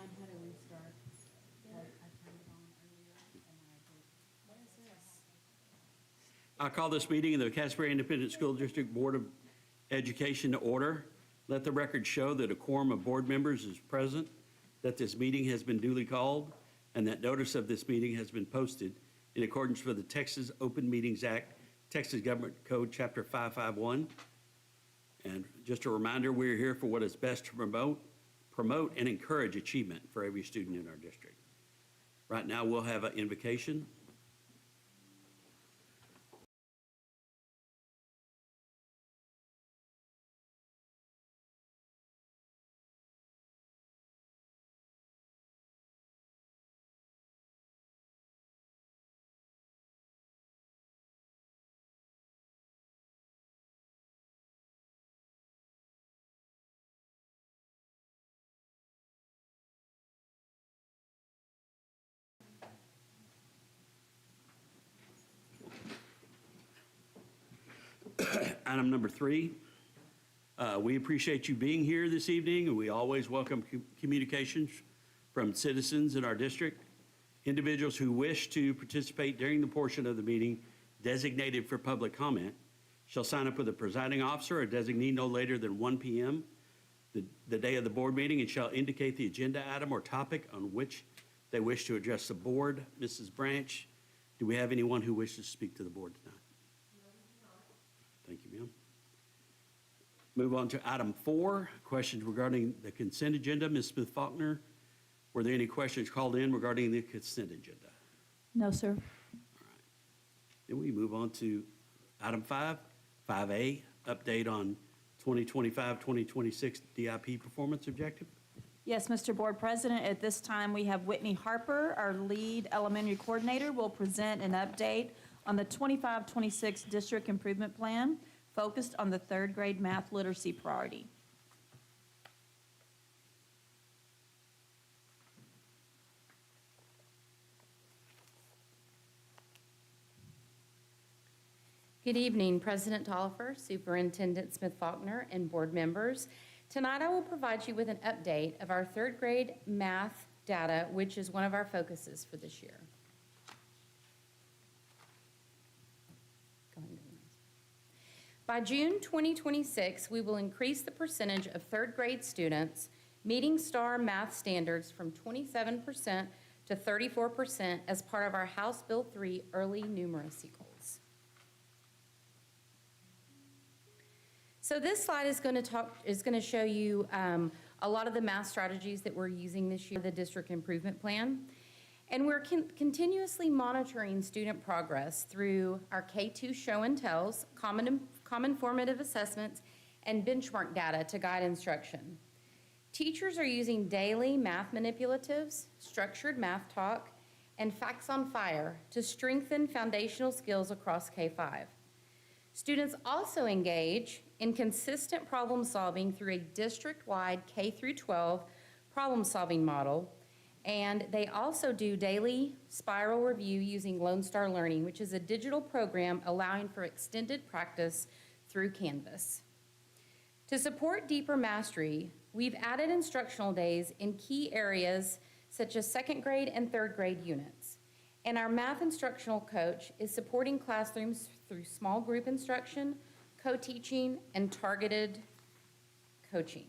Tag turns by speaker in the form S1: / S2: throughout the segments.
S1: Mine had a restart. I turned it on earlier and I did. What is this?
S2: I call this meeting of the Castleberry Independent School District Board of Education to order. Let the record show that a quorum of board members is present, that this meeting has been duly called, and that notice of this meeting has been posted in accordance with the Texas Open Meetings Act, Texas Government Code, Chapter 551. And just a reminder, we're here for what is best to promote and encourage achievement for every student in our district. Right now, we'll have an invocation. Item number 3, we appreciate you being here this evening, and we always welcome communications from citizens in our district. Individuals who wish to participate during the portion of the meeting designated for public comment shall sign up with the presiding officer or designee no later than 1 p.m. the day of the board meeting, and shall indicate the agenda item or topic on which they wish to address the board. Mrs. Branch, do we have anyone who wishes to speak to the board tonight? Thank you, ma'am. Move on to item 4, questions regarding the consent agenda. Ms. Smith-Faulkner, were there any questions called in regarding the consent agenda?
S1: No, sir.
S2: All right. Then we move on to item 5, 5A, update on 2025-2026 DIP performance objective.
S1: Yes, Mr. Board President, at this time we have Whitney Harper, our lead elementary coordinator, will present an update on the 25-26 district improvement plan focused on the 3rd grade math literacy priority.
S3: Good evening, President Tolliver, Superintendent Smith-Faulkner, and board members. Tonight I will provide you with an update of our 3rd grade math data, which is one of our focuses for this year. By June 2026, we will increase the percentage of 3rd grade students meeting STAR math standards from 27% to 34% as part of our House Bill 3 early numeracy goals. So this slide is going to show you a lot of the math strategies that we're using this year, the district improvement plan. And we're continuously monitoring student progress through our K-2 show and tells, common formative assessments, and benchmark data to guide instruction. Teachers are using daily math manipulatives, structured math talk, and facts on fire to strengthen foundational skills across K-5. Students also engage in consistent problem solving through a district-wide K-12 problem-solving model, and they also do daily spiral review using Lone Star Learning, which is a digital program allowing for extended practice through Canvas. To support deeper mastery, we've added instructional days in key areas such as 2nd grade and 3rd grade units. And our math instructional coach is supporting classrooms through small group instruction, co-teaching, and targeted coaching.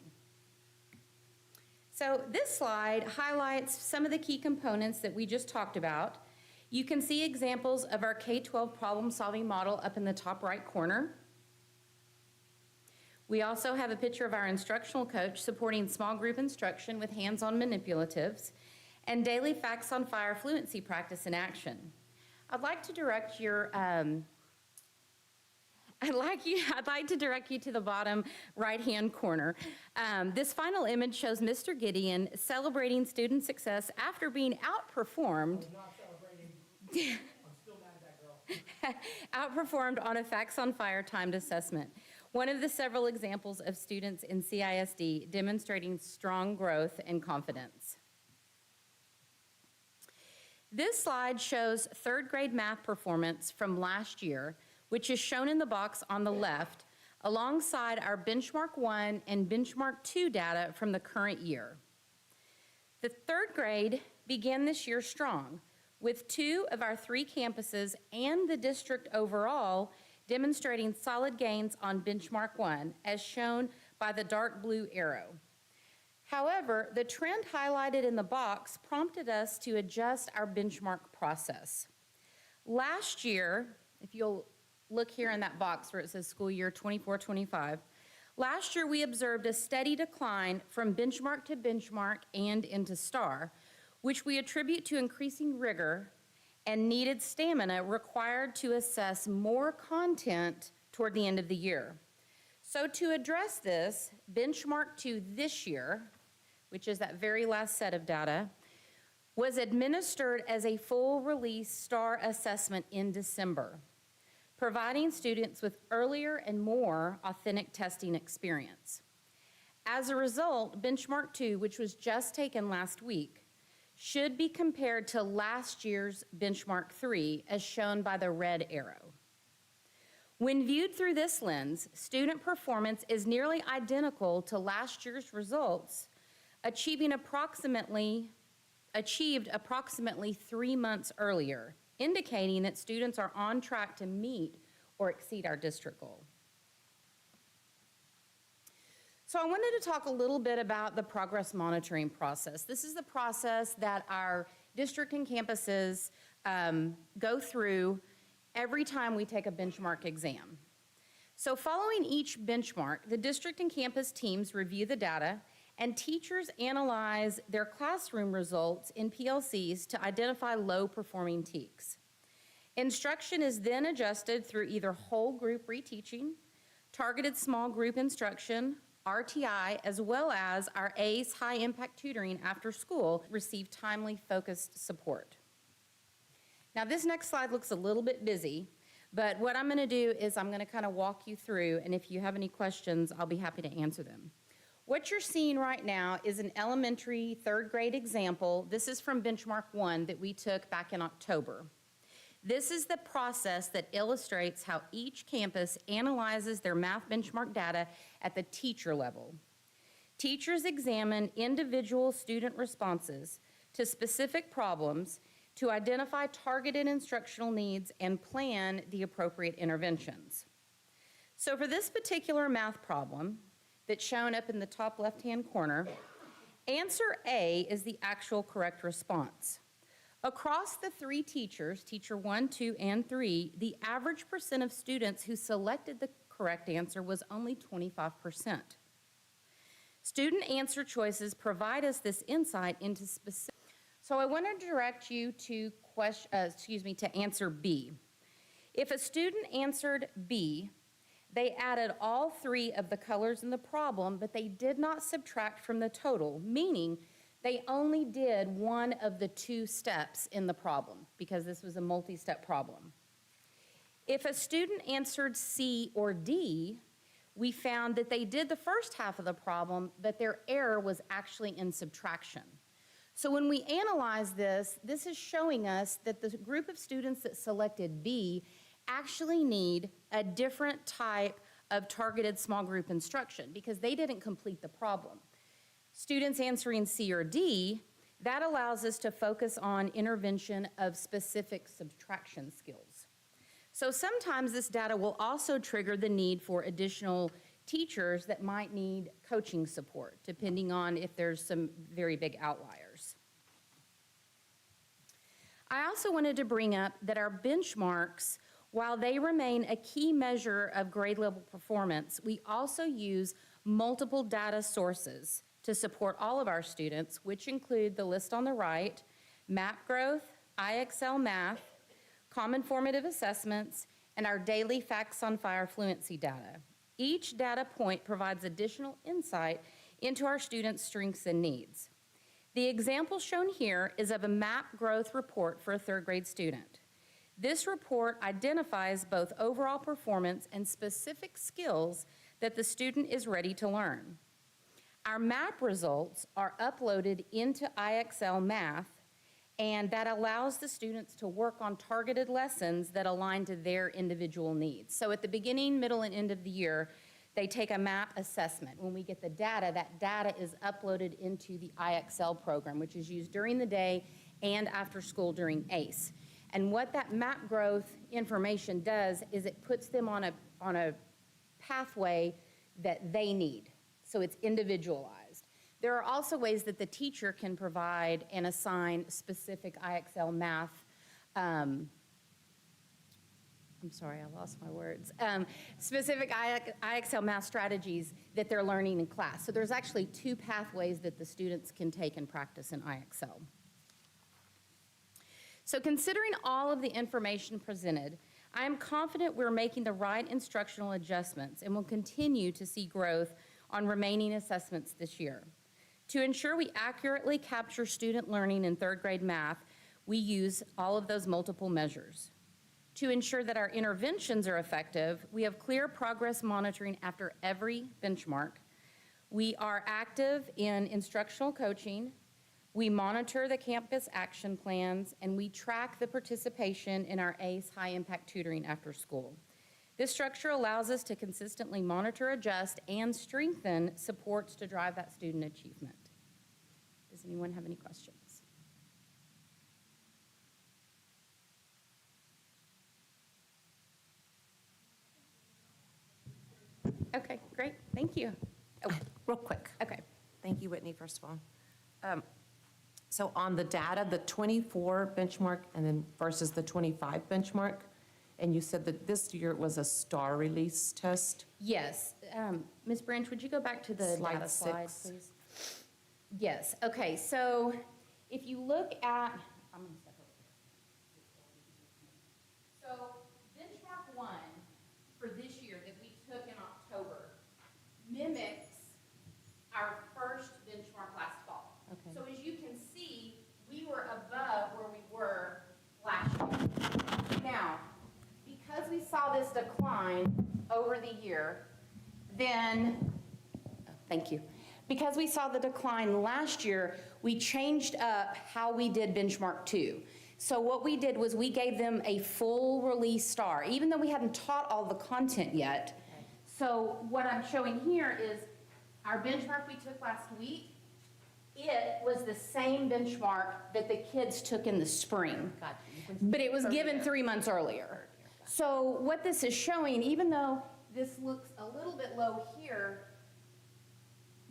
S3: So this slide highlights some of the key components that we just talked about. You can see examples of our K-12 problem-solving model up in the top right corner. We also have a picture of our instructional coach supporting small group instruction with hands-on manipulatives and daily facts on fire fluency practice in action. I'd like to direct your I'd like to direct you to the bottom right-hand corner. This final image shows Mr. Gideon celebrating student success after being outperformed.
S4: I'm not celebrating. I'm still mad at that girl.
S3: Outperformed on a Facts on Fire timed assessment. One of the several examples of students in CISD demonstrating strong growth and confidence. This slide shows 3rd grade math performance from last year, which is shown in the box on the left, alongside our Benchmark 1 and Benchmark 2 data from the current year. The third grade began this year strong, with 2 of our 3 campuses and the district overall demonstrating solid gains on benchmark 1, as shown by the dark blue arrow. However, the trend highlighted in the box prompted us to adjust our benchmark process. Last year, if you'll look here in that box where it says school year 24-25, last year we observed a steady decline from benchmark to benchmark and into STAR, which we attribute to increasing rigor and needed stamina required to assess more content toward the end of the year. So to address this, benchmark 2 this year, which is that very last set of data, was administered as a full release STAR assessment in December, providing students with earlier and more authentic testing experience. As a result, benchmark 2, which was just taken last week, should be compared to last year's benchmark 3, as shown by the red arrow. When viewed through this lens, student performance is nearly identical to last year's results, achieved approximately 3 months earlier, indicating that students are on track to meet or exceed our district goal. So I wanted to talk a little bit about the progress monitoring process. This is the process that our district and campuses go through every time we take a benchmark exam. So following each benchmark, the district and campus teams review the data, and teachers analyze their classroom results in PLCs to identify low-performing TEKs. Instruction is then adjusted through either whole group reteaching, targeted small group instruction, RTI, as well as our ACE high-impact tutoring after school receive timely, focused support. Now, this next slide looks a little bit busy, but what I'm going to do is I'm going to kind of walk you through, and if you have any questions, I'll be happy to answer them. What you're seeing right now is an elementary 3rd grade example. This is from benchmark 1 that we took back in October. This is the process that illustrates how each campus analyzes their math benchmark data at the teacher level. Teachers examine individual student responses to specific problems to identify targeted instructional needs and plan the appropriate interventions. So for this particular math problem that's shown up in the top left-hand corner, answer A is the actual correct response. Across the 3 teachers, teacher 1, 2, and 3, the average percent of students who selected the correct answer was only 25%. Student answer choices provide us this insight into specific. So I want to direct you to answer B. If a student answered B, they added all 3 of the colors in the problem, but they did not subtract from the total, meaning they only did one of the 2 steps in the problem because this was a multi-step problem. If a student answered C or D, we found that they did the first half of the problem, but their error was actually in subtraction. So when we analyze this, this is showing us that the group of students that selected B actually need a different type of targeted small group instruction because they didn't complete the problem. Students answering C or D, that allows us to focus on intervention of specific subtraction skills. So sometimes this data will also trigger the need for additional teachers that might need coaching support, depending on if there's some very big outliers. I also wanted to bring up that our benchmarks, while they remain a key measure of grade level performance, we also use multiple data sources to support all of our students, which include the list on the right, MAP growth, IXL math, common formative assessments, and our daily Facts on Fire fluency data. Each data point provides additional insight into our students' strengths and needs. The example shown here is of a MAP growth report for a 3rd grade student. This report identifies both overall performance and specific skills that the student is ready to learn. Our MAP results are uploaded into IXL Math, and that allows the students to work on targeted lessons that align to their individual needs. So at the beginning, middle, and end of the year, They take a map assessment. When we get the data, that data is uploaded into the IXL program, which is used during the day and after school during ACE. And what that map growth information does is it puts them on a pathway that they need. So it's individualized. There are also ways that the teacher can provide and assign specific IXL math, I'm sorry, I lost my words, specific IXL math strategies that they're learning in class. So there's actually 2 pathways that the students can take and practice in IXL. So considering all of the information presented, I am confident we're making the right instructional adjustments and will continue to see growth on remaining assessments this year. To ensure we accurately capture student learning in 3rd grade math, we use all of those multiple measures. To ensure that our interventions are effective, we have clear progress monitoring after every benchmark. We are active in instructional coaching. We monitor the campus action plans, and we track the participation in our ACE high-impact tutoring after school. This structure allows us to consistently monitor, adjust, and strengthen supports to drive that student achievement. Does anyone have any questions? Okay, great, thank you. Oh,
S5: Real quick.
S3: okay.
S5: Thank you, Whitney, first of all. So on the data, the 24 benchmark and then versus the 25 benchmark, and you said that this year it was a star release test?
S3: Yes, Ms. Branch, would you go back to the
S5: Slide
S3: data slide,
S5: 6.
S3: please? Yes, okay, so if you look at, I'm gonna step over here. So benchmark 1 for this year that we took in October mimics our first benchmark last fall.
S5: Okay.
S3: So as you can see, we were above where we were last year. Now, because we saw this decline over the year, then, thank you. Because we saw the decline last year, we changed up how we did benchmark 2. So what we did was we gave them a full release star, even though we hadn't taught all the content yet. So what I'm showing here is our benchmark we took last week. It was the same benchmark that the kids took in the spring. But it was given 3 months earlier. So what this is showing, even though this looks a little bit low here,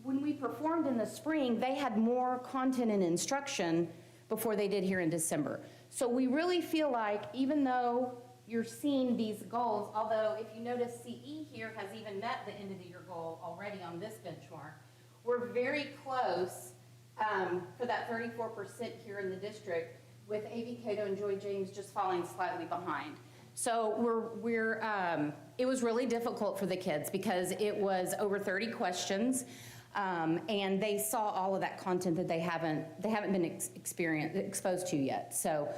S3: when we performed in the spring, they had more content and instruction before they did here in December. So we really feel like even though you're seeing these goals, although if you notice CE here has even met the end of the year goal already on this benchmark, we're very close for that 34% here in the district, with A.V. Cato and Joy James just falling slightly behind. So it was really difficult for the kids because it was over 30 questions, and they saw all of that content that they haven't been exposed to yet. So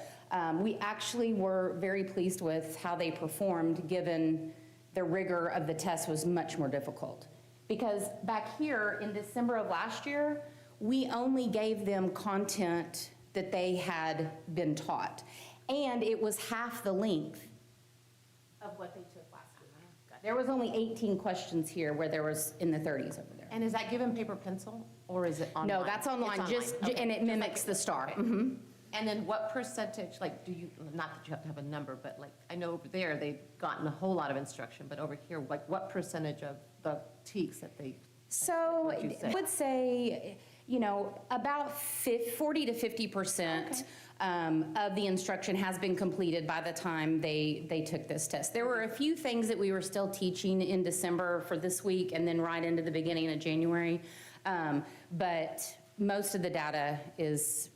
S3: we actually were very pleased with how they performed, given the rigor of the test was much more difficult. Because back here in December of last year, we only gave them content that they had been taught, and it was half the length of what they took last week. There was only 18 questions here, where there was in the 30s over there.
S5: And is that given paper pencil, or is it online?
S3: No, that's online,
S5: It's
S3: okay. And it mimics the star.
S5: Okay.
S3: Mhm.
S5: And then what percentage, like, do you, not that you have to have a number, but like, I know over there, they've gotten a whole lot of instruction, but over here, like, what percentage of the TEKs that they?
S3: So
S5: what'd you say?
S3: I would say, about 40 to 50% of the instruction has been completed by the time they took this test. There were a few things that we were still teaching in December for this week and then right into the beginning of January. But most of the data is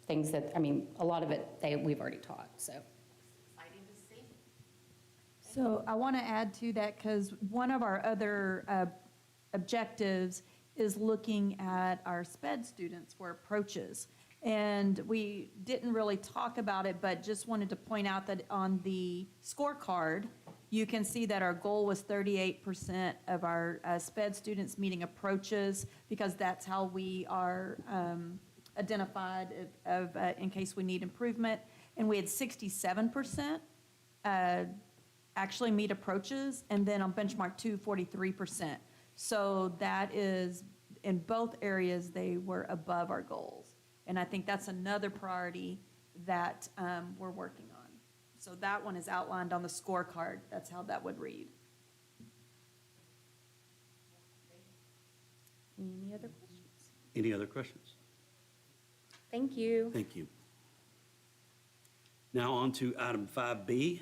S3: things that, a lot of it we've already taught, so.
S5: Exciting to see.
S1: So I want to add to that, because one of our other objectives is looking at our SPED students for approaches. And we didn't really talk about it, but just wanted to point out that on the scorecard, you can see that our goal was 38% of our SPED students meeting approaches, because that's how we are identified in case we need improvement. And we had 67% actually meet approaches, and then on benchmark 2, 43%. So that is, in both areas, they were above our goals. And I think that's another priority that we're working on. So that one is outlined on the scorecard. That's how that would read.
S3: Any other questions?
S2: Any other questions?
S3: Thank you.
S2: Thank you. Now on to item 5B.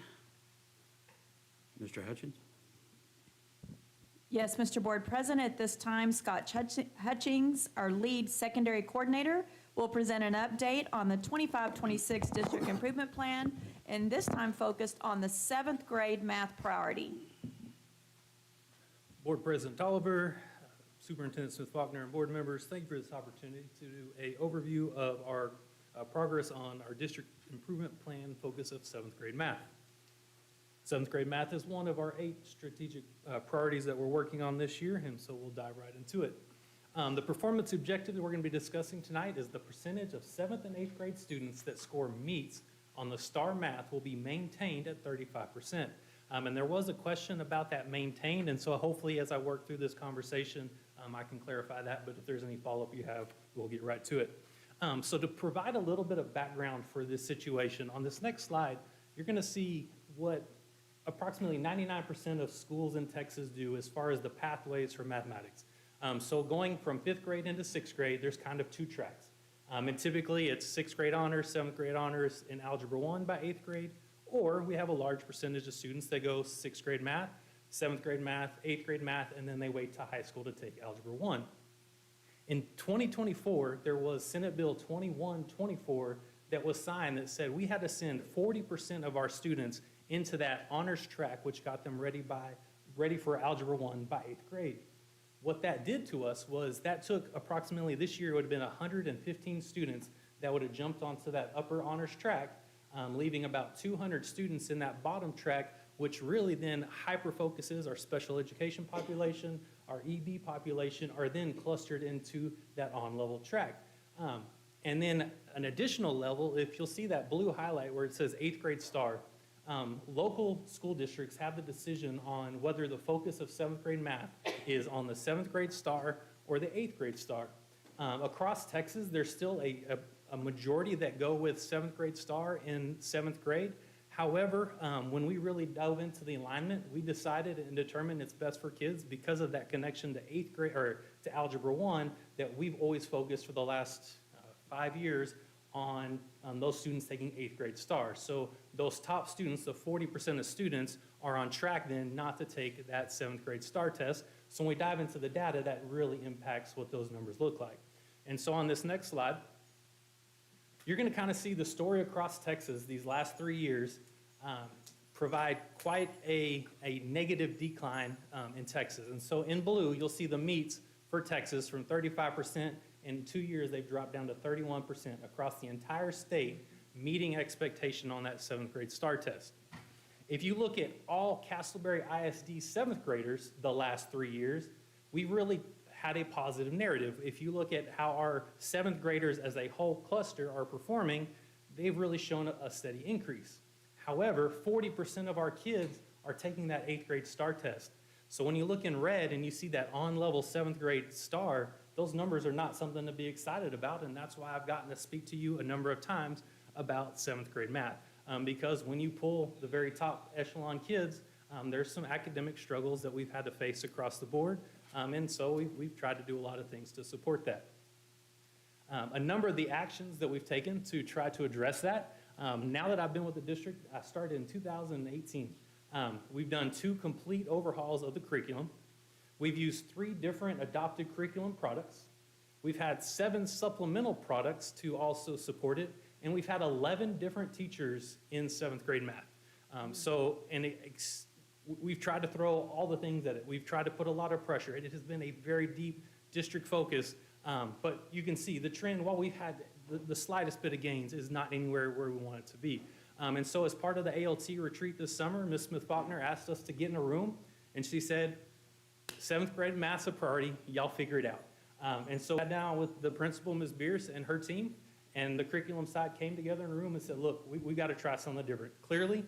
S2: Mr. Hutchins?
S1: Yes, Mr. Board President, at this time, Scott Hutchings, our lead secondary coordinator, will present an update on the 25-26 District Improvement Plan, and this time focused on the 7th grade math priority.
S4: Board President Tolliver, Superintendent Smith-Faulkner, and board members, thank you for this opportunity to do an overview of our progress on our district improvement plan focus of 7th grade math. 7th grade math is one of our 8 strategic priorities that we're working on this year, and so we'll dive right into it. The performance objective that we're going to be discussing tonight is the percentage of 7th and 8th grade students that score meets on the STAR math will be maintained at 35%. And there was a question about that maintained, and so hopefully as I work through this conversation, I can clarify that, but if there's any follow-up you have, we'll get right to it. So to provide a little bit of background for this situation, on this next slide, you're going to see what approximately 99% of schools in Texas do as far as the pathways for mathematics. So going from 5th grade into 6th grade, there's kind of 2 tracks. And typically it's 6th grade honors, 7th grade honors in Algebra 1 by 8th grade, or we have a large percentage of students that go 6th grade math, 7th grade math, 8th grade math, and then they wait to high school to take Algebra 1. In 2024, there was Senate Bill 2124 that was signed that said we had to send 40% of our students into that honors track, which got them ready for Algebra 1 by 8th grade. What that did to us was that took approximately, this year it would have been 115 students that would have jumped onto that upper honors track, leaving about 200 students in that bottom track, which really then hyper-focuses our special education population, our EB population, are then clustered into that on-level track. And then an additional level, if you'll see that blue highlight where it says 8th grade STAR, local school districts have the decision on whether the focus of 7th grade math is on the 7th grade STAR or the 8th grade STAR. Across Texas, there's still a majority that go with 7th grade STAR in 7th grade. However, when we really dove into the alignment, we decided and determined it's best for kids because of that connection to 8th grade or to Algebra 1 that we've always focused for the last 5 years on those students taking 8th grade STAR. So those top students, the 40% of students, are on track then not to take that 7th grade STAR test. So when we dive into the data, that really impacts what those numbers look like. And so on this next slide, you're going to kind of see the story across Texas these last 3 years provide quite a negative decline in Texas. And so in blue, you'll see the meets for Texas from 35%. In 2 years, they've dropped down to 31% across the entire state, meeting expectation on that 7th grade STAR test. If you look at all Castleberry ISD 7th graders the last 3 years, we really had a positive narrative. If you look at how our 7th graders as a whole cluster are performing, they've really shown a steady increase. However, 40% of our kids are taking that 8th grade STAR test. So when you look in red and you see that on-level 7th grade STAR, those numbers are not something to be excited about, and that's why I've gotten to speak to you a number of times about 7th grade math. Because when you pull the very top echelon kids, there's some academic struggles that we've had to face across the board, and so we've tried to do a lot of things to support that. A number of the actions that we've taken to try to address that, now that I've been with the district, I started in 2018. We've done 2 complete overhauls of the curriculum. We've used 3 different adopted curriculum products. We've had 7 supplemental products to also support it, and we've had 11 different teachers in 7th grade math. We've tried to throw all the things at it. We've tried to put a lot of pressure. It has been a very deep district focus, but you can see the trend, while we've had the slightest bit of gains, is not anywhere where we want it to be. And so as part of the ALT retreat this summer, Ms. Smith-Faulkner asked us to get in a room, and she said, 7th grade math's a priority, y'all figure it out. And so I sat down with the principal, Ms. Bierce, and her team, and the curriculum side came together in a room and said, look, we got to try something different. Clearly,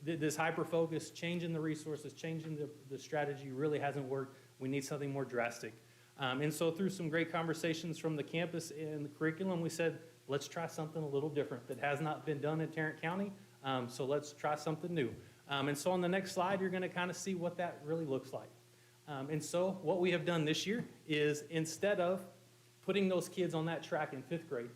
S4: this hyper-focus, changing the resources, changing the strategy really hasn't worked. We need something more drastic. And so through some great conversations from the campus and the curriculum, we said, let's try something a little different that has not been done in Tarrant County. So let's try something new. And so on the next slide, you're going to kind of see what that really looks like. And so what we have done this year is instead of putting those kids on that track in 5th grade,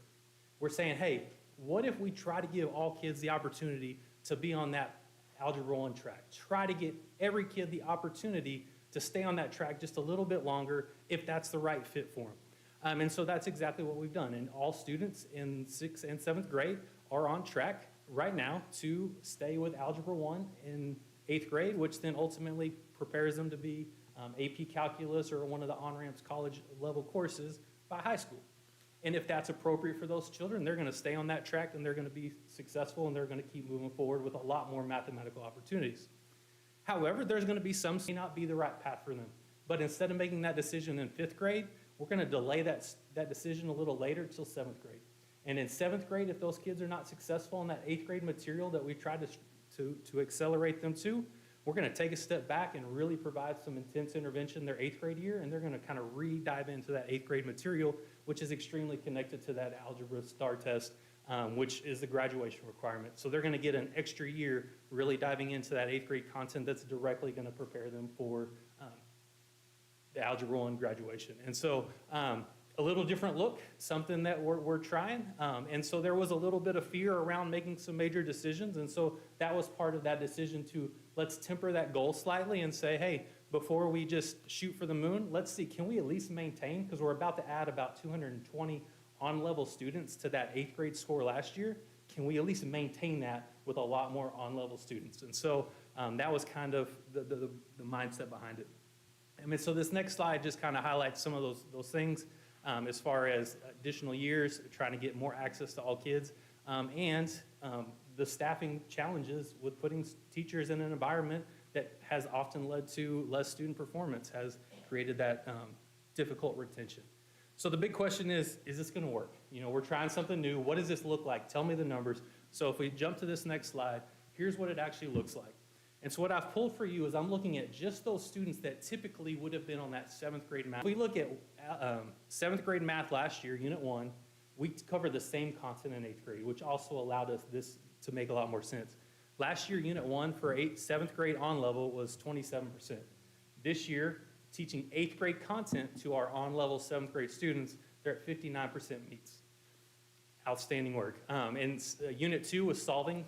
S4: we're saying, hey, what if we try to give all kids the opportunity to be on that Algebra 1 track? Try to get every kid the opportunity to stay on that track just a little bit longer if that's the right fit for them. And so that's exactly what we've done. And all students in 6th and 7th grade are on track right now to stay with Algebra 1 in 8th grade, which then ultimately prepares them to be AP Calculus or one of the on-ramps college level courses by high school. And if that's appropriate for those children, they're going to stay on that track and they're going to be successful and they're going to keep moving forward with a lot more mathematical opportunities. However, there's going to be some may not be the right path for them. But instead of making that decision in 5th grade, we're going to delay that decision a little later till 7th grade. And in 7th grade, if those kids are not successful in that 8th grade material that we tried to accelerate them to, we're going to take a step back and really provide some intense intervention their 8th grade year, and they're going to kind of re-dive into that 8th grade material, which is extremely connected to that algebra STAR test, which is the graduation requirement. So they're going to get an extra year really diving into that 8th grade content that's directly going to prepare them for the Algebra 1 graduation. And so a little different look, something that we're trying. And so there was a little bit of fear around making some major decisions. And so that was part of that decision to let's temper that goal slightly and say, hey, before we just shoot for the moon, let's see, can we at least maintain, because we're about to add about 220 on-level students to that 8th grade score last year. Can we at least maintain that with a lot more on-level students? And so that was kind of the mindset behind it. I mean, so this next slide just kind of highlights some of those things as far as additional years, trying to get more access to all kids, and the staffing challenges with putting teachers in an environment that has often led to less student performance, has created that difficult retention. So the big question is this going to work? You know, we're trying something new. What does this look like? Tell me the numbers. So if we jump to this next slide, here's what it actually looks like. And so what I've pulled for you is I'm looking at just those students that typically would have been on that 7th grade math. If we look at 7th grade math last year, Unit 1, we covered the same content in 8th grade, which also allowed us this to make a lot more sense. Last year, Unit 1 for 7th grade on level was 27%. This year, teaching 8th grade content to our on-level 7th grade students, they're at 59% meets. Outstanding work. And Unit 2 was solving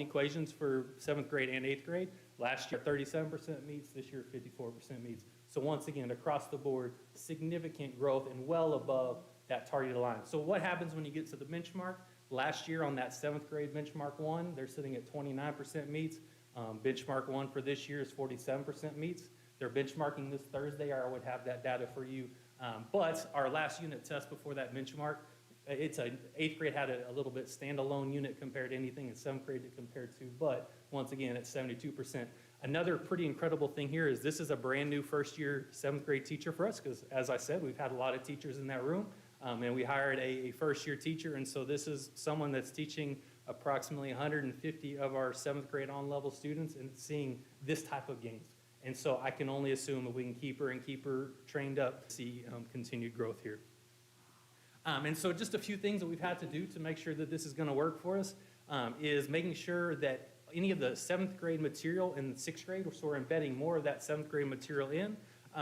S4: equations for 7th grade and 8th grade. Last year, 37% meets. This year, 54% meets. So once again, across the board, significant growth and well above that targeted line. So what happens when you get to the benchmark? Last year on that 7th grade benchmark 1, they're sitting at 29% meets. Benchmark 1 for this year is 47% meets. They're benchmarking this Thursday. I would have that data for you. But our last unit test before that benchmark, it's 8th grade had a little bit standalone unit compared to anything in 7th grade to compare to, but once again, it's 72%. Another pretty incredible thing here is this is a brand new first year 7th grade teacher for us, because as I said, we've had a lot of teachers in that room, and we hired a first year teacher, and so this is someone that's teaching approximately 150 of our 7th grade on-level students and seeing this type of gains. And so I can only assume that we can keep her trained up to see continued growth here. And so just a few things that we've had to do to make sure that this is going to work for us is making sure that any of the 7th grade material in 6th grade, so we're embedding more of that 7th grade material in.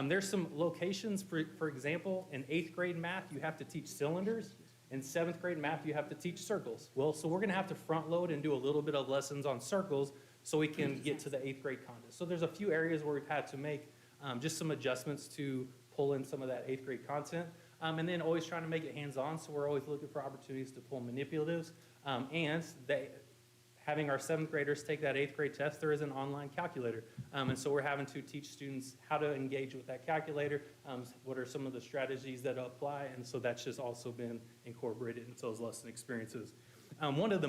S4: There's some locations, for example, in 8th grade math, you have to teach cylinders. In 7th grade math, you have to teach circles. Well, so we're going to have to front load and do a little bit of lessons on circles so we can get to the 8th grade content. So there's a few areas where we've had to make just some adjustments to pull in some of that 8th grade content. And then always trying to make it hands-on, so we're always looking for opportunities to pull manipulatives. And having our 7th graders take that 8th grade test, there is an online calculator. And so we're having to teach students how to engage with that calculator, what are some of the strategies that apply, and so that's just also been incorporated into those lesson experiences. One of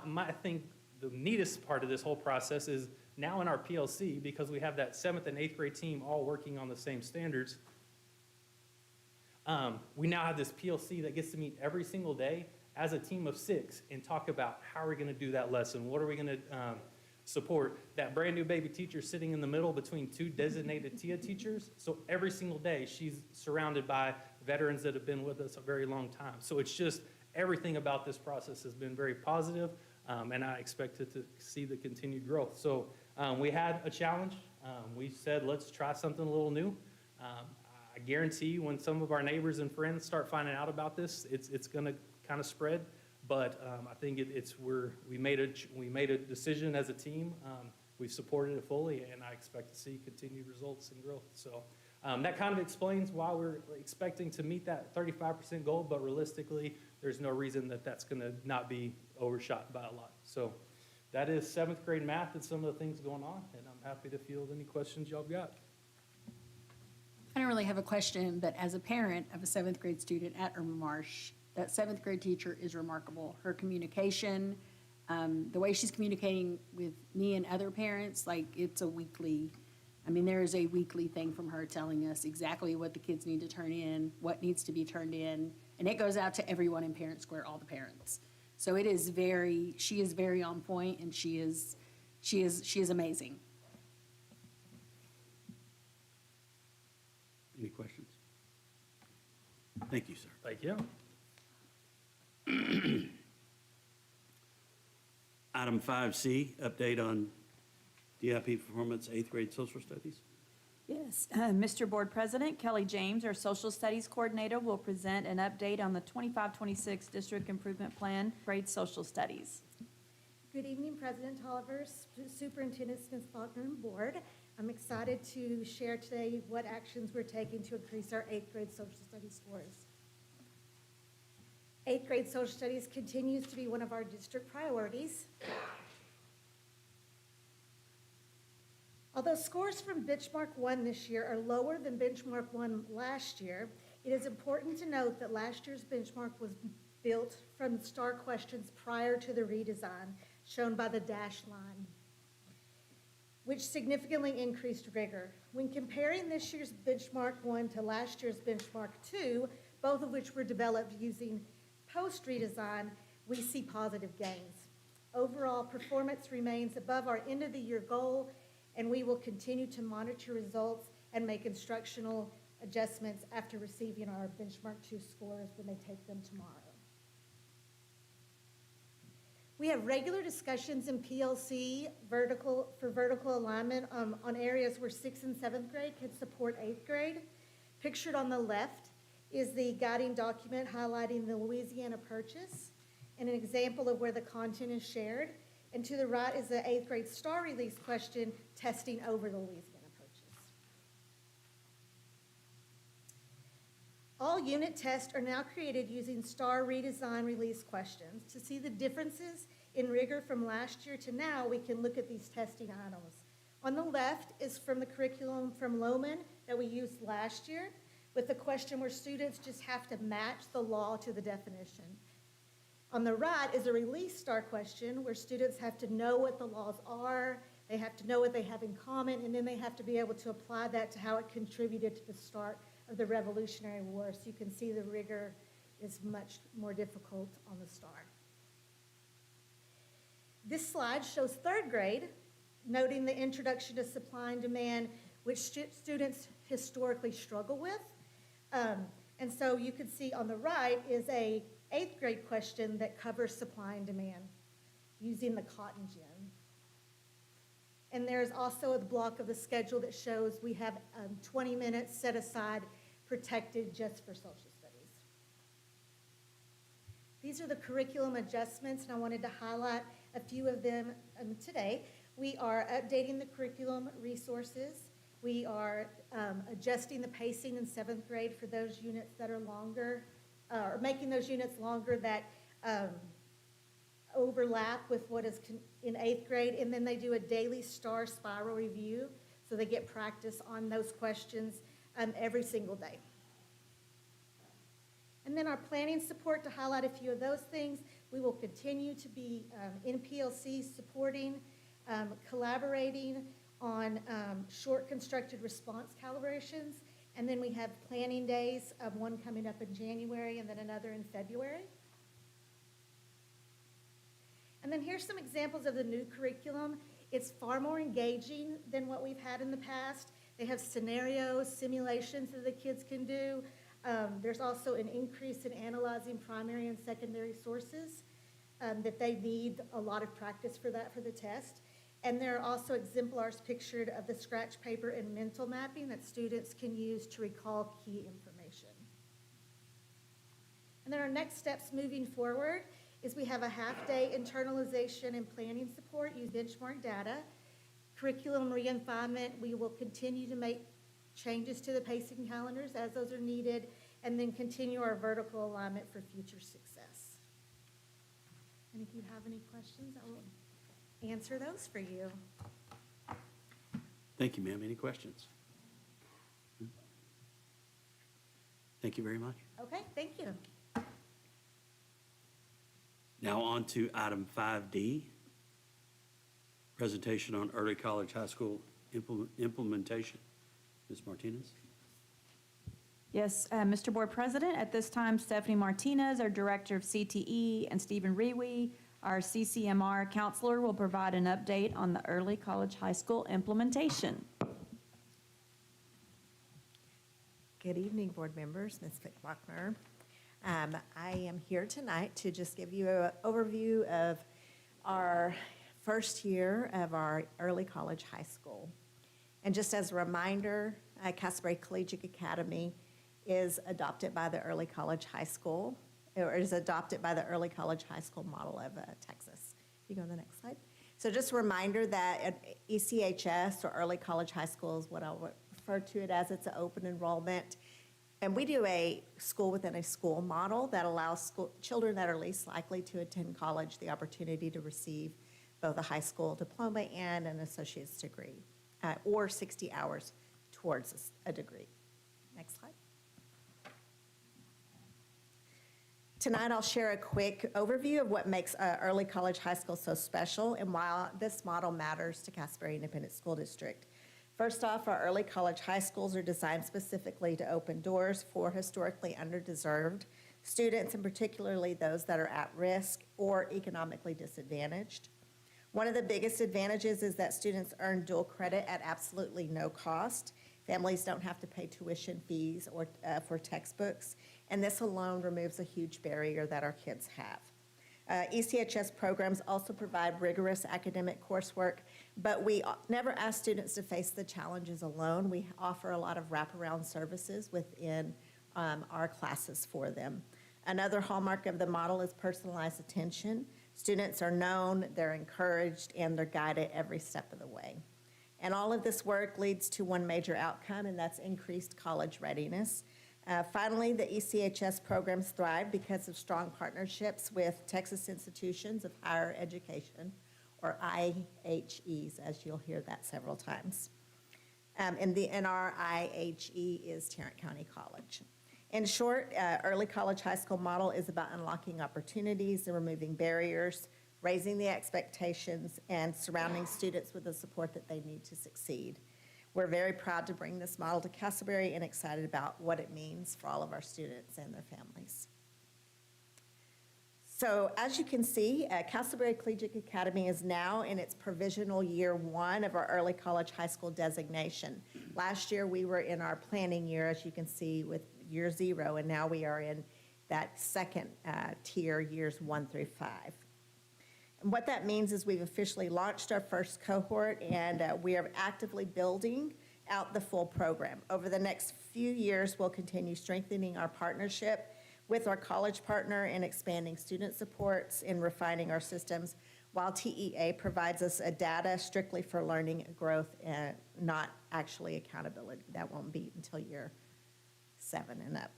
S4: I think the neatest part of this whole process is now in our PLC, because we have that 7th and 8th grade team all working on the same standards, we now have this PLC that gets to meet every single day as a team of 6 and talk about how are we going to do that lesson, what are we going to support that brand-new baby teacher sitting in the middle between two designated TIA teachers. So every single day, she's surrounded by veterans that have been with us a very long time. So it's just, everything about this process has been very positive, and I expect it to see the continued growth. So we had a challenge. We said, let's try something a little new. I guarantee you, when some of our neighbors and friends start finding out about this, it's going to kind of spread. But I think we made a decision as a team. We've supported it fully, and I expect to see continued results and growth. So that kind of explains why we're expecting to meet that 35% goal. But realistically, there's no reason that that's going to not be overshot by a lot. So that is 7th grade math and some of the things going on, and I'm happy to field any questions y'all got.
S6: I don't really have a question, but as a parent of a 7th grade student at Irma Marsh, that 7th grade teacher is remarkable. Her communication, the way she's communicating with me and other parents, like it's a weekly, there is a weekly thing from her telling us exactly what the kids need to turn in, what needs to be turned in, and it goes out to everyone in Parent Square, all the parents. So she is very on point, and she is amazing.
S2: Any questions? Thank you, sir.
S4: Thank you.
S2: Item 5C, update on DIP performance, 8th grade social studies.
S1: Yes, Mr. Board President, Kelly James, our Social Studies Coordinator, will present an update on the 25-26 District Improvement Plan, grade social studies.
S7: Good evening, President Tolliver, Superintendent Smith-Faulkner, and Board. I'm excited to share today what actions we're taking to increase our 8th grade social studies scores. 8th grade social studies continues to be one of our district priorities. Although scores from Benchmark 1 this year are lower than Benchmark 1 last year, it is important to note that last year's benchmark was built from STAR questions prior to the redesign, shown by the dashed line, which significantly increased rigor. When comparing this year's Benchmark 1 to last year's Benchmark 2, both of which were developed using post-redesign, we see positive gains. Overall, performance remains above our end-of-the-year goal, and we will continue to monitor results and make instructional adjustments after receiving our Benchmark 2 scores when they take them tomorrow. We have regular discussions in PLC for vertical alignment on areas where 6th and 7th grade can support 8th grade. Pictured on the left is the guiding document highlighting the Louisiana Purchase and an example of where the content is shared. And to the right is the 8th grade STAR release question testing over the Louisiana Purchase. All unit tests are now created using STAR redesign release questions. To see the differences in rigor from last year to now, we can look at these testing items. On the left is from the curriculum from Lohman that we used last year, with the question where students just have to match the law to the definition. On the right is a release STAR question where students have to know what the laws are, they have to know what they have in common, and then they have to be able to apply that to how it contributed to the start of the Revolutionary War. So you can see the rigor is much more difficult on the STAR. This slide shows 3rd grade, noting the introduction to supply and demand, which students historically struggle with. And so you can see on the right is a 8th grade question that covers supply and demand using the cotton gin. And there's also a block of the schedule that shows we have 20 minutes set aside protected just for social studies. These are the curriculum adjustments, and I wanted to highlight a few of them today. We are updating the curriculum resources. We are adjusting the pacing in 7th grade for those units that are longer, or making those units longer that overlap with what is in 8th grade. And then they do a daily STAR spiral review, so they get practice on those questions every single day. And then our planning support, to highlight a few of those things, we will continue to be in PLC supporting, collaborating on short constructed response calibrations. And then we have planning days, one coming up in January and then another in February. And then here's some examples of the new curriculum. It's far more engaging than what we've had in the past. They have scenarios, simulations that the kids can do. There's also an increase in analyzing primary and secondary sources that they need a lot of practice for that for the test. And there are also exemplars pictured of the scratch paper and mental mapping that students can use to recall key information. And then our next steps moving forward is we have a half-day internalization and planning support, use benchmark data. Curriculum refinement, we will continue to make changes to the pacing calendars as those are needed, and then continue our vertical alignment for future success. And if you have any questions, I will answer those for you.
S2: Thank you, ma'am. Any questions? Thank you very much.
S7: Okay, thank you.
S2: Now on to item 5D, presentation on early college high school implementation. Ms. Martinez?
S1: Yes, Mr. Board President, at this time, Stephanie Martinez, our Director of CTE, and Stephen Rewe, our CCMR counselor, will provide an update on the early college high school implementation.
S8: Good evening, board members, Ms. Fickbachner. I am here tonight to just give you an overview of our first year of our early college high school. And just as a reminder, Castleberry Collegiate Academy is adopted by the early college high school, or is adopted by the early college high school model of Texas. You go to the next slide. So just a reminder that at ECHS, or early college high school, is what I'll refer to it as. It's an open enrollment. And we do a school within a school model that allows children that are least likely to attend college the opportunity to receive both a high school diploma and an associate's degree, or 60 hours towards a degree. Next slide. Tonight, I'll share a quick overview of what makes early college high school so special and why this model matters to Castleberry Independent School District. First off, our early college high schools are designed specifically to open doors for historically underdeserved students, and particularly those that are at risk or economically disadvantaged. One of the biggest advantages is that students earn dual credit at absolutely no cost. Families don't have to pay tuition fees or for textbooks, and this alone removes a huge barrier that our kids have. ECHS programs also provide rigorous academic coursework, but we never ask students to face the challenges alone. We offer a lot of wraparound services within our classes for them. Another hallmark of the model is personalized attention. Students are known, they're encouraged, and they're guided every step of the way. And all of this work leads to one major outcome, and that's increased college readiness. Finally, the ECHS programs thrive because of strong partnerships with Texas Institutions of Higher Education, or IHEs, as you'll hear that several times. And our IHE is Tarrant County College. In short, early college high school model is about unlocking opportunities and removing barriers, raising the expectations, and surrounding students with the support that they need to succeed. We're very proud to bring this model to Castleberry and excited about what it means for all of our students and their families. So as you can see, Castleberry Collegiate Academy is now in its provisional year 1 of our early college high school designation. Last year, we were in our planning year, as you can see, with year 0, and now we are in that second tier, years 1 through 5. And what that means is we've officially launched our first cohort, and we are actively building out the full program. Over the next few years, we'll continue strengthening our partnership with our college partner and expanding student supports and refining our systems, while TEA provides us a data strictly for learning and growth and not actually accountability. That won't be until year 7 and up.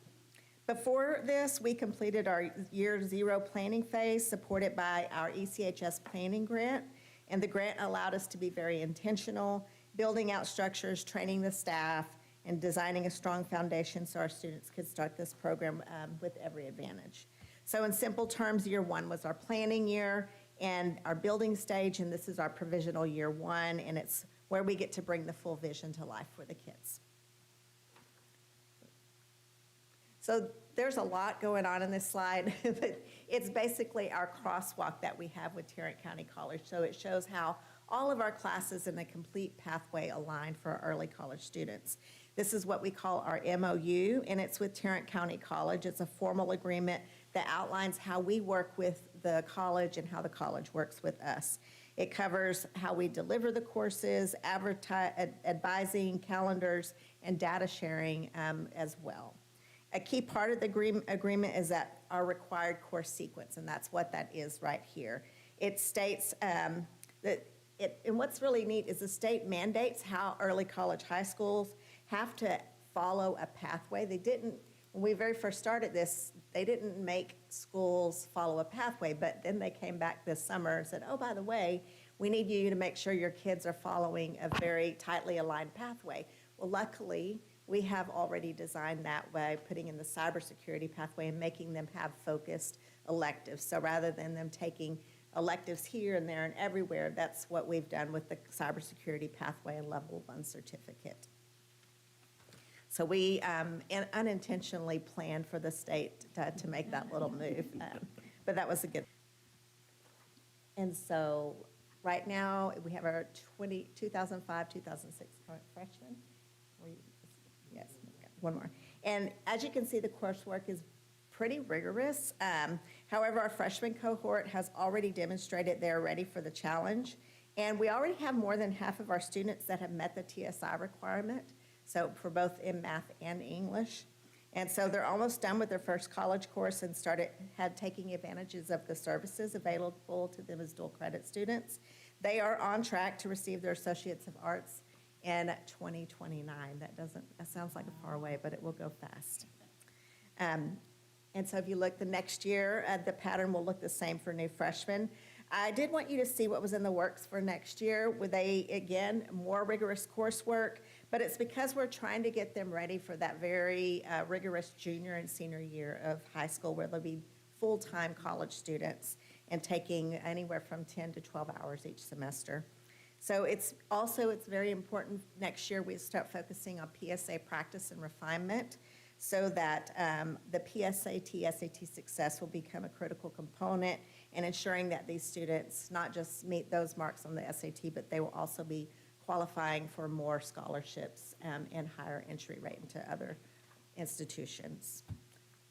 S8: Before this, we completed our year 0 planning phase supported by our ECHS planning grant, and the grant allowed us to be very intentional, building out structures, training the staff, and designing a strong foundation so our students could start this program with every advantage. So in simple terms, year 1 was our planning year and our building stage, and this is our provisional year 1, and it's where we get to bring the full vision to life for the kids. So there's a lot going on in this slide, but it's basically our crosswalk that we have with Tarrant County College. So it shows how all of our classes in a complete pathway aligned for our early college students. This is what we call our MOU, and it's with Tarrant County College. It's a formal agreement that outlines how we work with the college and how the college works with us. It covers how we deliver the courses, advising, calendars, and data sharing as well. A key part of the agreement is that our required course sequence, and that's what that is right here. It states and what's really neat is the state mandates how early college high schools have to follow a pathway. When we very first started this, they didn't make schools follow a pathway, but then they came back this summer and said, oh, by the way, we need you to make sure your kids are following a very tightly aligned pathway. Well, luckily, we have already designed that by putting in the cybersecurity pathway and making them have focused electives. So rather than them taking electives here and there and everywhere, that's what we've done with the cybersecurity pathway and level 1 certificate. So we unintentionally planned for the state to make that little move, but that was a good. And so right now, we have our 2005, 2006 freshmen. Yes, one more. And as you can see, the coursework is pretty rigorous. However, our freshman cohort has already demonstrated they're ready for the challenge. And we already have more than half of our students that have met the TSI requirement, so for both in math and English. And so they're almost done with their first college course and taking advantages of the services available to them as dual credit students. They are on track to receive their Associates of Arts in 2029. That sounds like a far away, but it will go fast. And so if you look the next year, the pattern will look the same for new freshmen. I did want you to see what was in the works for next year. With again, more rigorous coursework, but it's because we're trying to get them ready for that very rigorous junior and senior year of high school where they'll be full-time college students and taking anywhere from 10 to 12 hours each semester. So it's very important next year we start focusing on PSA practice and refinement so that the PSAT, SAT success will become a critical component in ensuring that these students not just meet those marks on the SAT, but they will also be qualifying for more scholarships and higher entry rate into other institutions.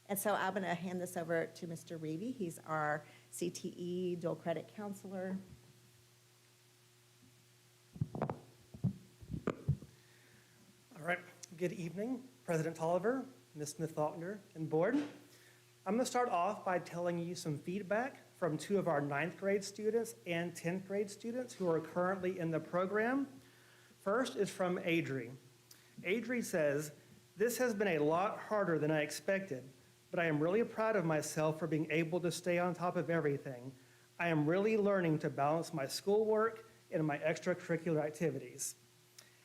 S8: And so I'm going to hand this over to Mr. Reevy. He's our CTE dual credit counselor.
S9: All right, good evening, President Tolliver, Ms. Smith-Faulkner, and board. I'm going to start off by telling you some feedback from two of our 9th grade students and 10th grade students who are currently in the program. First is from Adri. Adri says, "This has been a lot harder than I expected, but I am really proud of myself for being able to stay on top of everything. I am really learning to balance my schoolwork and my extracurricular activities."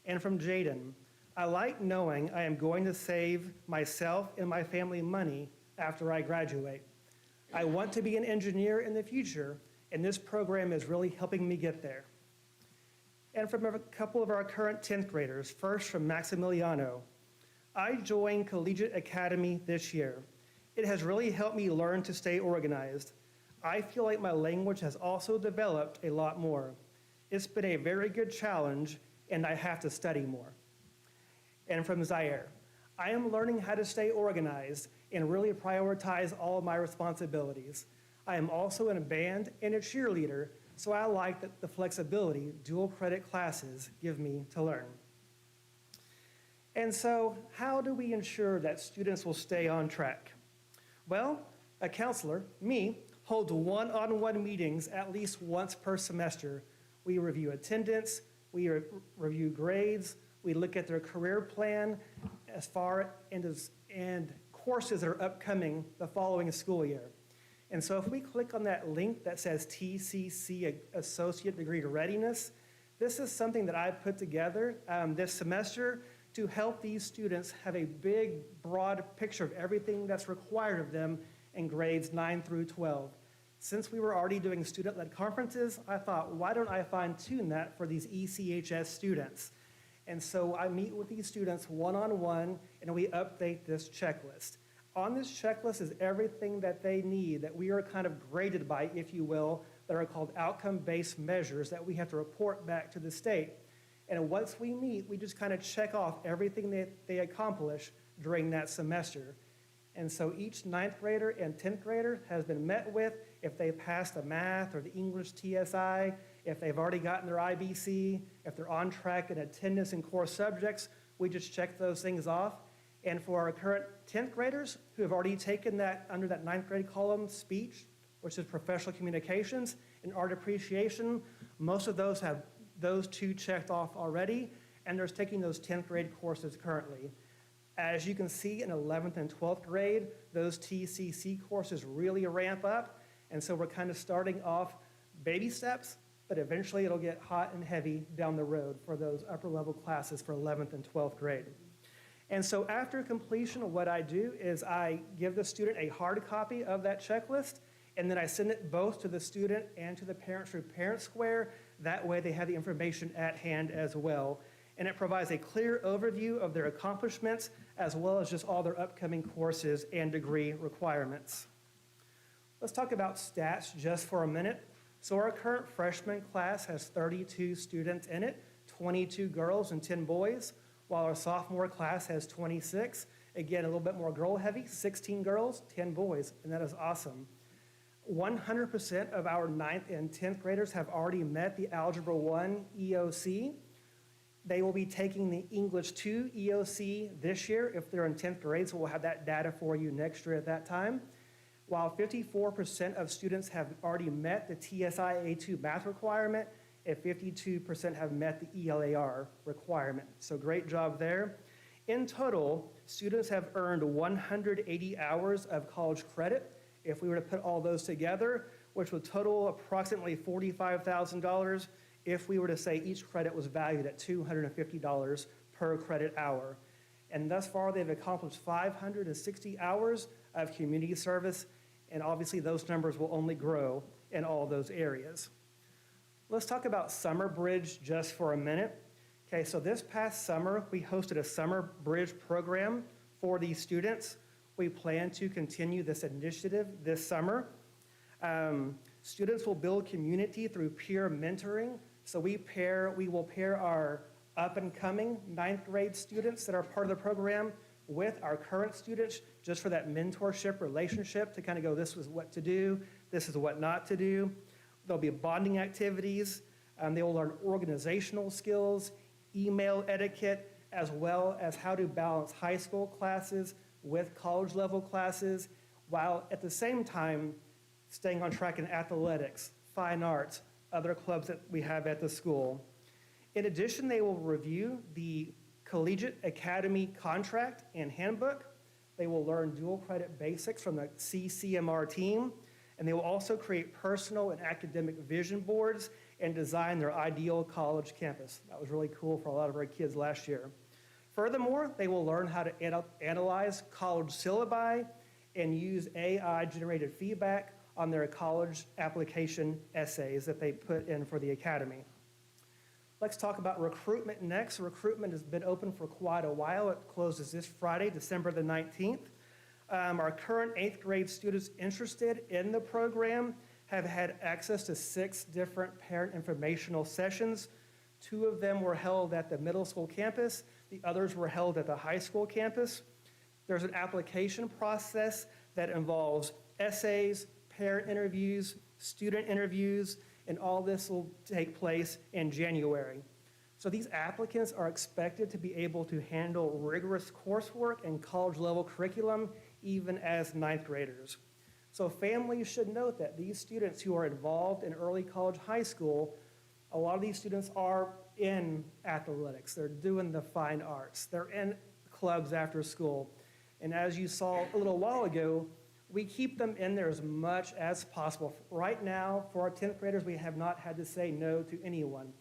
S9: And from Jaden, "I like knowing I am going to save myself and my family money after I graduate. I want to be an engineer in the future, and this program is really helping me get there." And from a couple of our current 10th graders, first from Maximiliano, "I joined Collegiate Academy this year. It has really helped me learn to stay organized. I feel like my language has also developed a lot more. It's been a very good challenge, and I have to study more." And from Zaire, "I am learning how to stay organized and really prioritize all of my responsibilities. I am also in a band and a cheerleader, so I like the flexibility dual credit classes give me to learn." And so, how do we ensure that students will stay on track? Well, a counselor, me, holds one-on-one meetings at least once per semester. We review attendance, we review grades, we look at their career plan as far and courses that are upcoming the following school year. And so if we click on that link that says TCC Associate Degree Readiness, this is something that I put together this semester to help these students have a big, broad picture of everything that's required of them in grades 9 through 12. Since we were already doing student-led conferences, I thought, why don't I fine-tune that for these ECHS students? And so I meet with these students one-on-one, and we update this checklist. On this checklist is everything that they need, that we are kind of graded by, if you will, that are called outcome-based measures that we have to report back to the state. And once we meet, we just kind of check off everything that they accomplish during that semester. And so each ninth grader and 10th grader has been met with if they passed the math or the English TSI, if they've already gotten their IBC, if they're on track in attendance and core subjects, we just check those things off. And for our current 10th graders who have already taken that under that ninth grade column speech, which is professional communications and art appreciation, most of those have those two checked off already, and they're taking those 10th grade courses currently. As you can see in 11th and 12th grade, those TCC courses really ramp up, and so we're kind of starting off baby steps, but eventually it'll get hot and heavy down the road for those upper level classes for 11th and 12th grade. And so after completion, what I do is I give the student a hard copy of that checklist, and then I send it both to the student and to the parents through Parent Square. That way they have the information at hand as well. And it provides a clear overview of their accomplishments as well as just all their upcoming courses and degree requirements. Let's talk about stats just for a minute. So our current freshman class has 32 students in it, 22 girls and 10 boys, while our sophomore class has 26. Again, a little bit more girl heavy, 16 girls, 10 boys, and that is awesome. 100% of our 9th and 10th graders have already met the Algebra 1 EOC. They will be taking the English 2 EOC this year if they're in 10th grade, so we'll have that data for you next year at that time. While 54% of students have already met the TSI A2 math requirement, and 52% have met the ELAR requirement. So great job there. In total, students have earned 180 hours of college credit. If we were to put all those together, which would total approximately $45,000 if we were to say each credit was valued at $250 per credit hour. And thus far, they've accomplished 560 hours of community service, and obviously those numbers will only grow in all those areas. Let's talk about Summer Bridge just for a minute. Okay, so this past summer, we hosted a Summer Bridge program for these students. We plan to continue this initiative this summer. Students will build community through peer mentoring. So we will pair our up-and-coming 9th grade students that are part of the program with our current students just for that mentorship relationship to kind of go, this is what to do, this is what not to do. There'll be bonding activities. They will learn organizational skills, email etiquette, as well as how to balance high school classes with college level classes, while at the same time staying on track in athletics, fine arts, other clubs that we have at the school. In addition, they will review the Collegiate Academy contract and handbook. They will learn dual credit basics from the CCMR team, and they will also create personal and academic vision boards and design their ideal college campus. That was really cool for a lot of our kids last year. Furthermore, they will learn how to analyze college syllabi and use AI-generated feedback on their college application essays that they put in for the academy. Let's talk about recruitment next. Recruitment has been open for quite a while. It closes this Friday, December the 19th. Our current 8th grade students interested in the program have had access to 6 different parent informational sessions. 2 of them were held at the middle school campus. The others were held at the high school campus. There's an application process that involves essays, parent interviews, student interviews, and all this will take place in January. So these applicants are expected to be able to handle rigorous coursework and college-level curriculum, even as 9th graders. So families should note that these students who are involved in early college, high school, a lot of these students are in athletics. They're doing the fine arts. They're in clubs after school. And as you saw a little while ago, we keep them in there as much as possible. Right now, for our 10th graders, we have not had to say no to anyone.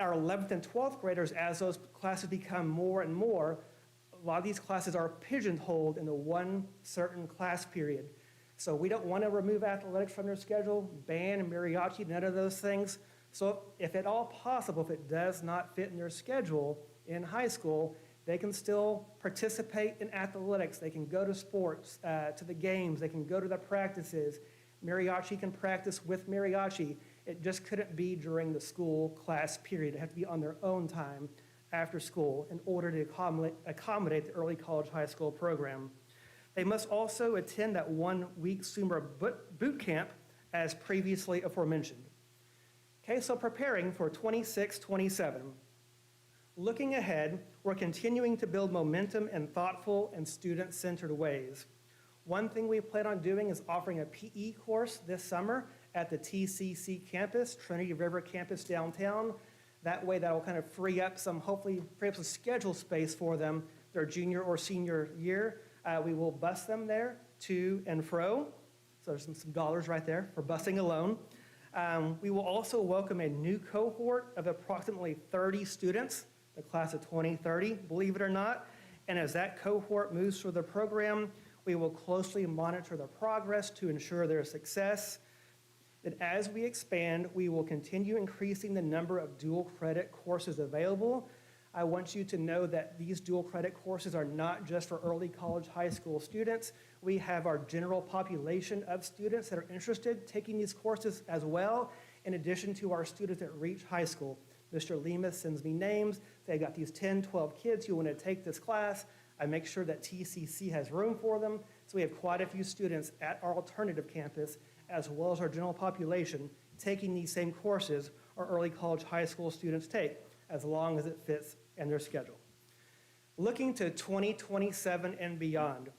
S9: Our 11th and 12th graders, as those classes become more and more, a lot of these classes are pigeonholed into one certain class period. So we don't want to remove athletics from their schedule, band, mariachi, none of those things. So if at all possible, if it does not fit in their schedule in high school, They can still participate in athletics. They can go to sports, to the games. They can go to the practices. Mariachi can practice with mariachi. It just couldn't be during the school class period. It had to be on their own time after school in order to accommodate the early college high school program. They must also attend that 1-week summer boot camp as previously aforementioned. Okay, so preparing for 26-27. Looking ahead, we're continuing to build momentum in thoughtful and student-centered ways. One thing we plan on doing is offering a PE course this summer at the TCC campus, Trinity River campus downtown. That way, that'll kind of hopefully free up some schedule space for them their junior or senior year. We will bus them there to and fro. So there's some dollars right there for busing alone. We will also welcome a new cohort of approximately 30 students, the class of 2030, believe it or not. And as that cohort moves through the program, we will closely monitor the progress to ensure their success. That as we expand, we will continue increasing the number of dual credit courses available. I want you to know that these dual credit courses are not just for early college high school students. We have our general population of students that are interested in taking these courses as well, in addition to our students that reach high school. Mr. Lemus sends me names. They got these 10, 12 kids who want to take this class. I make sure that TCC has room for them. So we have quite a few students at our alternative campus, as well as our general population, taking these same courses our early college high school students take, as long as it fits in their schedule. Looking to 2027 and beyond,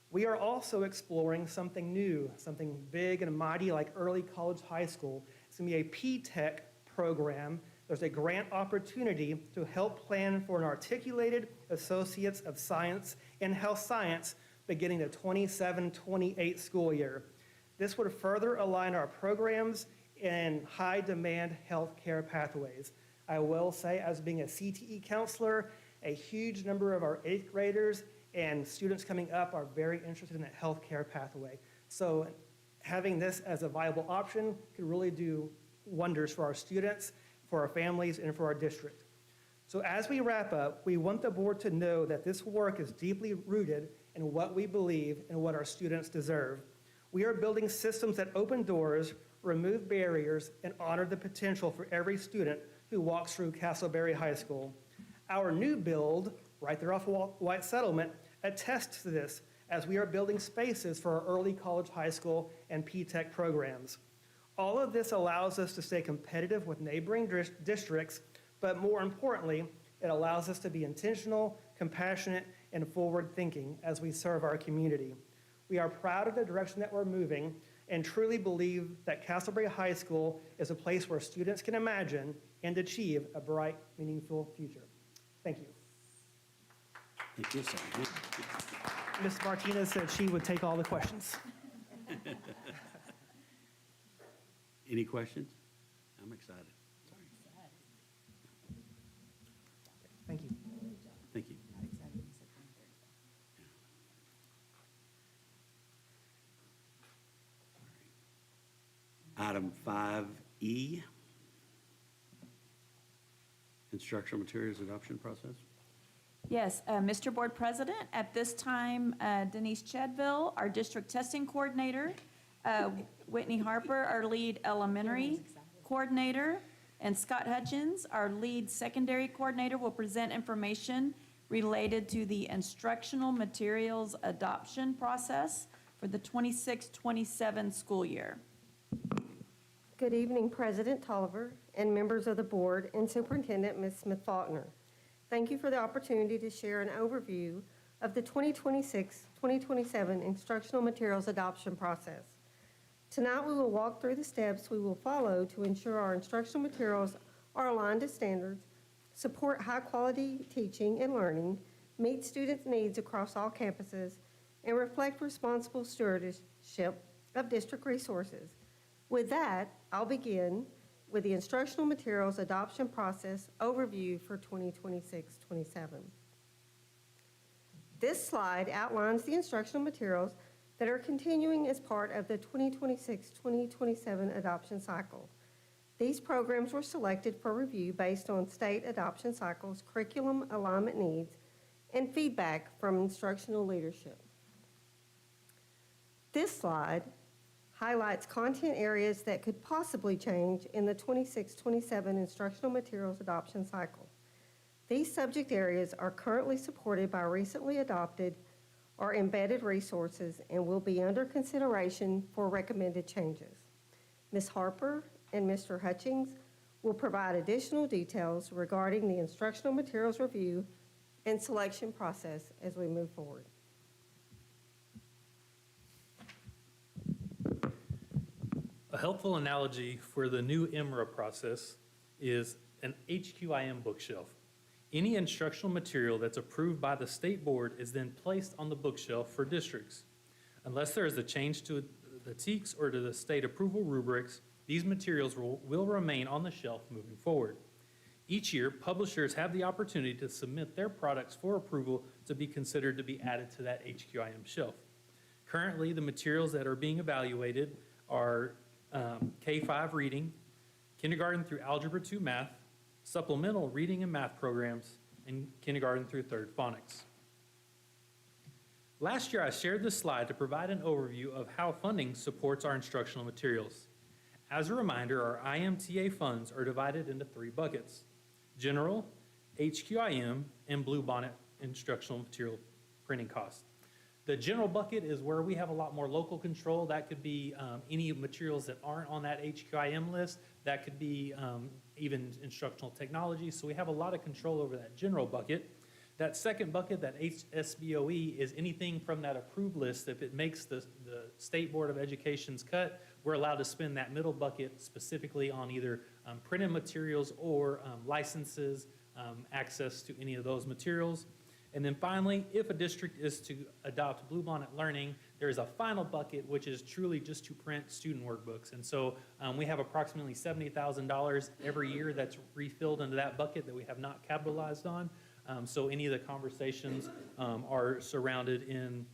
S9: we are also exploring something new, something big and mighty like early college high school. It's gonna be a P-Tech program. There's a grant opportunity to help plan for an articulated Associates of Science in Health Science beginning the 27-28 school year. This would further align our programs in high-demand healthcare pathways. I will say, as being a CTE counselor, a huge number of our 8th graders and students coming up are very interested in that healthcare pathway. So having this as a viable option could really do wonders for our students, for our families, and for our district. So as we wrap up, we want the board to know that this work is deeply rooted in what we believe and what our students deserve. We are building systems that open doors, remove barriers, and honor the potential for every student who walks through Castleberry High School. Our new build, right there off of White Settlement, attests to this as we are building spaces for our early college high school and P-Tech programs. All of this allows us to stay competitive with neighboring districts, but more importantly, it allows us to be intentional, compassionate, and forward-thinking as we serve our community. We are proud of the direction that we're moving and truly believe that Castleberry High School is a place where students can imagine and achieve a bright, meaningful future. Thank you.
S2: Thank you, sir.
S9: Ms. Martinez said she would take all the questions.
S2: Any questions? I'm excited. Sorry.
S9: Thank you.
S2: Thank you. Item 5E, instructional materials adoption process.
S1: Yes, Mr. Board President, at this time, Denise Chadville, our district testing coordinator, Whitney Harper, our lead elementary coordinator, and Scott Hutchins, our lead secondary coordinator, will present information related to the instructional materials adoption process for the 26-27 school year.
S10: Good evening, President Tolliver and members of the board and Superintendent Ms. Smith-Faulkner. Thank you for the opportunity to share an overview of the 2026-2027 instructional materials adoption process. Tonight, we will walk through the steps we will follow to ensure our instructional materials are aligned to standards, support high-quality teaching and learning, meet students' needs across all campuses, and reflect responsible stewardship of district resources. With that, I'll begin with the instructional materials adoption process overview for 2026-27. This slide outlines the instructional materials that are continuing as part of the 2026-2027 adoption cycle. These programs were selected for review based on state adoption cycles, curriculum alignment needs, and feedback from instructional leadership. This slide highlights content areas that could possibly change in the 26-27 instructional materials adoption cycle. These subject areas are currently supported by recently adopted or embedded resources and will be under consideration for recommended changes. Ms. Harper and Mr. Hutchings will provide additional details regarding the instructional materials review and selection process as we move forward.
S4: A helpful analogy for the new IMRA process is an HQIM bookshelf. Any instructional material that's approved by the state board is then placed on the bookshelf for districts. Unless there is a change to the TEKS or to the state approval rubrics, these materials will remain on the shelf moving forward. Each year, publishers have the opportunity to submit their products for approval to be considered to be added to that HQIM shelf. Currently, the materials that are being evaluated are K-5 reading, kindergarten through Algebra 2 math, supplemental reading and math programs, and kindergarten through 3rd phonics. Last year, I shared this slide to provide an overview of how funding supports our instructional materials. As a reminder, our IMTA funds are divided into 3 buckets: general, HQIM, and Bluebonnet instructional material printing costs. The general bucket is where we have a lot more local control. That could be any materials that aren't on that HQIM list. That could be even instructional technology. So we have a lot of control over that general bucket. That second bucket, that SBOE, is anything from that approved list. If it makes the State Board of Education's cut, we're allowed to spend that middle bucket specifically on either printed materials or licenses, access to any of those materials. And then finally, if a district is to adopt Bluebonnet Learning, there is a final bucket, which is truly just to print student workbooks. And so we have approximately $70,000 every year that's refilled into that bucket that we have not capitalized on. So any of the conversations are surrounded in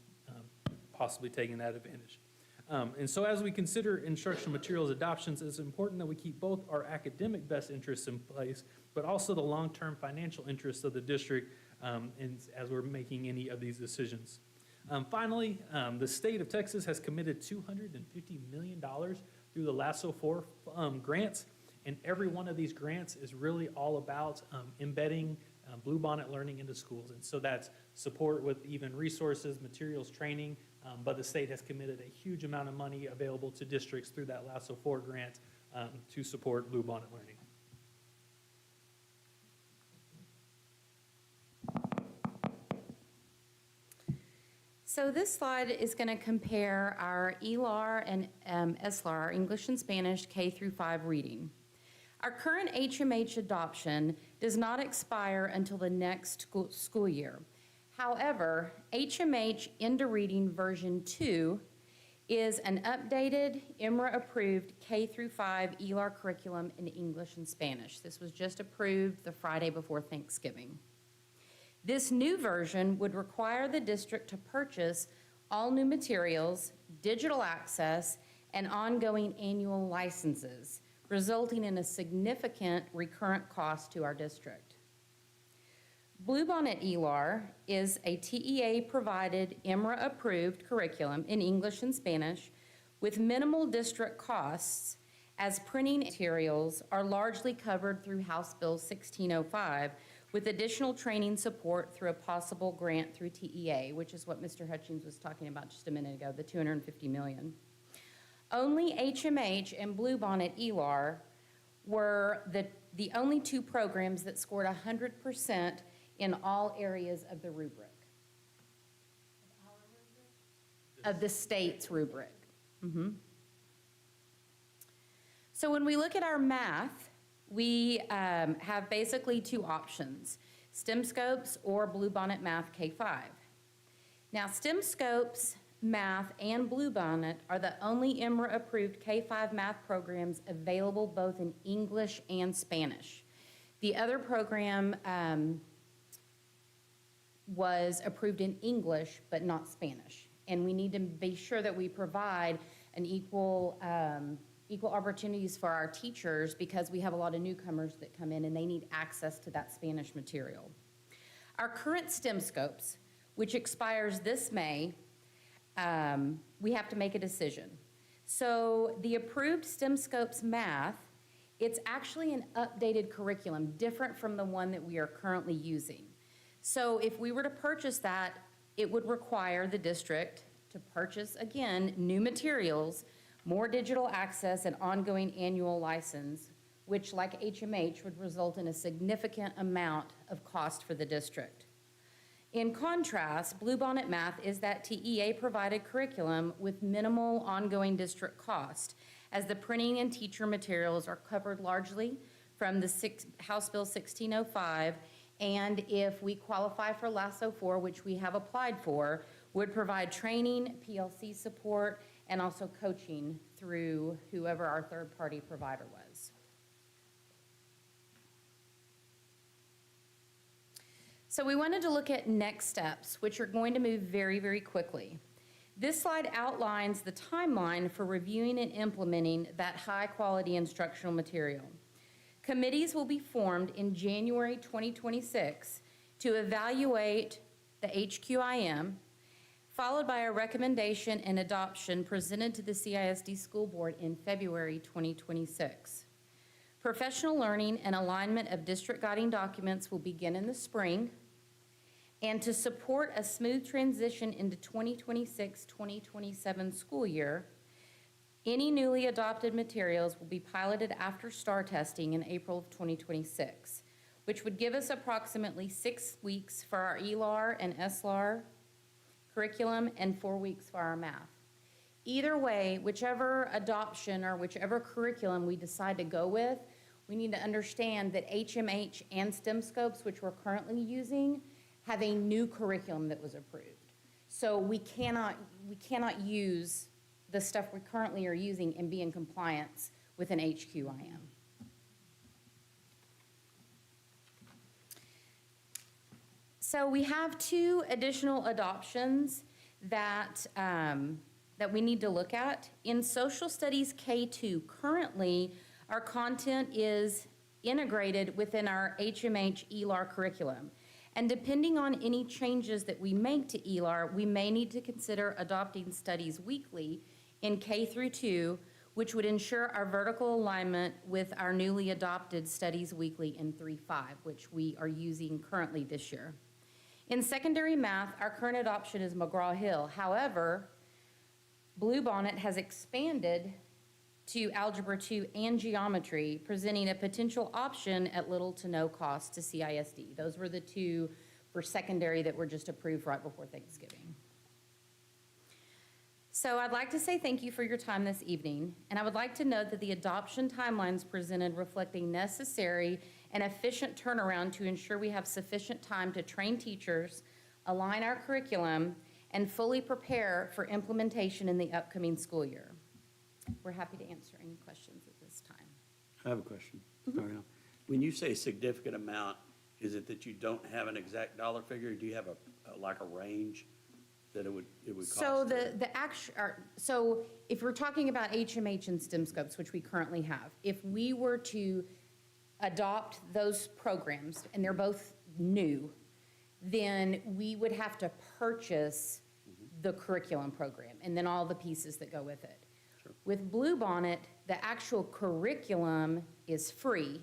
S4: possibly taking that advantage. And so as we consider instructional materials adoptions, it's important that we keep both our academic best interests in place, but also the long-term financial interests of the district as we're making any of these decisions. Finally, the state of Texas has committed $250 million through the LASSO 4 grants, and every one of these grants is really all about embedding Bluebonnet Learning into schools. And so that's support with even resources, materials, training, but the state has committed a huge amount of money available to districts through that LASSO 4 grant to support Bluebonnet Learning.
S3: So this slide is going to compare our ELAR and SLAR, our English and Spanish K through 5 reading. Our current HMH adoption does not expire until the next school year. However, HMH Into Reading version 2 is an updated, IMRA-approved K through 5 ELAR curriculum in English and Spanish. This was just approved the Friday before Thanksgiving. This new version would require the district to purchase all new materials, digital access, and ongoing annual licenses, resulting in a significant recurrent cost to our district. Bluebonnet ELAR is a TEA-provided, IMRA-approved curriculum in English and Spanish with minimal district costs, as printing materials are largely covered through House Bill 1605, with additional training support through a possible grant through TEA, which is what Mr. Hutchings was talking about just a minute ago, the $250 million. Only HMH and Bluebonnet ELAR were the only 2 programs that scored 100% in all areas of the rubric. Of the state's rubric. So when we look at our math, we have basically 2 options: STEM Scopes or Bluebonnet Math K-5. Now, STEM Scopes, Math, and Bluebonnet are the only IMRA-approved K-5 math programs available both in English and Spanish. The other program was approved in English, but not Spanish. And we need to be sure that we provide an equal opportunities for our teachers, because we have a lot of newcomers that come in and they need access to that Spanish material. Our current STEM scopes, which expires this May, we have to make a decision. So the approved STEM scopes math, it's actually an updated curriculum, different from the one that we are currently using. So if we were to purchase that, it would require the district to purchase, again, new materials, more digital access, and ongoing annual license, which, like HMH, would result in a significant amount of cost for the district. In contrast, Bluebonnet Math is that TEA-provided curriculum with minimal ongoing district cost, as the printing and teacher materials are covered largely from the House Bill 1605, and if we qualify for LASSO 4, which we have applied for, would provide training, PLC support, and also coaching through whoever our third-party provider was. So we wanted to look at next steps, which are going to move very, very quickly. This slide outlines the timeline for reviewing and implementing that high-quality instructional material. Committees will be formed in January 2026 to evaluate the HQIM, followed by a recommendation and adoption presented to the CISD School Board in February 2026. Professional learning and alignment of district guiding documents will begin in the spring. And to support a smooth transition into 2026-2027 school year, any newly adopted materials will be piloted after STAR testing in April of 2026, which would give us approximately 6 weeks for our ELAR and SLAR curriculum and 4 weeks for our math. Either way, whichever adoption or whichever curriculum we decide to go with, we need to understand that HMH and STEM scopes, which we're currently using, have a new curriculum that was approved. So we cannot use the stuff we currently are using and be in compliance with an HQIM. So we have 2 additional adoptions that we need to look at. In Social Studies K2, currently our content is integrated within our HMH ELAR curriculum. And depending on any changes that we make to ELAR, we may need to consider adopting Studies Weekly in K through 2, which would ensure our vertical alignment with our newly adopted Studies Weekly in 3.5, which we are using currently this year. In secondary math, our current adoption is McGraw-Hill. However, Bluebonnet has expanded to Algebra 2 and Geometry, presenting a potential option at little to no cost to CISD. Those were the 2 for secondary that were just approved right before Thanksgiving. So I'd like to say thank you for your time this evening, and I would like to note that the adoption timelines presented reflect a necessary and efficient turnaround to ensure we have sufficient time to train teachers, align our curriculum, and fully prepare for implementation in the upcoming school year. We're happy to answer any questions at this time.
S2: I have a question. Sorry. When you say significant amount, is it that you don't have an exact dollar figure? Do you have a range that it would cost?
S3: So so if we're talking about HMH and STEM scopes, which we currently have, if we were to adopt those programs, and they're both new, then we would have to purchase the curriculum program and then all the pieces that go with it.
S2: Sure.
S3: With Bluebonnet, the actual curriculum is free,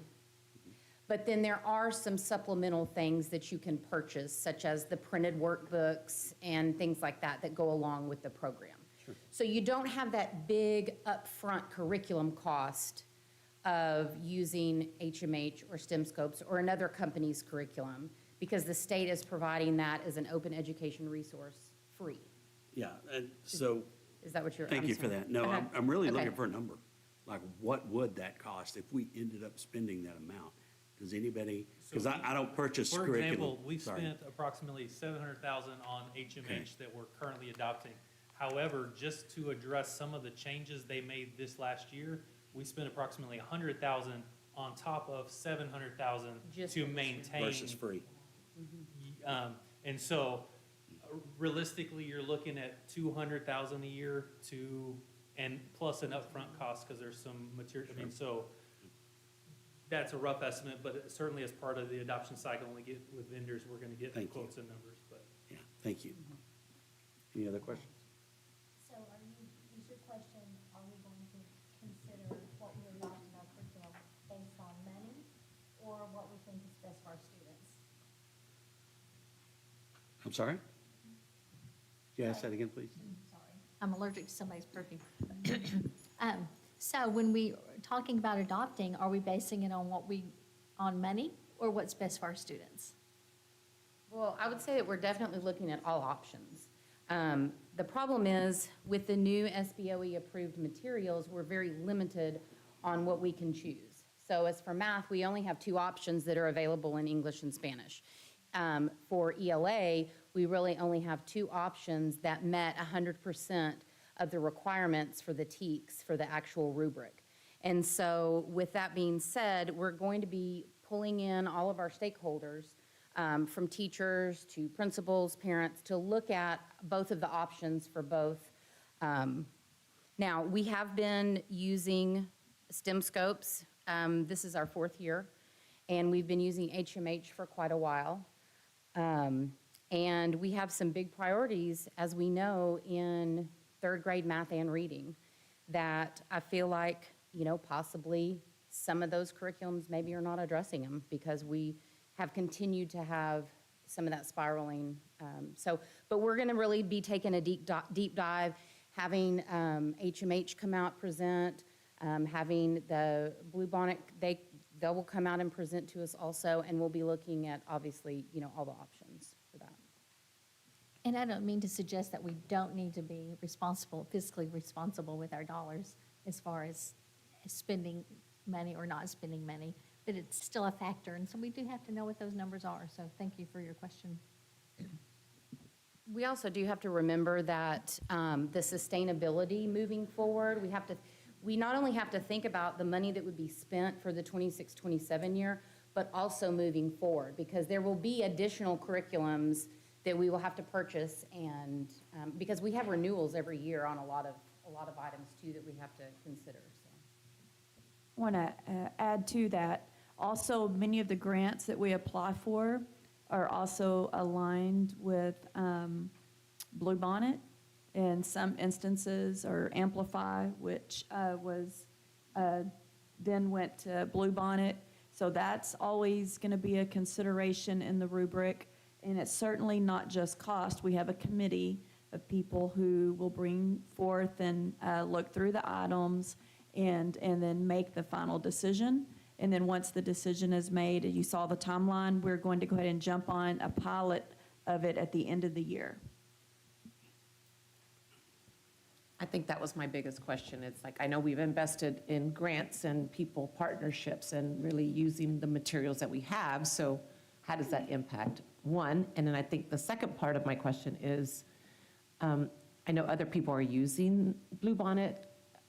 S3: but then there are some supplemental things that you can purchase, such as the printed workbooks and things like that that go along with the program.
S2: Sure.
S3: So you don't have that big upfront curriculum cost of using HMH or STEM scopes or another company's curriculum, because the state is providing that as an open education resource free.
S2: Yeah, and so,
S3: Is that what you're?
S2: thank
S3: I'm
S2: you for
S3: sorry.
S2: that. No,
S3: Okay.
S2: I'm really
S3: Okay.
S2: looking for a number. Like, what would that cost if we ended up spending that amount? Does anybody, because I don't purchase
S4: For
S2: curriculum.
S4: example, we've
S2: Sorry.
S4: spent approximately $700,000 on HMH
S2: Okay.
S4: that we're currently adopting. However, just to address some of the changes they made this last year, we spent approximately $100,000 on top of $700,000
S3: Just
S4: to
S3: for this year.
S4: maintain.
S2: Versus free.
S4: And so realistically, you're looking at $200,000 a year and plus an upfront cost because there's some material, I mean, so That's a rough estimate, but certainly as part of the adoption cycle, when we get with vendors, we're going to get
S2: Thank you.
S4: quotes and numbers, but.
S2: Yeah, thank you. Any other questions?
S11: So is your question, are we going to consider what we adopt in our curriculum based on money or what we think is best for our students?
S2: I'm sorry? Yeah, say that again, please.
S11: Sorry, I'm allergic to somebody's perfume. So when we are talking about adopting, are we basing it on on money or what's best for our students?
S3: Well, I would say that we're definitely looking at all options. The problem is, with the new SBOE-approved materials, we're very limited on what we can choose. So as for math, we only have 2 options that are available in English and Spanish. For ELA, we really only have 2 options that met 100% of the requirements for the TEKS for the actual rubric. And so with that being said, we're going to be pulling in all of our stakeholders, from teachers to principals, parents, to look at both of the options for both. Now, we have been using STEM scopes. This is our 4th year, and we've been using HMH for quite a while. And we have some big priorities, as we know, in 3rd grade math and reading that I feel like, possibly some of those curriculums maybe are not addressing them because we have continued to have some of that spiraling. But we're going to really be taking a deep dive, having HMH come out, present, having the Bluebonnet, they will come out and present to us also, and we'll be looking at, obviously, all the options for that.
S11: And I don't mean to suggest that we don't need to be fiscally responsible with our dollars as far as spending money or not spending money, but it's still a factor, and so we do have to know what those numbers are, so thank you for your question.
S3: We also do have to remember that the sustainability moving forward, we not only have to think about the money that would be spent for the 26-27 year, but also moving forward, because there will be additional curriculums that we will have to purchase, and because we have renewals every year on a lot of items too that we have to consider. So.
S1: I want to add to that, also many of the grants that we apply for are also aligned with Bluebonnet in some instances, or Amplify, which then went to Bluebonnet. So that's always going to be a consideration in the rubric. And it's certainly not just cost. We have a committee of people who will bring forth and look through the items and then make the final decision. And then once the decision is made, you saw the timeline, we're going to go ahead and jump on a pilot of it at the end of the year.
S5: I think that was my biggest question. It's like, I know we've invested in grants and people partnerships and really using the materials that we have, so how does that impact? One, and then I think the second part of my question is, I know other people are using Bluebonnet,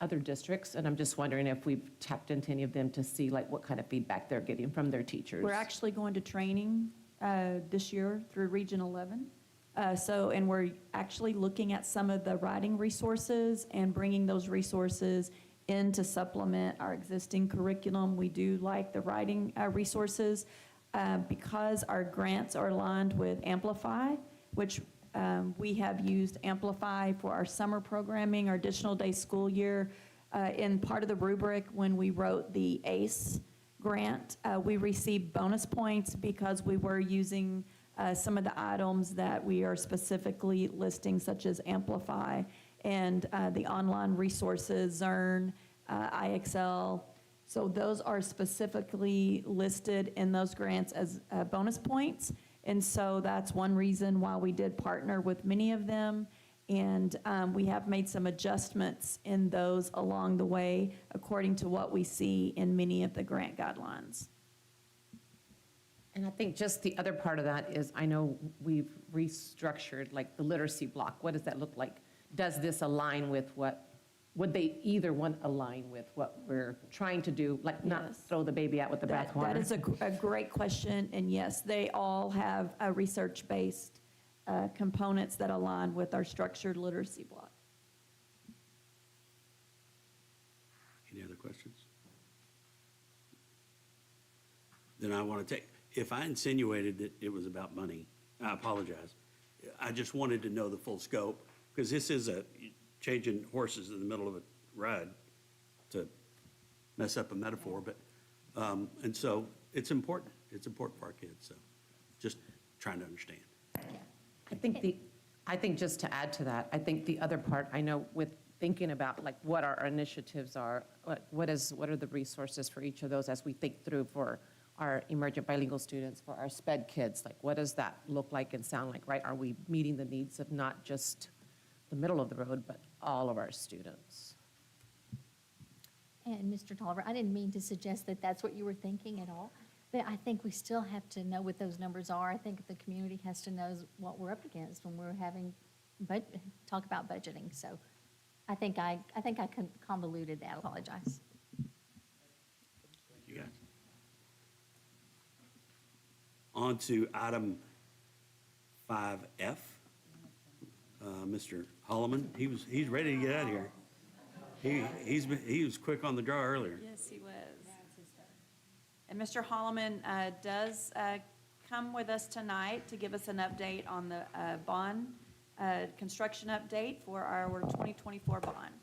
S5: other districts, and I'm just wondering if we've tapped into any of them to see like what kind of feedback they're getting from their teachers.
S1: We're actually going to training this year through Region 11. And we're actually looking at some of the writing resources and bringing those resources in to supplement our existing curriculum. We do like the writing resources because our grants are aligned with Amplify, which we have used Amplify for our summer programming, our additional day school year. In part of the rubric, when we wrote the ACE grant, we received bonus points because we were using some of the items that we are specifically listing, such as Amplify and the online resources, Zern, IXL. So those are specifically listed in those grants as bonus points. And so that's one reason why we did partner with many of them. And we have made some adjustments in those along the way, according to what we see in many of the grant guidelines.
S5: And I think just the other part of that is, I know we've restructured like the literacy block. What does that look like? Does this align with would they either one align with what we're trying to do, like not
S1: Yes.
S5: throw the baby out with the bathwater?
S1: That is a great question, and yes, they all have research-based components that align with our structured literacy block.
S2: Any other questions? then I want to take, if I insinuated that it was about money, I apologize. I just wanted to know the full scope, because this is a changing horses in the middle of a ride, to mess up a metaphor, but, and so it's important. It's important for our kids, so just trying to understand.
S5: I think just to add to that, I think the other part, I know with thinking about like what our initiatives are, what are the resources for each of those as we think through for our emergent bilingual students, for our SPED kids, like what does that look like and sound like, right? Are we meeting the needs of not just the middle of the road, but all of our students?
S11: And Mr. Tolliver, I didn't mean to suggest that that's what you were thinking at all, but I think we still have to know what those numbers are. I think the community has to know what we're up against when we're having, talk about budgeting. So I think I convoluted that. I apologize.
S2: You guys. On to item 5F. Mr. Holloman, he's ready to get out of here. He was quick on the draw earlier.
S1: Yes, he was. And Mr. Holloman does come with us tonight to give us an update on the bond, construction update for our 2024 bond.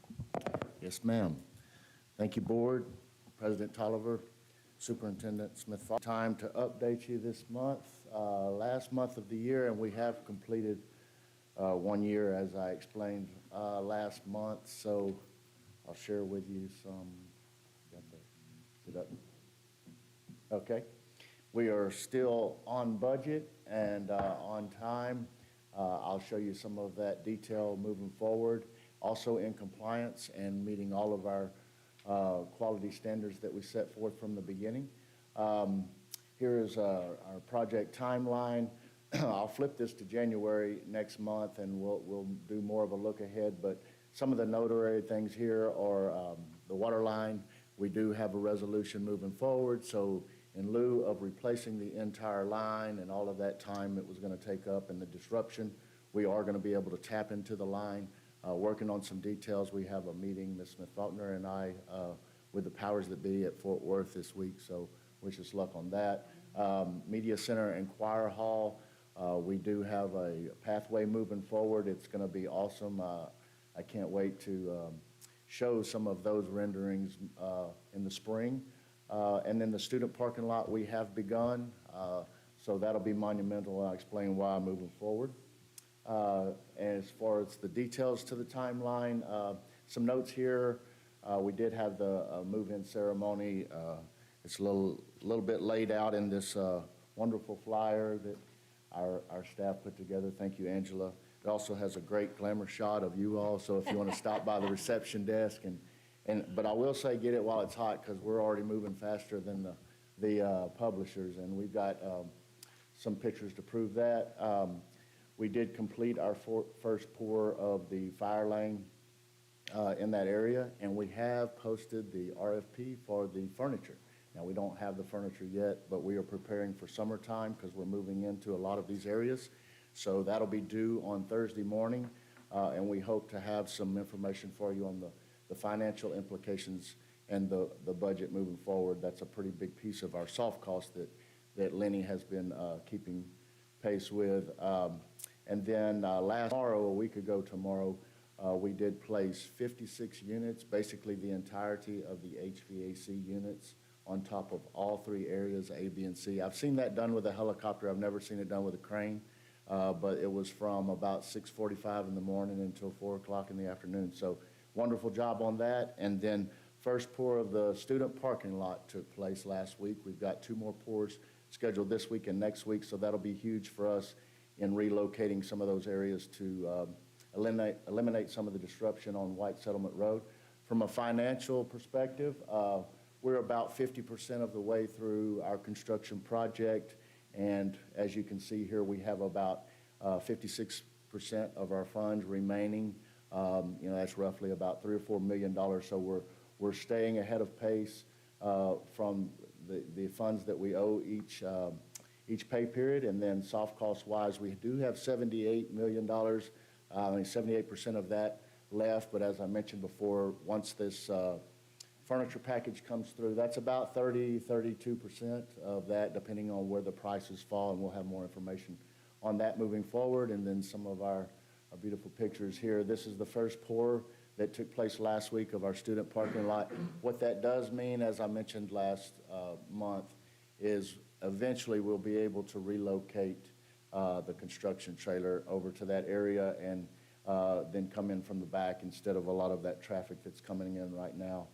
S12: Yes, ma'am. Thank you, Board, President Tolliver, Superintendent Smith. Time to update you this month, last month of the year, and we have completed 1 year, as I explained last month. So I'll share with you some. Is it up? Okay. We are still on budget and on time. I'll show you some of that detail moving forward. Also in compliance and meeting all of our quality standards that we set forth from the beginning. Here is our project timeline. I'll flip this to January next month and we'll do more of a look ahead, but some of the noteworthy things here are the water line. We do have a resolution moving forward, so in lieu of replacing the entire line and all of that time it was going to take up and the disruption, we are going to be able to tap into the line. Working on some details. We have a meeting, Ms. Smith-Faulkner and I, with the powers that be at Fort Worth this week, so wish us luck on that. Media Center and Choir Hall, we do have a pathway moving forward. It's going to be awesome. I can't wait to show some of those renderings in the spring. And then the student parking lot we have begun, so that'll be monumental. I'll explain why moving forward. As far as the details to the timeline, some notes here. We did have the move-in ceremony. It's a little bit laid out in this wonderful flyer that our staff put together. Thank you, Angela. It also has a great glamour shot of you all, so if you want to stop by the reception desk. But I will say get it while it's hot because we're already moving faster than the publishers, and we've got some pictures to prove that. We did complete our first pour of the fire lane in that area, and we have posted the RFP for the furniture. Now, we don't have the furniture yet, but we are preparing for summertime because we're moving into a lot of these areas. So that'll be due on Thursday morning, and we hope to have some information for you on the financial implications and the budget moving forward. That's a pretty big piece of our soft cost that Lenny has been keeping pace with. And then a week ago tomorrow, we did place 56 units, basically the entirety of the HVAC units on top of all three areas, A, B, and C. I've seen that done with a helicopter. I've never seen it done with a crane, but it was from about 6:45 in the morning until 4 o'clock in the afternoon. So wonderful job on that. And then first pour of the student parking lot took place last week. We've got 2 more pours scheduled this week and next week, so that'll be huge for us in relocating some of those areas to eliminate some of the disruption on White Settlement Road. From a financial perspective, we're about 50% of the way through our construction project, and as you can see here, we have about 56% of our funds remaining. That's roughly about $3 or $4 million, so we're staying ahead of pace from the funds that we owe each pay period. And then soft cost wise, we do have $78 million, 78% of that left. But as I mentioned before, once this furniture package comes through. That's about 32% of that, depending on where the prices fall, and we'll have more information on that moving forward. And then some of our beautiful pictures here. This is the first pour that took place last week of our student parking lot. What that does mean, as I mentioned last month, is eventually we'll be able to relocate the construction trailer over to that area and then come in from the back instead of a lot of that traffic that's coming in right now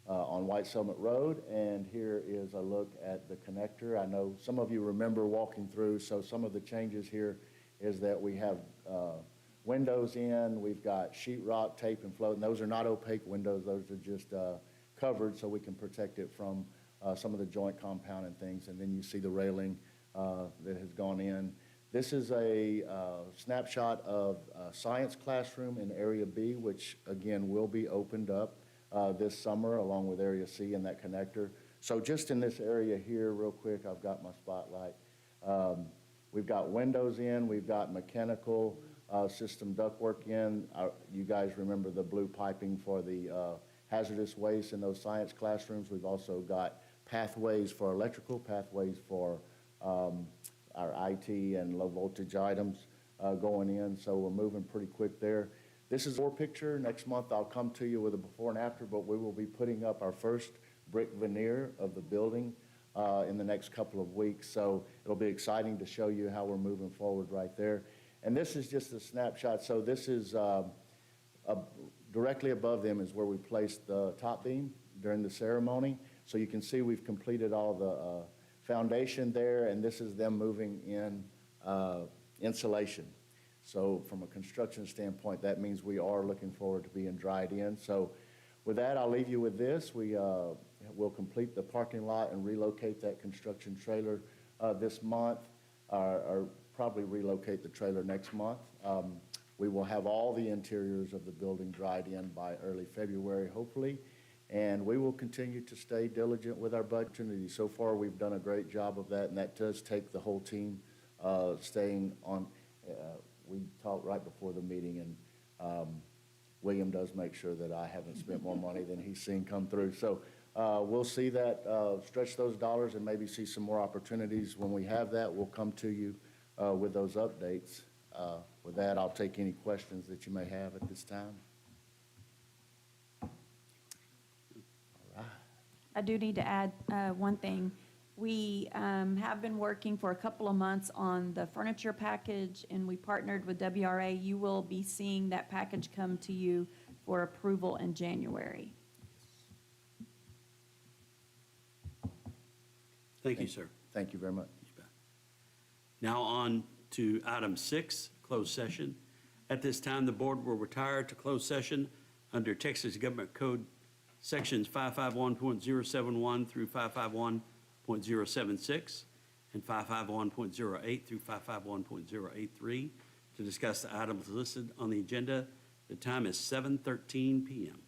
S12: on White Summit Road. And here is a look at the connector. I know some of you remember walking through, so some of the changes here is that we have windows in, we've got sheetrock, tape, and float, and those are not opaque windows, those are just covered so we can protect it from some of the joint compound and things. And then you see the railing that has gone in. This is a snapshot of science classroom in Area B, which again will be opened up this summer along with Area C and that connector. So just in this area here, real quick, I've got my spotlight. We've got windows in, we've got mechanical system ductwork in. You guys remember the blue piping for the hazardous waste in those science classrooms. We've also got pathways for electrical, pathways for our IT and low voltage items going in, so we're moving pretty quick there. This is our picture. Next month I'll come to you with a before and after, but we will be putting up our first brick veneer of the building in the next couple of weeks, so it'll be exciting to show you how we're moving forward right there. And this is just a snapshot, so this is directly above them is where we placed the top beam during the ceremony. So you can see we've completed all the foundation there, and this is them moving in insulation. So from a construction standpoint, that means we are looking forward to being dried in. So with that, I'll leave you with this. We'll complete the parking lot and relocate that construction trailer this month, or probably relocate the trailer next month. We will have all the interiors of the building dried in by early February, hopefully. And we will continue to stay diligent with our budget opportunities. So far, we've done a great job of that, and that does take the whole team staying on. We talked right before the meeting, and William does make sure that I haven't spent more money than he's seen come through. So we'll see that, stretch those dollars and maybe see some more opportunities. When we have that, we'll come to you with those updates. With that, I'll take any questions that you may have at this time.
S1: I do need to add one thing. We have been working for a couple of months on the furniture package, and we partnered with WRA. You will be seeing that package come to you for approval in January.
S2: Thank you, sir.
S12: Thank you very much.
S2: Now on to item 6, closed session. At this time, the board will retire to closed session under Texas Government Code Sections 551.071 through 551.076 and 551.08 through 551.083 to discuss the items listed on the agenda. The time is 7:13 p.m.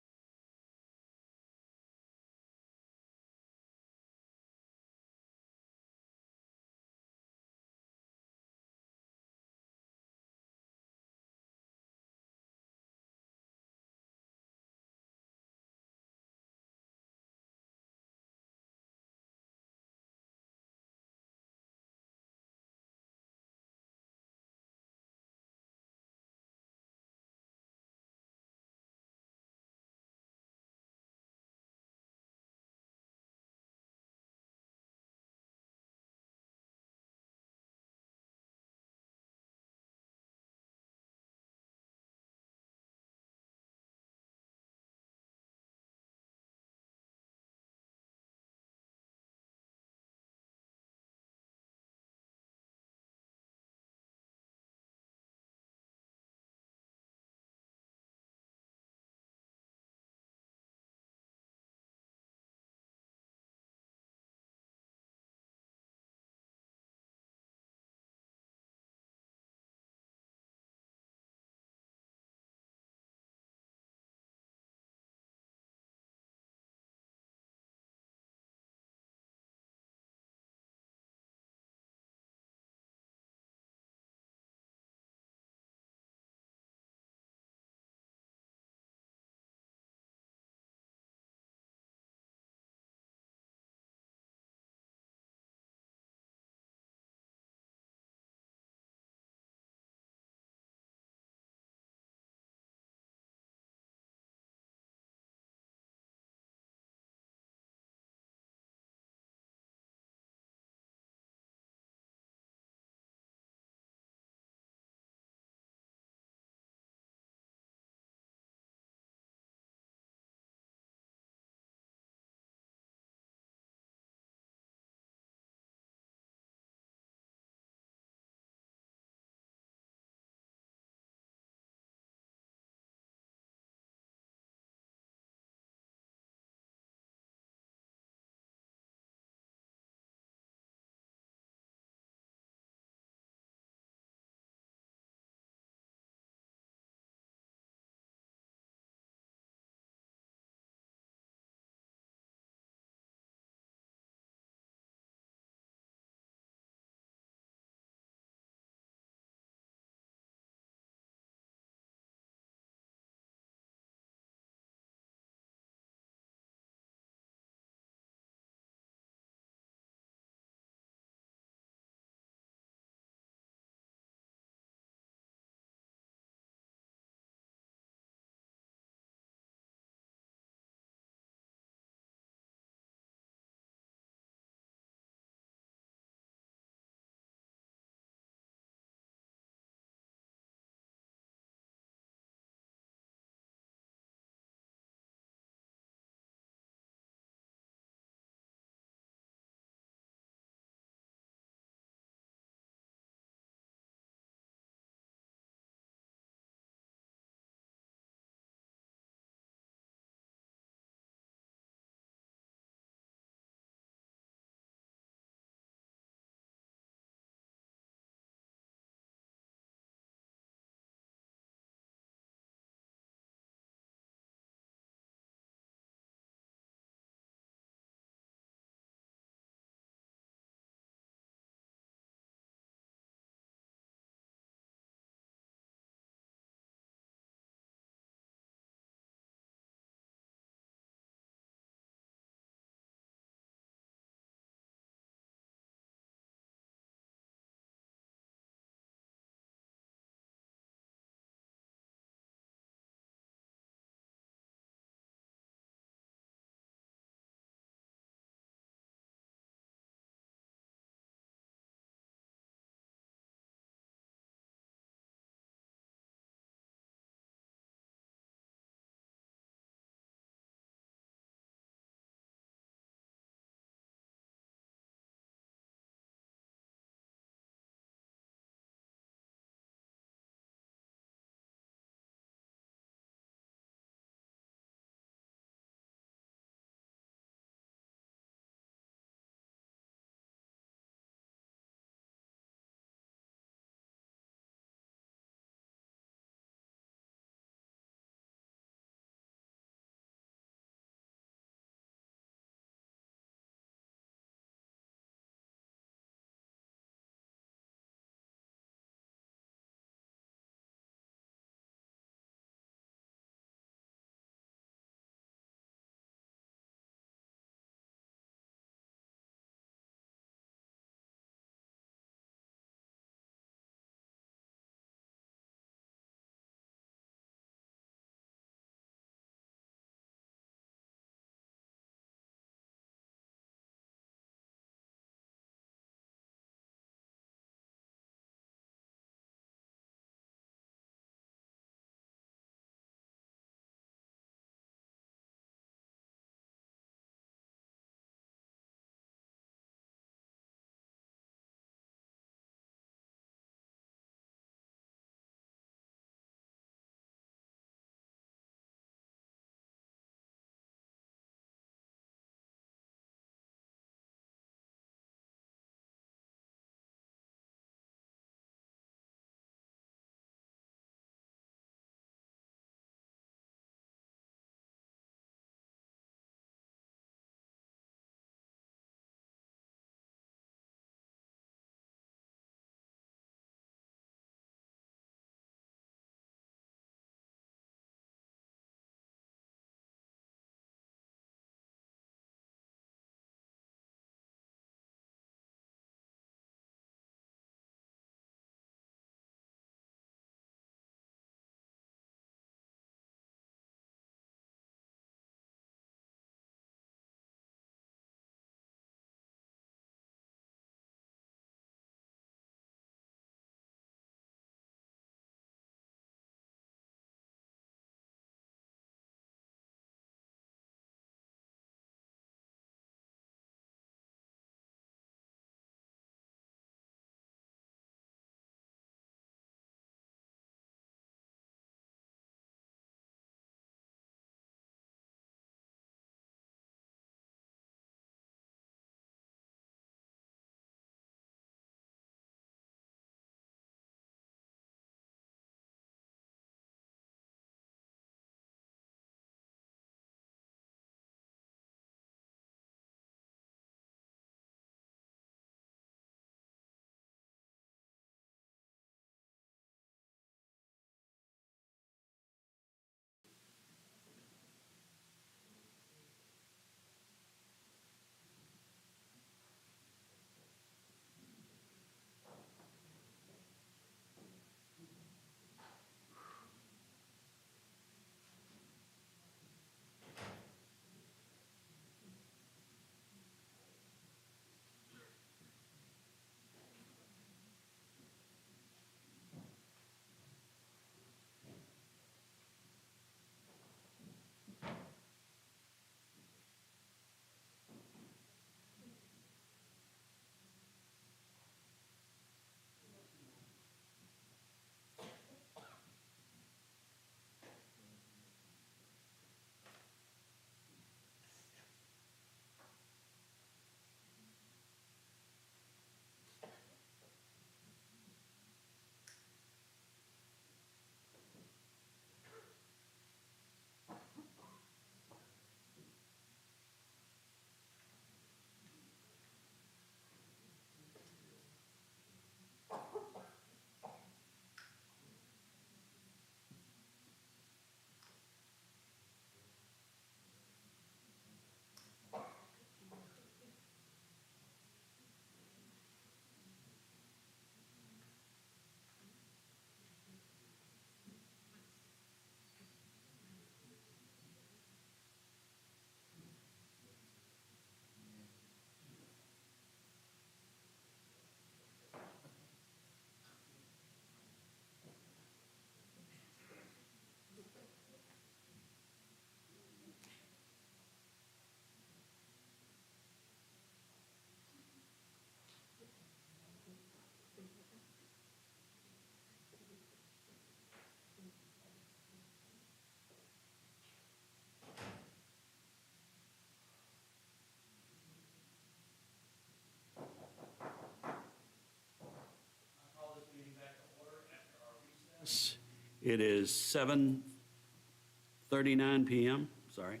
S2: It is 7:39 PM, sorry.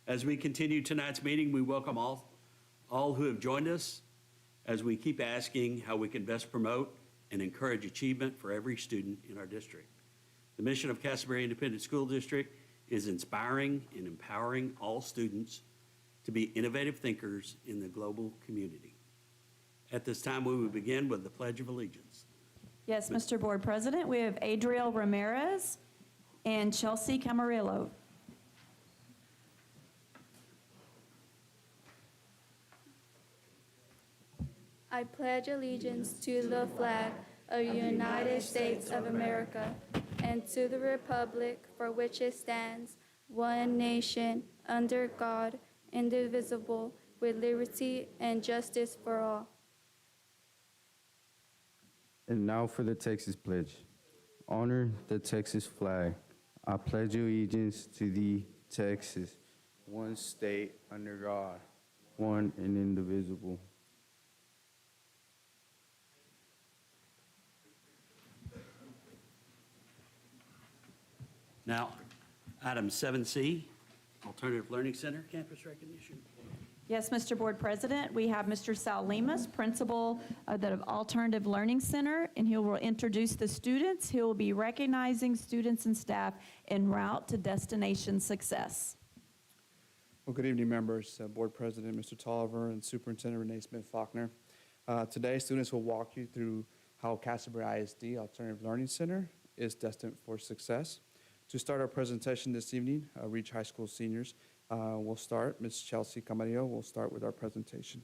S2: As we continue tonight's meeting, we welcome all who have joined us as we keep asking how we can best promote and encourage achievement for every student in our district. The mission of Castleberry Independent School District is inspiring and empowering all students to be innovative thinkers in the global community. At this time, we will begin with the Pledge of Allegiance.
S1: Yes, Mr. Board President, we have Adriel Ramirez and Chelsea Camarillo.
S13: I pledge allegiance to the flag of the United States of America and to the republic for which it stands, one nation, under God, indivisible, with liberty and justice for all.
S14: And now for the Texas Pledge. Honor the Texas flag. I pledge allegiance to the Texas, one state under God, one and indivisible.
S2: Now, item 7C, Alternative Learning Center campus recognition.
S1: Yes, Mr. Board President, we have Mr. Sal Lemus, principal of the Alternative Learning Center, and he will introduce the students. He will be recognizing students and staff en route to destination success.
S15: Well, good evening, members, Board President Mr. Tolliver and Superintendent Renee Smith-Faulkner. Today, students will walk you through how Castleberry ISD Alternative Learning Center is destined for success. To start our presentation this evening, Reach High School seniors will start. Ms. Chelsea Camarillo will start with our presentation.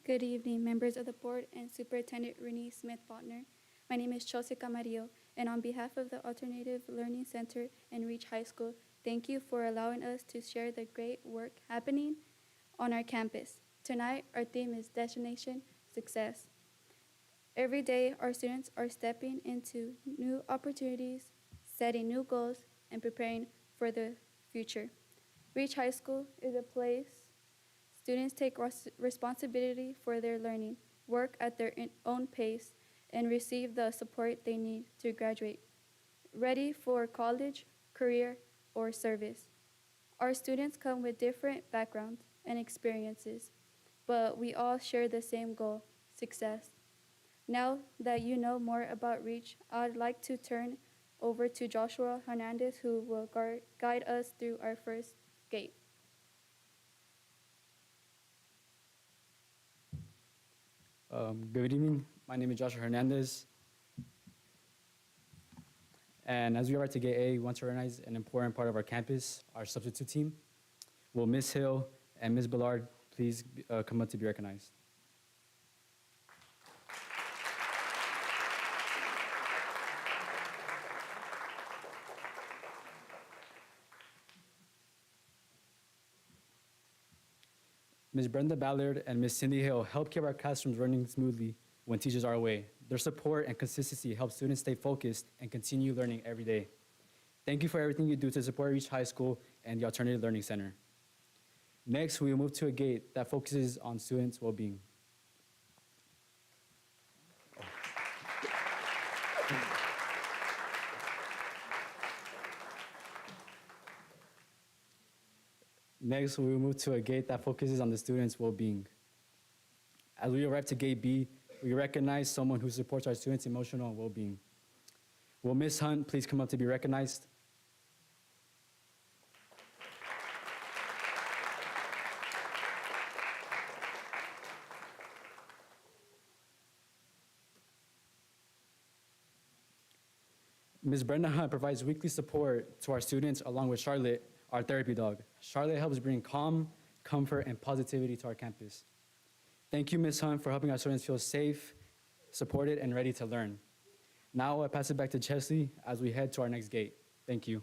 S13: Good evening, members of the board and Superintendent Renee Smith-Faulkner. My name is Chelsea Camarillo, and on behalf of the Alternative Learning Center and Reach High School, thank you for allowing us to share the great work happening on our campus. Tonight, our theme is Destination Success. Every day, our students are stepping into new opportunities, setting new goals, and preparing for the future. Reach High School is a place students take responsibility for their learning, work at their own pace, and receive the support they need to graduate, ready for college, career, or service. Our students come with different backgrounds and experiences, but we all share the same goal, success. Now that you know more about Reach, I'd like to turn over to Joshua Hernandez, who will guide us through our first gate.
S16: Good evening. My name is Joshua Hernandez. And as we arrive to Gate A, we want to recognize an important part of our campus, our substitute team. Will Ms. Hill and Ms. Ballard please come up to be recognized? Ms. Brenda Ballard and Ms. Cindy Hill help keep our classrooms running smoothly when teachers are away. Their support and consistency help students stay focused and continue learning every day. Thank you for everything you do to support Reach High School and the Alternative Learning Center. Next, we will move to a gate that focuses on students' well-being. Next, we will move to a gate that focuses on the students' well-being. As we arrive to Gate B, we recognize someone who supports our students' emotional well-being. Will Ms. Hunt please come up to be recognized? Ms. Brenda Hunt provides weekly support to our students along with Charlotte, our therapy dog. Charlotte helps bring calm, comfort, and positivity to our campus. Thank you, Ms. Hunt, for helping our students feel safe, supported, and ready to learn. Now I pass it back to Chesley as we head to our next gate. Thank you.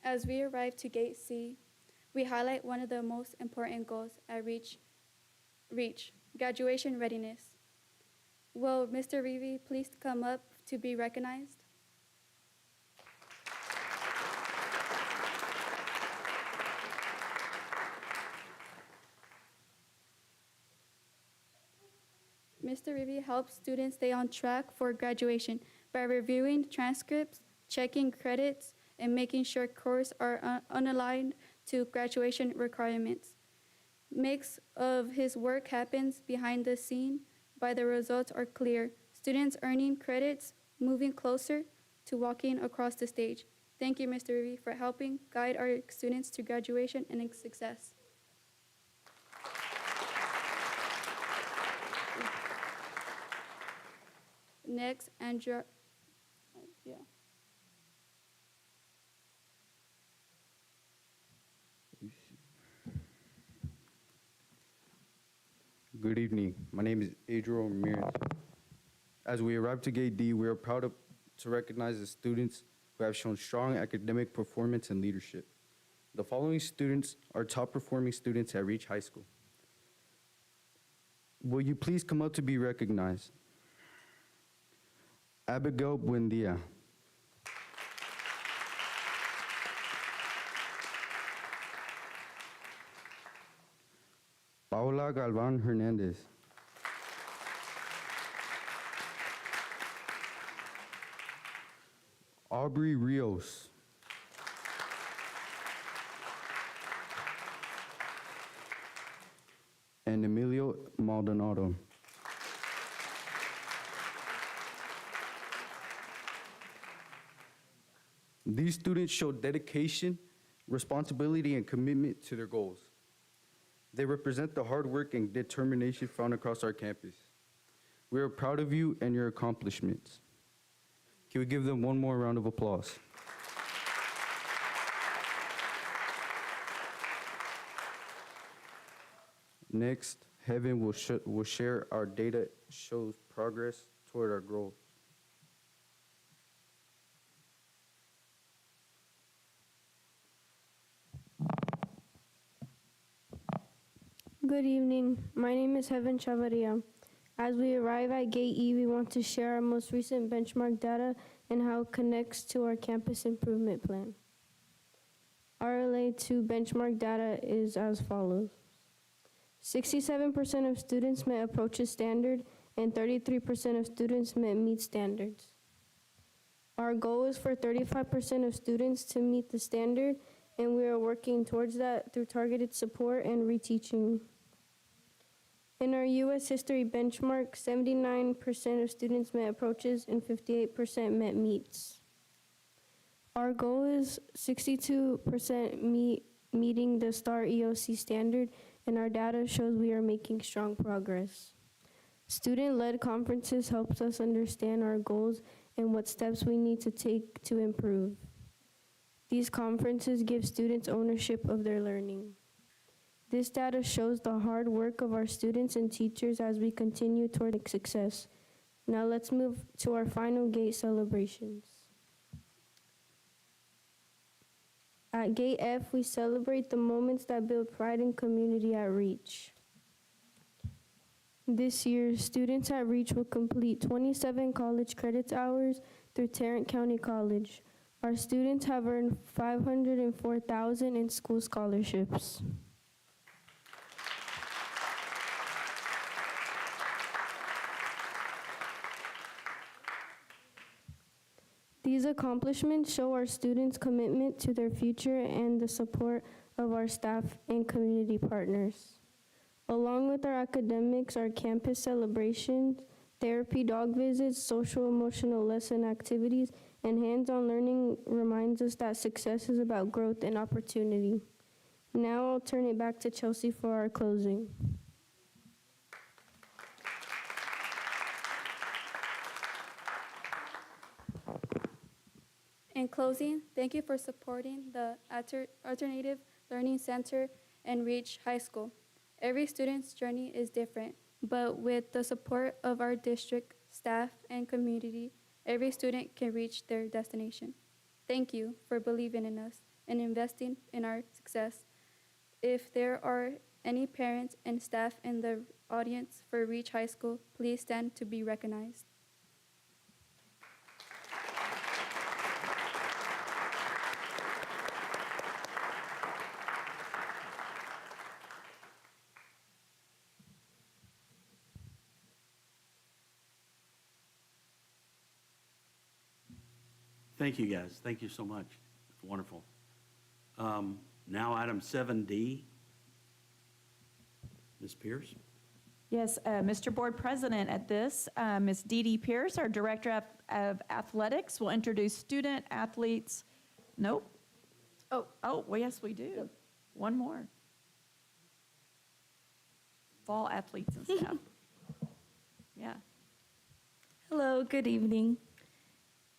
S13: As we arrive to Gate C, we highlight one of the most important goals at Reach, graduation readiness. Will Mr. Reeve please come up to be recognized? Mr. Reeve helps students stay on track for graduation by reviewing transcripts, checking credits, and making sure courses are unaligned to graduation requirements. Mix of his work happens behind the scene, but the results are clear. Students earning credits, moving closer to walking across the stage. Thank you, Mr. Reeve, for helping guide our students to graduation and success. Next, Andrea. Yeah.
S14: Good evening. My name is Adriel Ramirez. As we arrive to Gate D, we are proud to recognize the students who have shown strong academic performance and leadership. The following students are top performing students at Reach High School. Will you please come up to be recognized? Abigail Buendia. Paola Galvan Hernandez. Aubrey Rios. And Emilio Maldonado. These students show dedication, responsibility, and commitment to their goals. They represent the hard work and determination found across our campus. We are proud of you and your accomplishments. Can we give them one more round of applause? Next, Heaven will share our data shows progress toward our goal.
S17: Good evening. My name is Heaven Chavarria. As we arrive at Gate E, we want to share our most recent benchmark data and how it connects to our campus improvement plan. RLA 2 benchmark data is as follows. 67% of students met approaches standard and 33% of students met meet standards. Our goal is for 35% of students to meet the standard, and we are working towards that through targeted support and reteaching. In our U.S. history benchmark, 79% of students met approaches and 58% met meets. Our goal is 62% meeting the STAR EOC standard, and our data shows we are making strong progress. Student-led conferences helps us understand our goals and what steps we need to take to improve. These conferences give students ownership of their learning. This data shows the hard work of our students and teachers as we continue toward success. Now let's move to our final gate celebrations. At Gate F, we celebrate the moments that build pride and community at Reach. This year, students at Reach will complete 27 college credits hours through Tarrant County College. Our students have earned $504,000 in school scholarships. These accomplishments show our students' commitment to their future and the support of our staff and community partners. Along with our academics, our campus celebrations, therapy dog visits, social emotional lesson activities, and hands-on learning reminds us that success is about growth and opportunity. Now I'll turn it back to Chelsea for our closing.
S13: In closing, thank you for supporting the Alternative Learning Center and Reach High School. Every student's journey is different, but with the support of our district, staff, and community, every student can reach their destination. Thank you for believing in us and investing in our success. If there are Any parents and staff in the audience for Reach High School, please stand to be recognized.
S2: Thank you, guys. Thank you so much. It's wonderful. Now, item 7D. Ms. Pierce?
S1: Yes, Mr. Board President, at this, Ms. Dee Dee Pierce, our Director of Athletics, will introduce student athletes. Nope. Oh, well, yes, we do. One more. Fall athletes and staff. Yeah.
S18: Hello, good evening.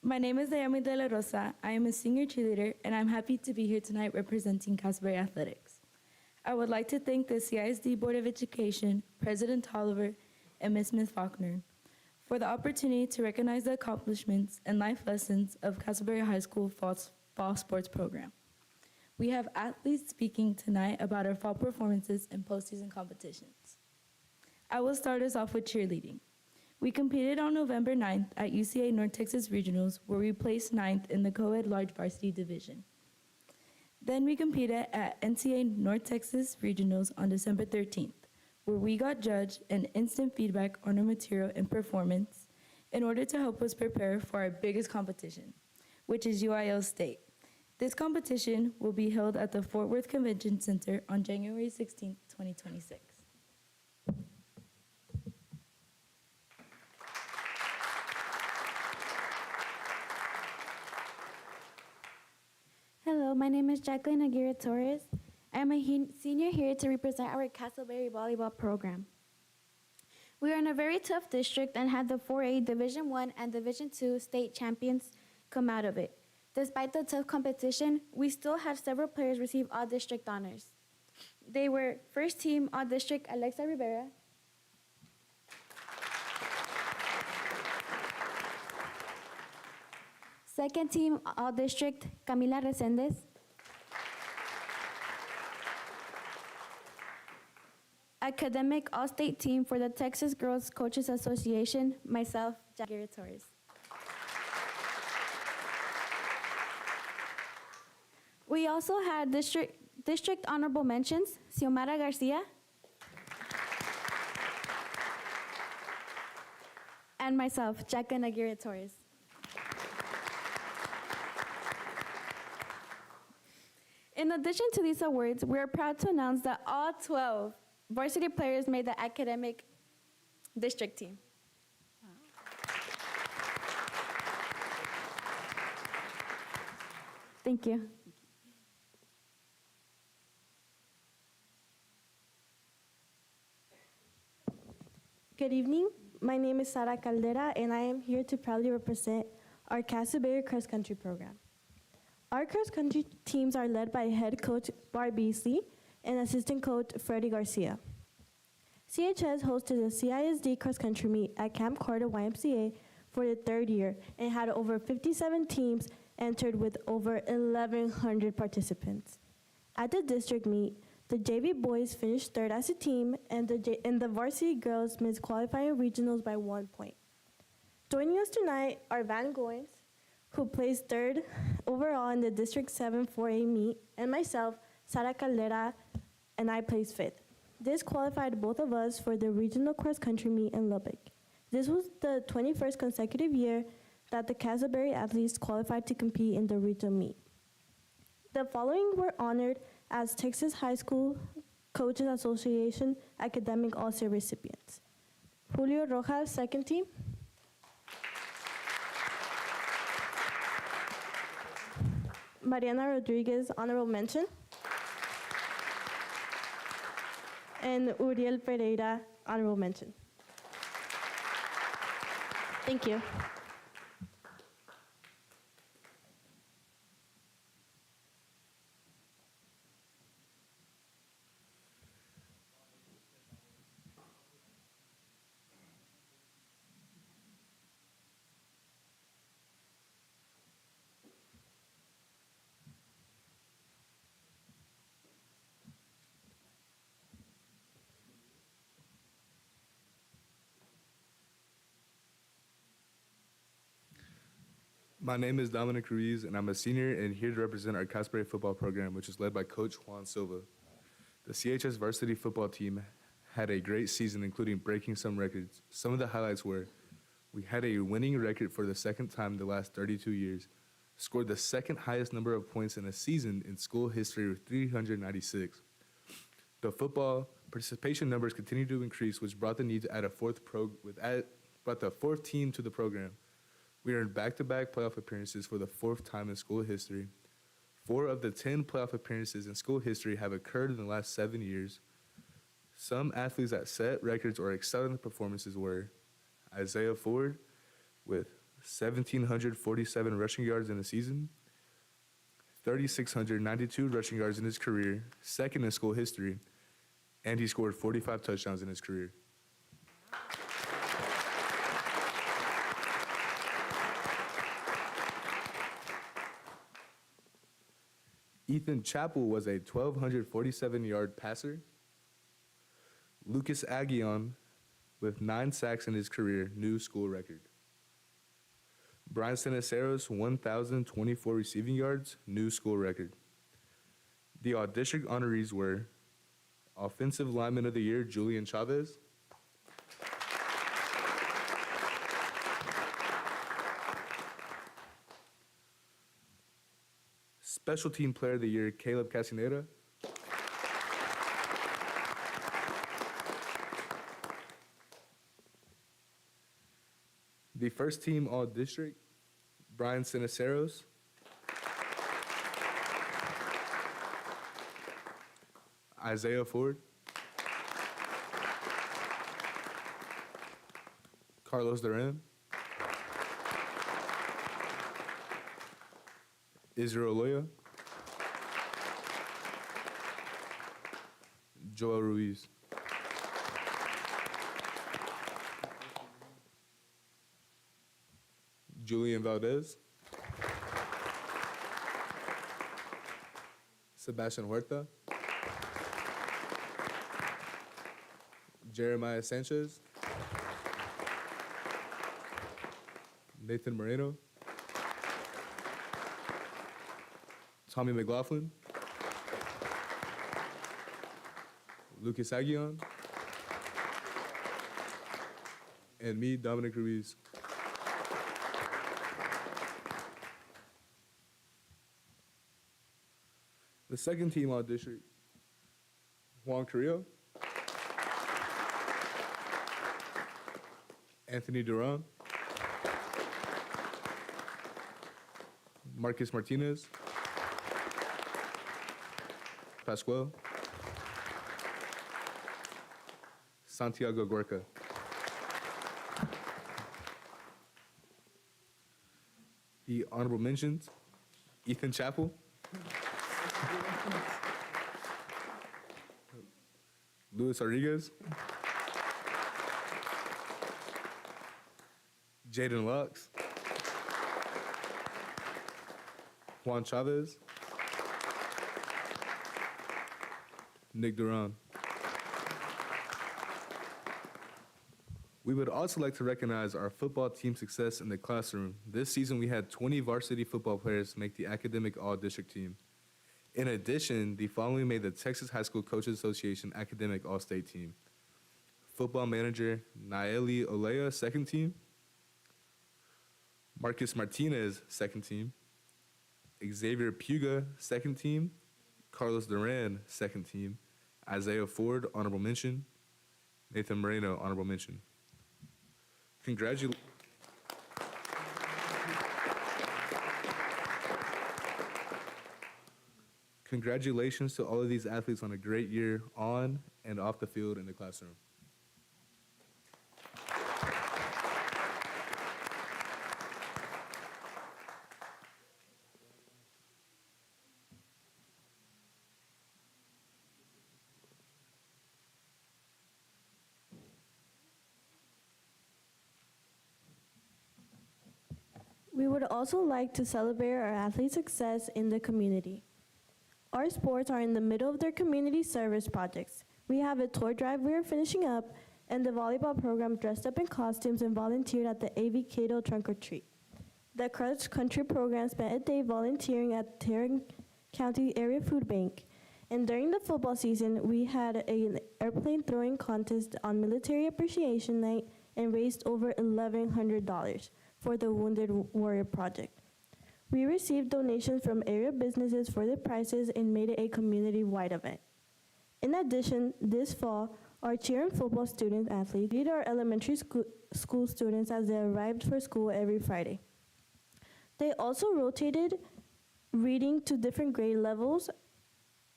S18: My name is Ayami De La Rosa. I am a senior cheerleader, and I'm happy to be here tonight representing Castleberry Athletics. I would like to thank the CISD Board of Education, President Tolliver, and Ms. Smith Faulkner for the opportunity to recognize the accomplishments and life lessons of Castleberry High School fall sports program. We have athletes speaking tonight about our fall performances and postseason competitions. I will start us off with cheerleading. We competed on November 9th at UCA North Texas Regionals, where we placed 9th in the co-ed large varsity division. Then we competed at NCAA North Texas Regionals on December 13th, where we got judged and instant feedback on our material and performance in order to help us prepare for our biggest competition, which is UIL State. This competition will be held at the Fort Worth Convention Center on January 16th, 2026.
S17: Hello, my name is Jacqueline Aguirre Torres. I am a senior here to represent our Castleberry volleyball program. We are in a very tough district and had the 4A Division I and Division II state champions come out of it. Despite the tough competition, we still had several players receive all-district honors. They were first team all-district Alexa Rivera, second team all-district Camila Resendez, academic all-state team for the Texas Girls Coaches Association, myself, Jackie Torres. We also had district honorable mentions, Xiomara Garcia and myself, Jacqueline Aguirre Torres. In addition to these awards, we are proud to announce that all 12 varsity players made the academic district team. Thank you. Good evening. My name is Sara Caldera, and I am here to proudly represent our Castleberry cross country program. Our cross country teams are led by head coach Barb Beasley and assistant coach Freddie Garcia. CHS hosted the CISD cross country meet at Camp Carter YMCA for the third year and had over 57 teams entered with over 1,100 participants. At the district meet, the JV boys finished third as a team, and the varsity girls missed qualifying regionals by 1 point. Joining us tonight are Van Goins, who placed third overall in the District 7 4A meet, and myself, Sara Caldera, and I placed fifth. This qualified both of us for the regional cross-country meet in Lubbock. This was the 21st consecutive year that the Castleberry athletes qualified to compete in the regional meet. The following were honored as Texas High School Coaches Association Academic All-Star recipients. Julio Rojas, second team. Mariana Rodriguez, honorable mention. And Uriel Pereira, honorable mention. Thank you.
S19: My name is Dominic Ruiz, and I'm a senior and here to represent our Castleberry football program, which is led by Coach Juan Silva. The CHS varsity football team had a great season, including breaking some records. Some of the highlights were we had a winning record for the second time in the last 32 years, scored the second highest number of points in a season in school history with 396. The football participation numbers continued to increase, which brought the need to add brought the fourth team to the program. We earned back-to-back playoff appearances for the fourth time in school history. 4 of the 10 playoff appearances in school history have occurred in the last 7 years. Some athletes that set records or excelled in the performances were Isaiah Ford with 1,747 rushing yards in a season, 3,692 rushing yards in his career, second in school history, and he scored 45 touchdowns in his career. Ethan Chappell was a 1,247-yard passer. Lucas Aguillon with 9 sacks in his career, new school record. Brian Cenaceros, 1,024 receiving yards, new school record. The all-district honorees were Offensive Lineman of the Year, Julian Chavez. Special Team Player of the Year, Caleb Casinera. The first team all-district, Brian Cenaceros. Isaiah Ford. Carlos Duran. Israel Loya. Joel Ruiz. Julian Valdez. Sebastian Huerta. Jeremiah Sanchez. Nathan Moreno. Tommy McLaughlin. Lucas Aguillon. And me, Dominic Ruiz. The second team all district, Juan Carrillo. Anthony Duran. Marcus Martinez. Pascual. Santiago Guerca. The honorable mentions, Ethan Chappell. Luis Rodriguez. Jaden Lux. Juan Chavez. Nick Duran. We would also like to recognize our football team success in the classroom. This season, we had 20 varsity football players make the academic all-district team. In addition, the following made the Texas High School Coaches Association academic all-state team. Football manager Naeli Olea, second team. Marcus Martinez, second team. Xavier Puga, second team. Carlos Duran, second team. Isaiah Ford, honorable mention. Nathan Moreno, honorable mention. Congratulations to all of these athletes on a great year on and off the field in the classroom.
S18: We would also like to celebrate our athletes' success in the community. Our sports are in the middle of their community service projects. We have a toy drive we are finishing up, and the volleyball program dressed up in costumes and volunteered at the AV Cato Trunk or Treat.
S17: The cross country program spent a day volunteering at Tarrant County Area Food Bank. And during the football season, we had an airplane throwing contest on Military Appreciation Night and raised over $1,100 for the Wounded Warrior Project. We received donations from area businesses for the prizes and made it a community-wide event. In addition, this fall, our cheer and football student athletes lead our elementary school students as they arrived for school every Friday. They also rotated reading to different grade levels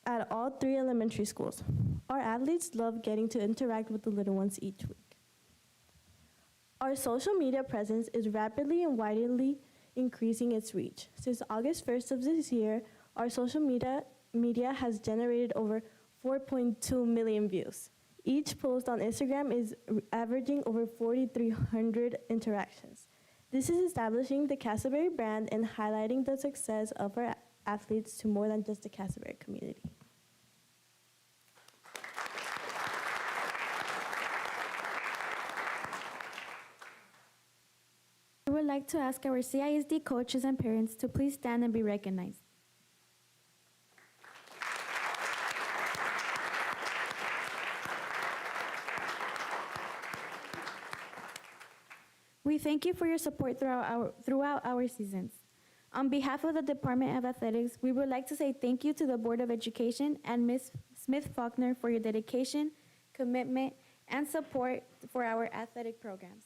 S17: at all 3 elementary schools. Our athletes love getting to interact with the little ones each week. Our social media presence is rapidly and widely increasing its reach. Since August 1st of this year, our social media has generated over 4.2 million views. Each post on Instagram is averaging over 4,300 interactions. This is establishing the Castleberry brand and highlighting the success of our athletes to more than just the Castleberry community.
S18: We would like to ask our CISD coaches and parents to please stand and be recognized. We thank you for your support throughout our seasons. On behalf of the Department of Athletics, we would like to say thank you to the Board of Education and Ms. Smith-Faulkner for your dedication, commitment, and support for our athletic programs.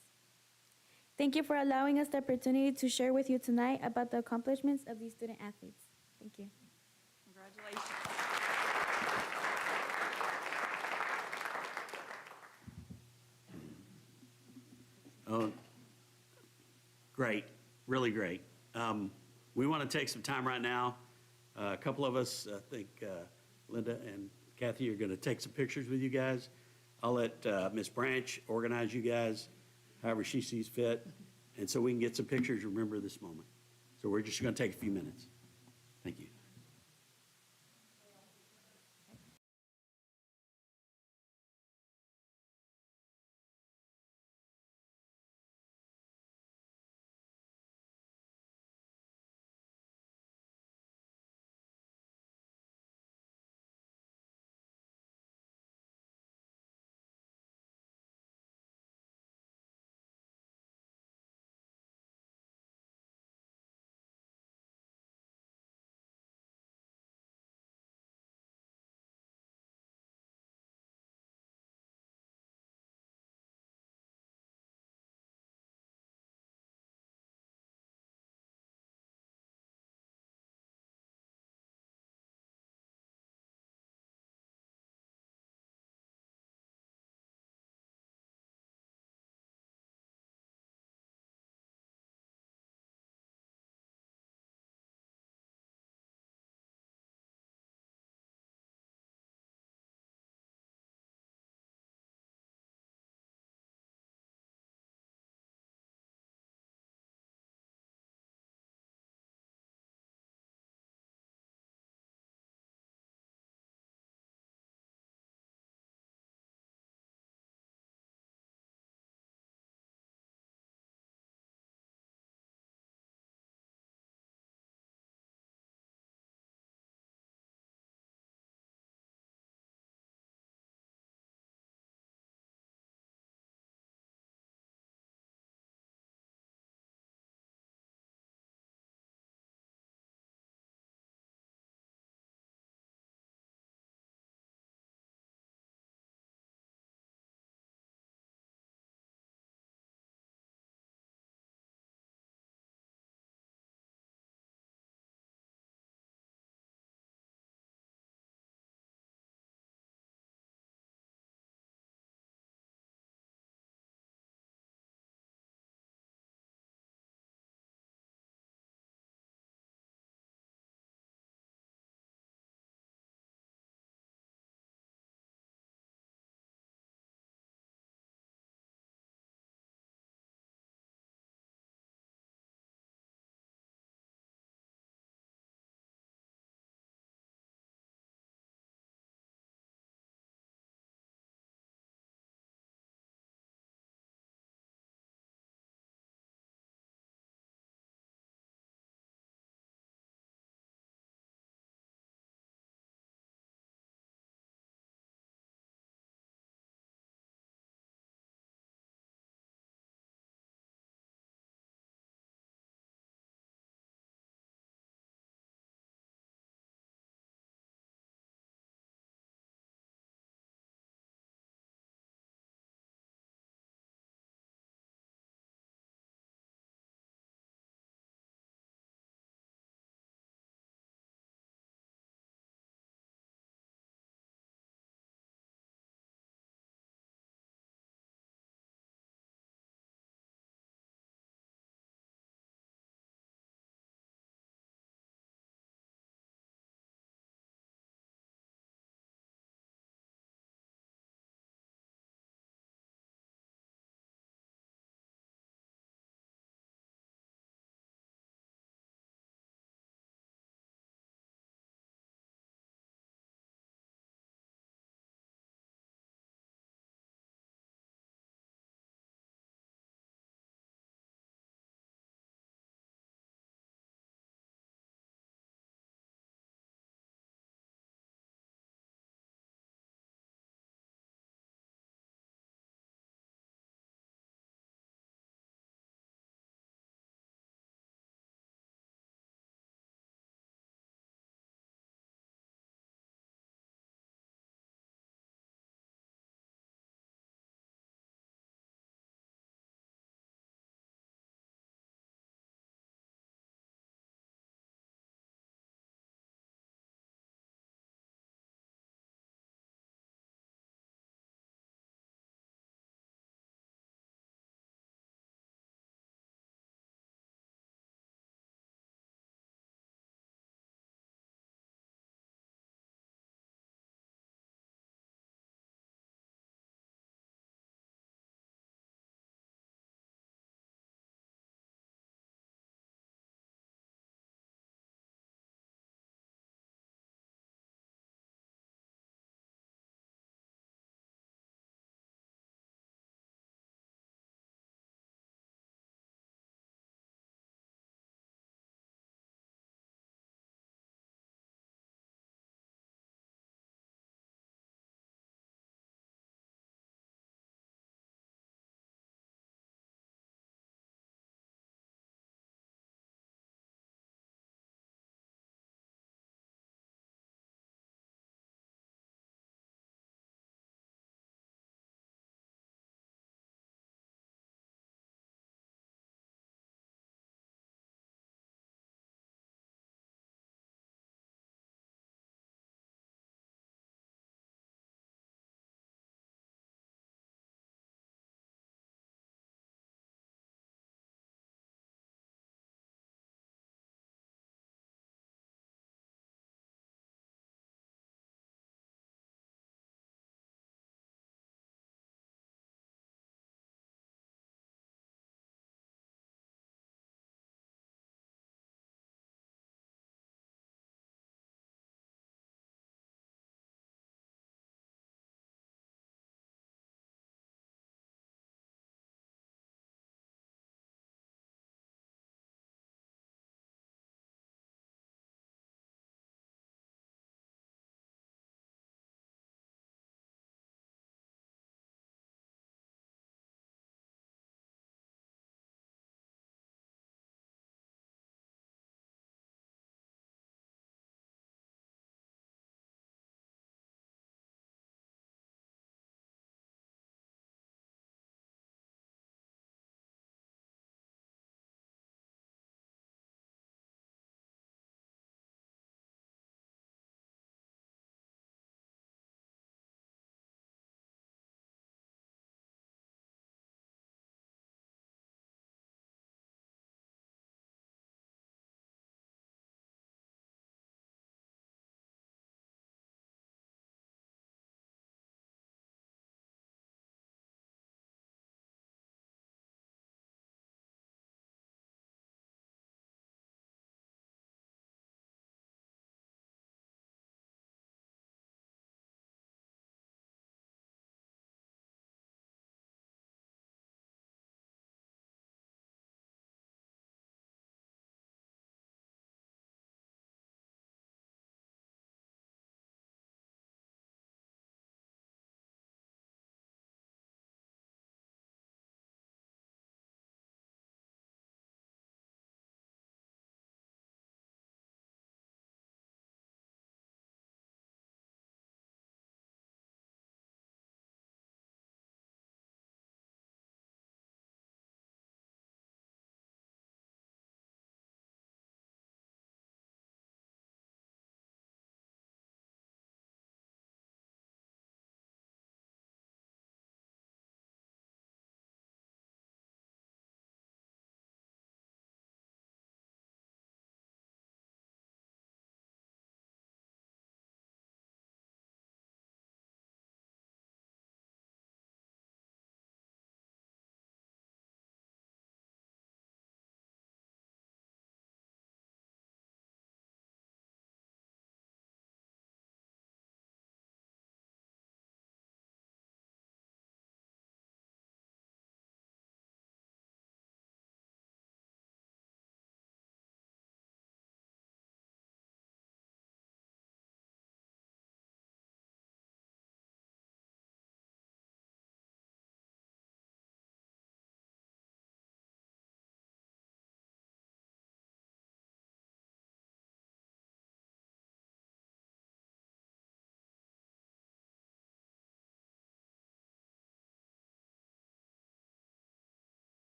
S18: Thank you for allowing us the opportunity to share with you tonight about the accomplishments of these student athletes. Thank you.
S1: Congratulations.
S2: Oh, great, really great. We want to take some time right now. A couple of us, I think Linda and Kathy are going to take some pictures with you guys. I'll let Ms. Branch organize you guys however she sees fit, and so we can get some pictures, remember this moment. So we're just going to take a few minutes. Thank you.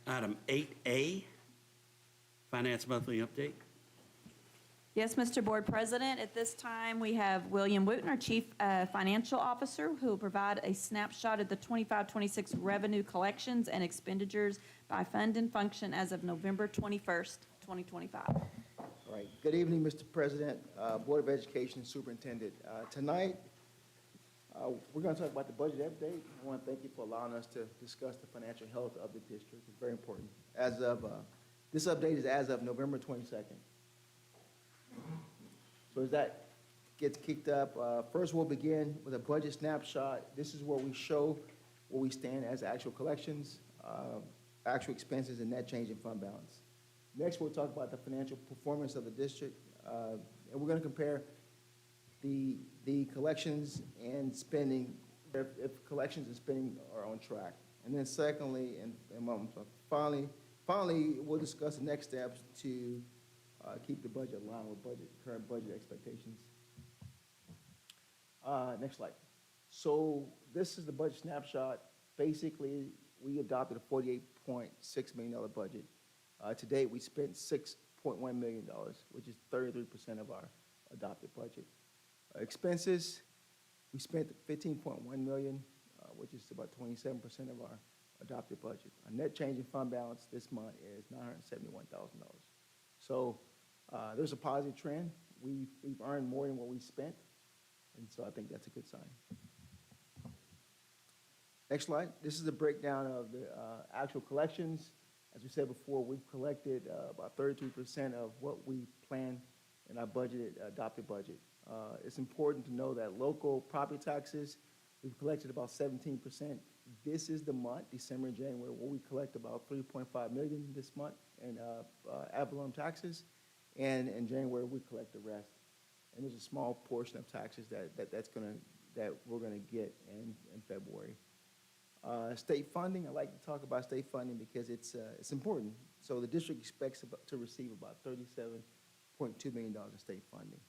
S2: Item 8A, Finance Monthly Update.
S1: Yes, Mr. Board President, at this time, we have William Wooten, our Chief Financial Officer, who will provide a snapshot of the 25-26 revenue collections and expenditures by fund and function as of November 21st, 2025.
S20: All right. Good evening, Mr. President, Board of Education, Superintendent. Tonight, we're going to talk about the budget update. I want to thank you for allowing us to discuss the financial health of the district. It's very important. As of, this update is as of November 22nd. So as that gets kicked up, first we'll begin with a budget snapshot. This is where we show where we stand as actual collections, actual expenses, and net change in fund balance. Next, we'll talk about the financial performance of the district, and we're going to compare the collections and spending, if collections and spending are on track. And then secondly, and finally, we'll discuss the next steps to keep the budget aligned with current budget expectations. Next slide. So this is the budget snapshot. Basically, we adopted a $48.6 million budget. To date, we spent $6.1 million, which is 33% of our adopted budget. Expenses, we spent $15.1 million, which is about 27% of our adopted budget. Our net change in fund balance this month is $971,000. So there's a positive trend. We've earned more than what we spent, and so I think that's a good sign. Next slide. This is a breakdown of the actual collections. As we said before, we've collected about 33% of what we planned in our budgeted adopted budget. It's important to know that local property taxes, we've collected about 17%. This is the month, December and January, where we collect about $3.5 million this month in ad valorem taxes. And in January, we collect the rest. And there's a small portion of taxes that we're gonna get in February. State funding, I like to talk about state funding because it's important. So the district expects to receive about $37.2 million in state funding.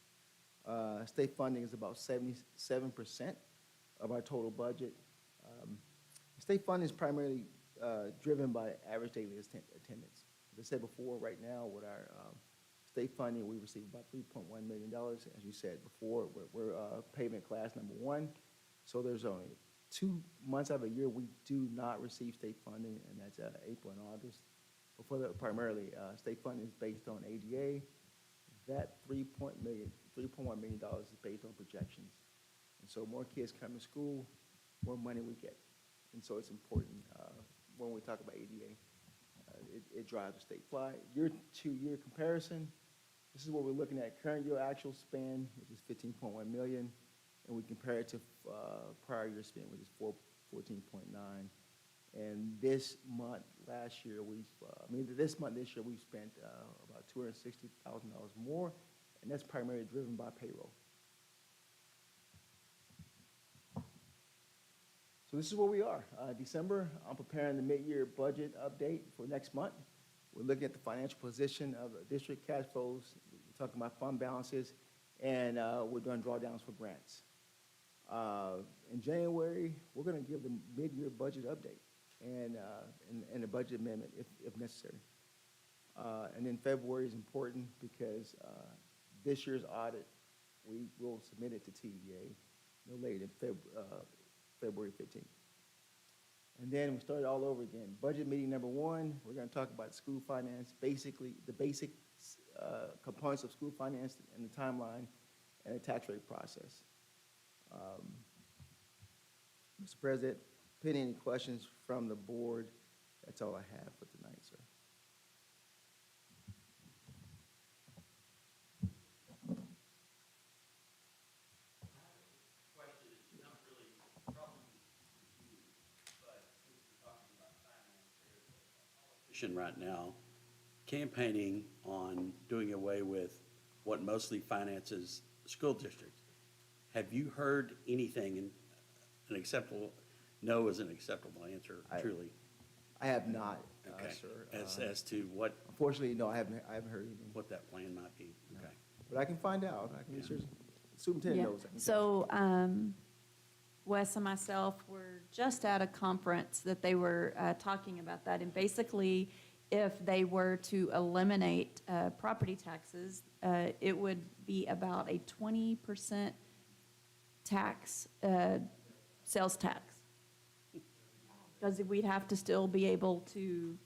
S20: State funding is about 77% of our total budget. State funding is primarily driven by average daily attendance. As I said before, right now with our state funding, we receive about $3.1 million. As you said before, we're pavement class number 1. So there's only 2 months out of a year we do not receive state funding, and that's April and August. But for the primarily, state funding is based on ADA. That $3.1 million is based on projections. And so more kids come to school, more money we get. And so it's important when we talk about ADA. It drives the state fly. Year-to-year comparison, this is what we're looking at. Current year actual spend, which is $15.1 million, and we compare it to prior year spend, which is $14.9. And this month last year, this month this year, we've spent about $260,000 more, and that's primarily driven by payroll. So this is where we are. December, I'm preparing the mid-year budget update for next month. We're looking at the financial position of the district cash flows. We're talking about fund balances, and we're doing drawdowns for grants. In January, we're going to give the mid-year budget update and a budget amendment if necessary. And then February is important because this year's audit, we will submit it to TDA no later than February 15th. And then we start all over again. Budget meeting number 1, we're going to talk about school finance, basically the basic components of school finance and the timeline and the tax rate process. Mr. President, any questions from the board? That's all I have for tonight, sir.
S2: Right now, campaigning on doing away with what mostly finances school districts. Have you heard anything, and an acceptable, no is an acceptable answer, truly?
S20: I have not,
S2: Okay.
S20: sir.
S2: As to what?
S20: Unfortunately, no, I haven't heard anything.
S2: What that plan might be, okay.
S20: But I can find out. I can be sure. Superintendent knows.
S1: So Wes and myself were just at a conference that they were talking about that. And basically, if they were to eliminate property taxes, it would be about a 20% tax, sales tax. Because we'd have to still be able to,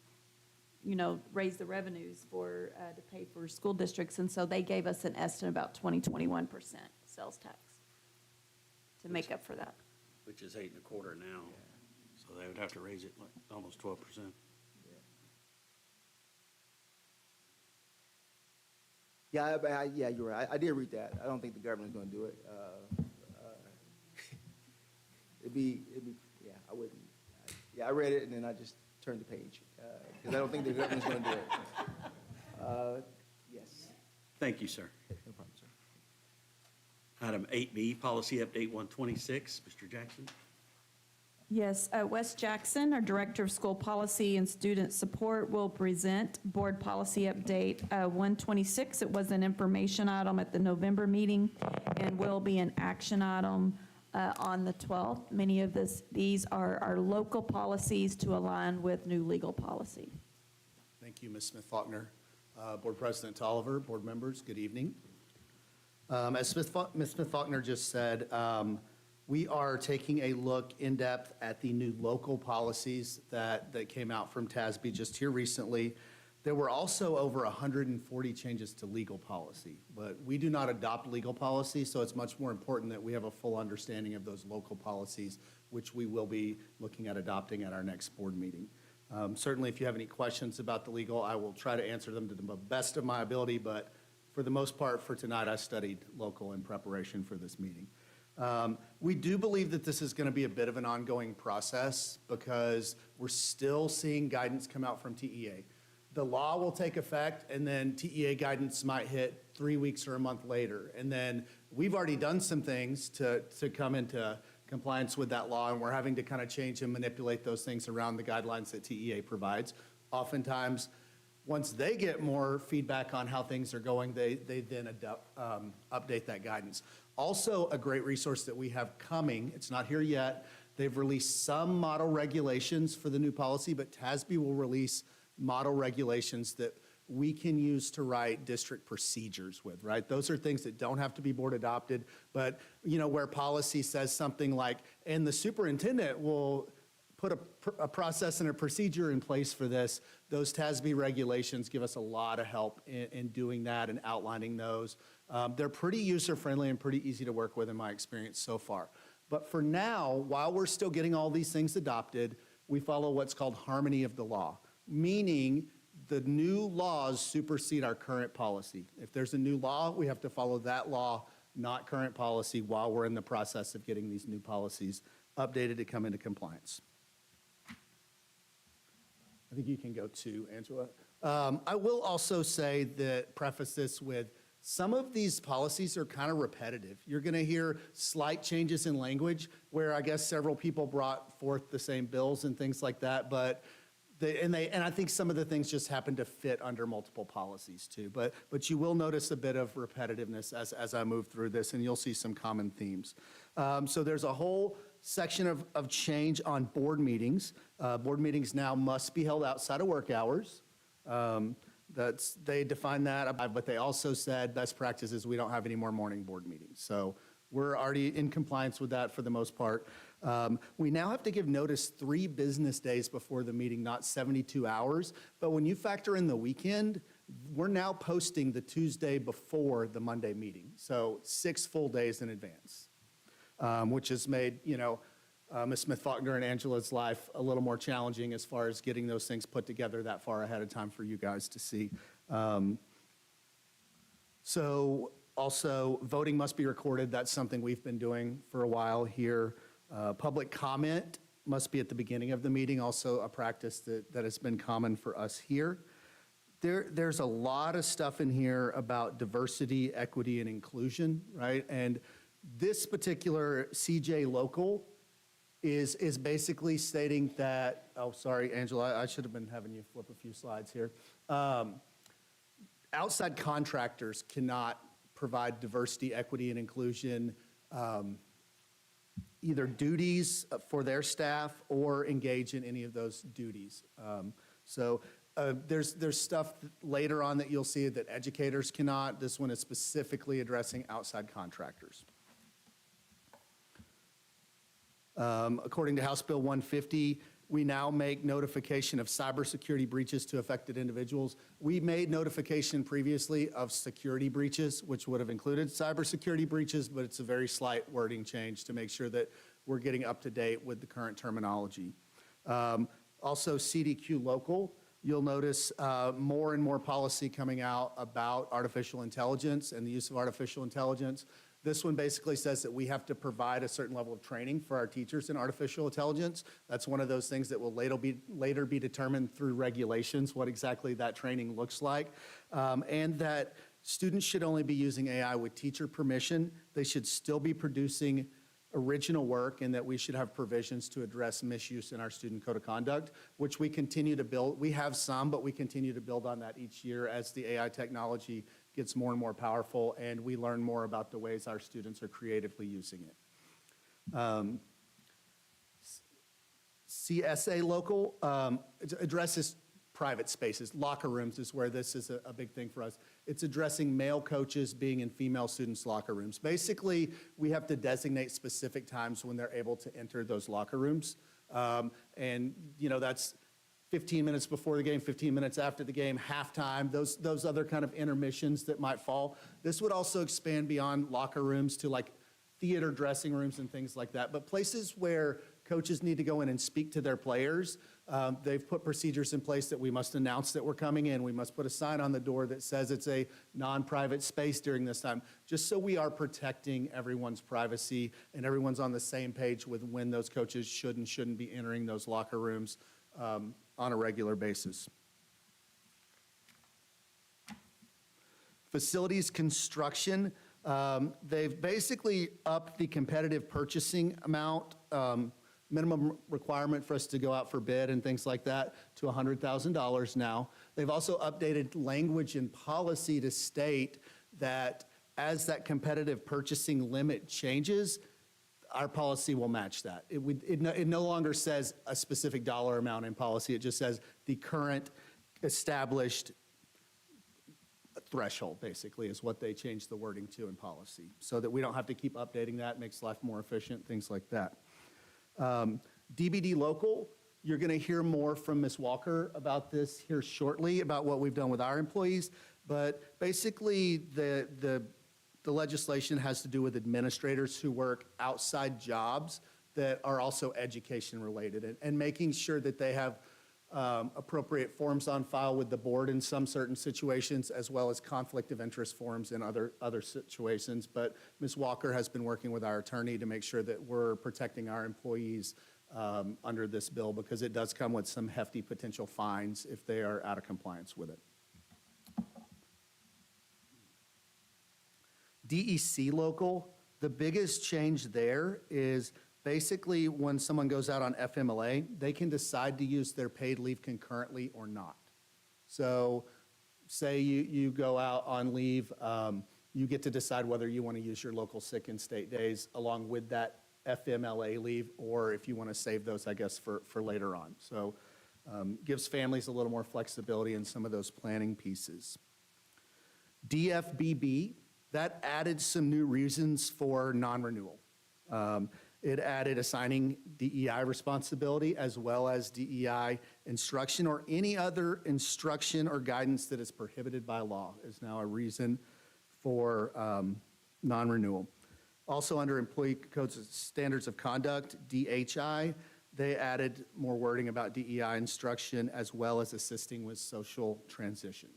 S1: you know, raise the revenues for, to pay for school districts. And so they gave us an estimate about 21% sales tax to make up for that.
S2: Which is 8.25 now. So they would have to raise it like almost 12%.
S20: Yeah, yeah, you're right. I did read that. I don't think the government's going to do it. Yeah, I wouldn't. Yeah, I read it and then I just turned the page because I don't think the government's going to do it. Yes.
S2: Thank you, sir.
S20: No problem, sir.
S2: Item 8B, Policy Update 126, Mr. Jackson.
S1: Yes, Wes Jackson, our Director of School Policy and Student Support, will present Board Policy Update 126. It was an information item at the November meeting and will be an action item on the 12th. Many of these are our local policies to align with new legal policy.
S21: Thank you, Ms. Smith-Faulkner. Board President Tolliver, board members, good evening. As Ms. Smith-Faulkner just said, we are taking a look in depth at the new local policies that came out from TASB just here recently. There were also over 140 changes to legal policy, but we do not adopt legal policy, so it's much more important that we have a full understanding of those local policies, which we will be looking at adopting at our next board meeting. Certainly, if you have any questions about the legal, I will try to answer them to the best of my ability, but for the most part, for tonight, I studied local in preparation for this meeting. We do believe that this is going to be a bit of an ongoing process because we're still seeing guidance come out from TEA. The law will take effect, and then TEA guidance might hit 3 weeks or a month later. And then we've already done some things to come into compliance with that law, and we're having to kind of change and manipulate those things around the guidelines that TEA provides. Oftentimes, once they get more feedback on how things are going, they then update that guidance. Also, a great resource that we have coming, it's not here yet, they've released some model regulations for the new policy, but TASB will release model regulations that we can use to write district procedures with, right? Those are things that don't have to be board adopted, but you know, where policy says something like, and the superintendent will put a process and a procedure in place for this, those TASB regulations give us a lot of help in doing that and outlining those. They're pretty user-friendly and pretty easy to work with in my experience so far. But for now, while we're still getting all these things adopted, we follow what's called harmony of the law, meaning the new laws supersede our current policy. If there's a new law, we have to follow that law, not current policy, while we're in the process of getting these new policies updated to come into compliance. I think you can go to Angela. I will also say that, preface this with, some of these policies are kind of repetitive. You're going to hear slight changes in language where I guess several people brought forth the same bills and things like that, but and I think some of the things just happen to fit under multiple policies too. But you will notice a bit of repetitiveness as I move through this, and you'll see some common themes. So there's a whole section of change on board meetings. Board meetings now must be held outside of work hours. They define that, but they also said best practice is we don't have any more morning board meetings. So we're already in compliance with that for the most part. We now have to give notice 3 business days before the meeting, not 72 hours. But when you factor in the weekend, we're now posting the Tuesday before the Monday meeting. So 6 full days in advance, which has made, you know, Ms. Smith-Faulkner and Angela's life a little more challenging as far as getting those things put together that far ahead of time for you guys to see. So also, voting must be recorded. That's something we've been doing for a while here. Public comment must be at the beginning of the meeting, also a practice that has been common for us here. There's a lot of stuff in here about diversity, equity, and inclusion, right? And this particular CJ local is basically stating that, oh, sorry, Angela, I should have been having you flip a few slides here. Outside contractors cannot provide diversity, equity, and inclusion either duties for their staff or engage in any of those duties. There's stuff later on that you'll see that educators cannot. This one is specifically addressing outside contractors. According to House Bill 150, we now make notification of cybersecurity breaches to affected individuals. We made notification previously of security breaches, which would have included cybersecurity breaches, but it's a very slight wording change to make sure that we're getting up to date with the current terminology. Also, CDQ local, you'll notice more and more policy coming out about artificial intelligence and the use of artificial intelligence. This one basically says that we have to provide a certain level of training for our teachers in artificial intelligence. That's one of those things that will later be determined through regulations, what exactly that training looks like. And that students should only be using AI with teacher permission. They should still be producing original work, and that we should have provisions to address misuse in our student code of conduct, which we continue to build. We have some, but we continue to build on that each year as the AI technology gets more and more powerful, and we learn more about the ways our students are creatively using it. CSA local addresses private spaces. Locker rooms is where this is a big thing for us. It's addressing male coaches being in female students' locker rooms. Basically, we have to designate specific times when they're able to enter those locker rooms. And, you know, that's 15 minutes before the game, 15 minutes after the game, halftime, those other kind of intermissions that might fall. This would also expand beyond locker rooms to like theater dressing rooms and things like that. But places where coaches need to go in and speak to their players, they've put procedures in place that we must announce that we're coming in. We must put a sign on the door that says it's a non-private space during this time, just so we are protecting everyone's privacy and everyone's on the same page with when those coaches should and shouldn't be entering those locker rooms on a regular basis. Facilities construction, they've basically upped the competitive purchasing amount, minimum requirement for us to go out for bid and things like that to $100,000 now. They've also updated language and policy to state that as that competitive purchasing limit changes, our policy will match that. It no longer says a specific dollar amount in policy. It just says the current established threshold, basically, is what they changed the wording to in policy, so that we don't have to keep updating that, makes life more efficient, things like that. DBD local, you're going to hear more from Ms. Walker about this here shortly, about what we've done with our employees, but basically the legislation has to do with administrators who work outside jobs that are also education related, and making sure that they have appropriate forms on file with the board in some certain situations, as well as conflict of interest forms in other situations. But Ms. Walker has been working with our attorney to make sure that we're protecting our employees under this bill, because it does come with some hefty potential fines if they are out of compliance with it. DEC local, the biggest change there is basically when someone goes out on FMLA, they can decide to use their paid leave concurrently or not. So say you go out on leave, you get to decide whether you want to use your local sick and state days along with that FMLA leave, or if you want to save those, I guess, for later on. So gives families a little more flexibility in some of those planning pieces. DFBB, that added some new reasons for non-renewal. It added assigning DEI responsibility, as well as DEI instruction or any other instruction or guidance that is prohibited by law is now a reason for non-renewal. Also under Employee Codes of Standards of Conduct, DHI, they added more wording about DEI instruction, as well as assisting with social transition.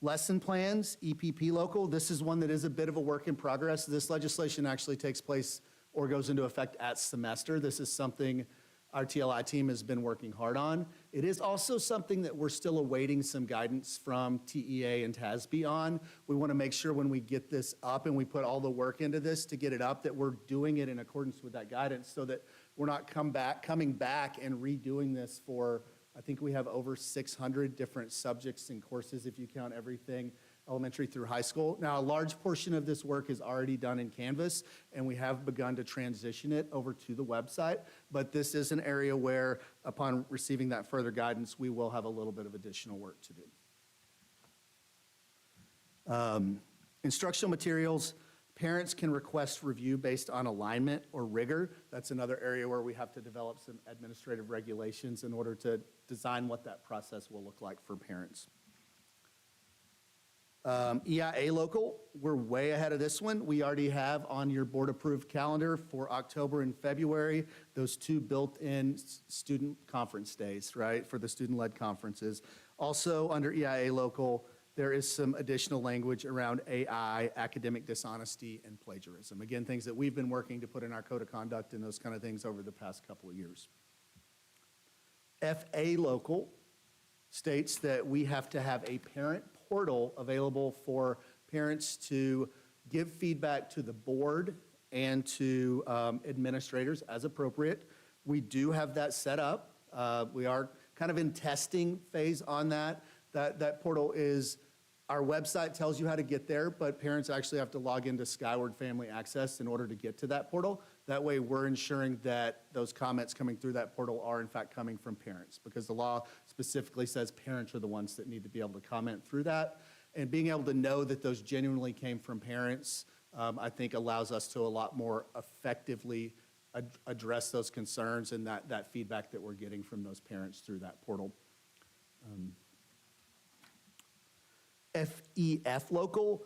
S21: Lesson plans, EPP local, this is one that is a bit of a work in progress. This legislation actually takes place or goes into effect at semester. This is something our TLI team has been working hard on. It is also something that we're still awaiting some guidance from TEA and TASB on. We want to make sure when we get this up and we put all the work into this to get it up, that we're doing it in accordance with that guidance, so that we're not coming back and redoing this for, I think we have over 600 different subjects and courses if you count everything. elementary through high school. Now, a large portion of this work is already done in Canvas, and we have begun to transition it over to the website, but this is an area where, upon receiving that further guidance, we will have a little bit of additional work to do. Instructional materials, parents can request review based on alignment or rigor. That's another area where we have to develop some administrative regulations in order to design what that process will look like for parents. EIA local, we're way ahead of this one. We already have on your board-approved calendar for October and February, those 2 built-in student conference days, right, for the student-led conferences. Also, under EIA local, there is some additional language around AI, academic dishonesty, and plagiarism. Again, things that we've been working to put in our code of conduct and those kind of things over the past couple of years. FA local states that we have to have a parent portal available for parents to give feedback to the board and to administrators as appropriate. We do have that set up. We are kind of in testing phase on that. That portal is, our website tells you how to get there, but parents actually have to log into Skyward Family Access in order to get to that portal. That way, we're ensuring that those comments coming through that portal are in fact coming from parents, because the law specifically says parents are the ones that need to be able to comment through that. And being able to know that those genuinely came from parents, I think allows us to a lot more effectively address those concerns and that feedback that we're getting from those parents through that portal. FEF local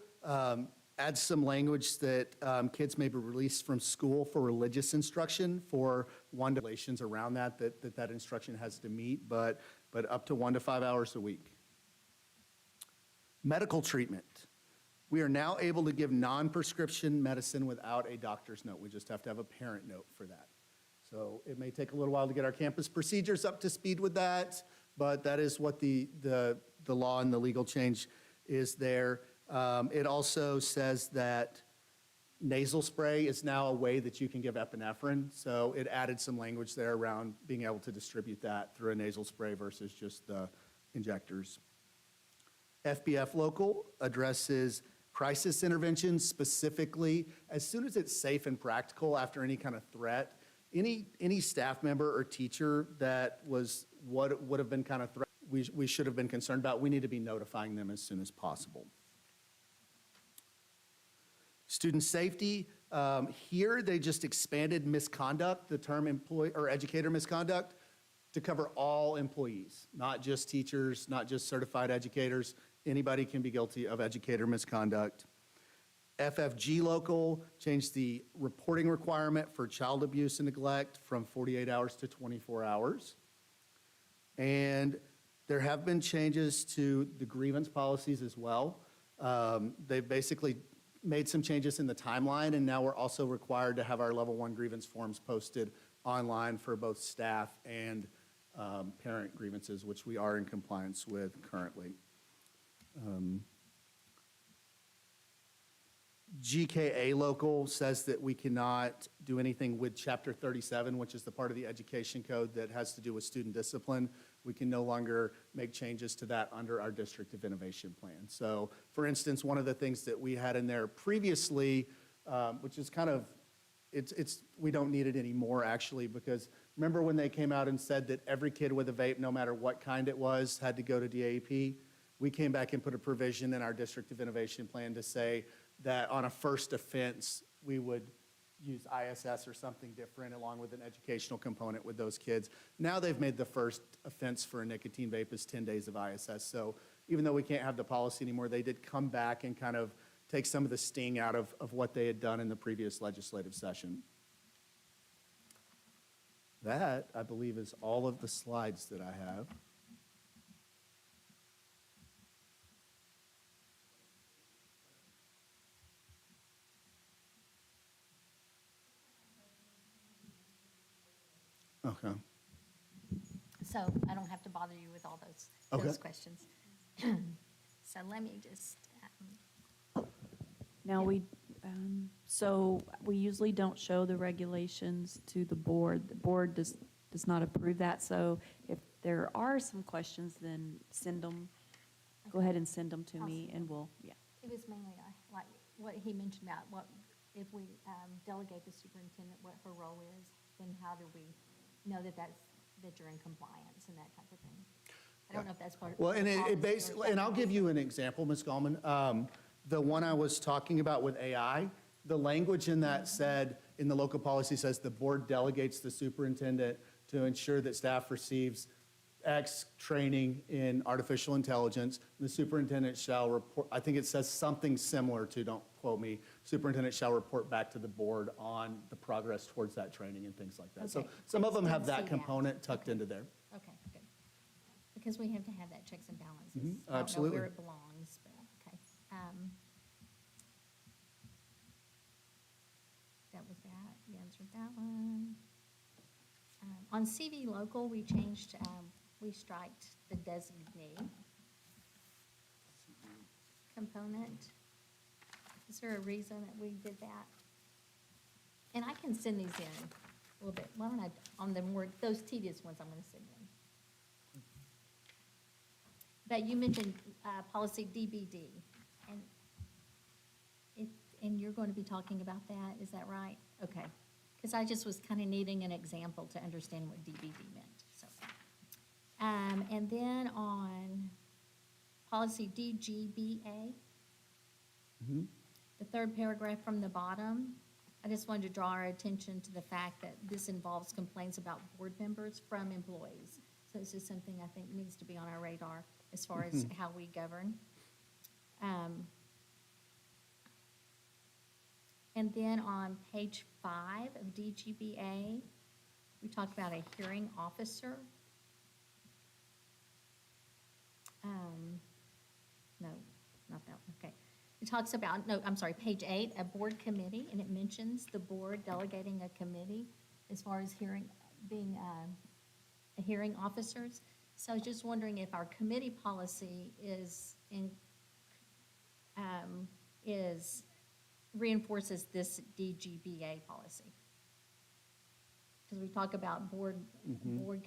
S21: adds some language that kids may be released from school for religious instruction for 1 to relations around that instruction has to meet, but up to 1 to 5 hours a week. Medical treatment. We are now able to give non-prescription medicine without a doctor's note. We just have to have a parent note for that. So it may take a little while to get our campus procedures up to speed with that, but that is what the law and the legal change is there. It also says that nasal spray is now a way that you can give epinephrine, so it added some language there around being able to distribute that through a nasal spray versus just the injectors. FBF local addresses crisis interventions, specifically as soon as it's safe and practical after any kind of threat. Any staff member or teacher that was what would have been kind of threat we should have been concerned about, we need to be notifying them as soon as possible. Student safety, here they just expanded misconduct, the term employee or educator misconduct, to cover all employees, not just teachers, not just certified educators. Anybody can be guilty of educator misconduct. FFG local changed the reporting requirement for child abuse and neglect from 48 hours to 24 hours. And there have been changes to the grievance policies as well. They've basically made some changes in the timeline, and now we're also required to have our level 1 grievance forms posted online for both staff and parent grievances, which we are in compliance with currently. GKA local says that we cannot do anything with Chapter 37, which is the part of the education code that has to do with student discipline. We can no longer make changes to that under our District of Innovation plan. So, for instance, one of the things that we had in there previously, which is kind of, we don't need it anymore actually, because remember when they came out and said that every kid with a vape, no matter what kind it was, had to go to DAEP? We came back and put a provision in our District of Innovation plan to say that on a first offense, we would use ISS or something different along with an educational component with those kids. Now they've made the first offense for a nicotine vape is 10 days of ISS. So even though we can't have the policy anymore, they did come back and kind of take some of the sting out of what they had done in the previous legislative session. That, I believe, is all of the slides that I have. Okay.
S11: So I don't have to bother you with all those
S21: Okay.
S11: questions. So let me just,
S1: Now, so we usually don't show the regulations to the board. The board does not approve that, so if there are some questions, then send them go ahead and send them to me, and we'll, yeah.
S11: It was mainly like what he mentioned about what, if we delegate the superintendent what her role is, then how do we know that that you're in compliance and that type of thing? I don't know if that's part of.
S21: Well, and
S11: the
S21: it
S11: policy or
S21: basically, and I'll give you an example, Ms. Gallman. The one I was talking about with AI, the language in that said, in the local policy says, the board delegates the superintendent to ensure that staff receives X training in artificial intelligence. The superintendent shall report, I think it says something similar to, don't quote me, superintendent shall report back to the board on the progress towards that training and things like that. So
S11: Okay.
S21: some of them have
S11: Didn't see
S21: that
S11: that.
S21: component tucked into there.
S11: Okay, good. Because we have to have that checks and balances.
S21: Mhm,
S11: I don't know
S21: absolutely.
S11: where it belongs, but, okay. That was that, you answered that one. On CV local, we changed, we striked the designee component. Is there a reason that we did that? And I can send these in a little bit. Why don't I, on the more, those tedious ones, I'm going to send in. But you mentioned policy DBD, and you're going to be talking about that, is that right? Okay, because I just was kind of needing an example to understand what DBD meant, so. And then on policy DGBA, the third paragraph from the bottom, I just wanted to draw our attention to the fact that this involves complaints about board members from employees. So this is something I think needs to be on our radar as far as how we govern. And then on page 5 of DGBA, we talked about a hearing officer. No, not that one, okay. It talks about, no, I'm sorry, page 8, a board committee, and it mentions the board delegating a committee as far as being a hearing officers. So I was just wondering if our committee policy reinforces this DGBA policy. Because we talk about board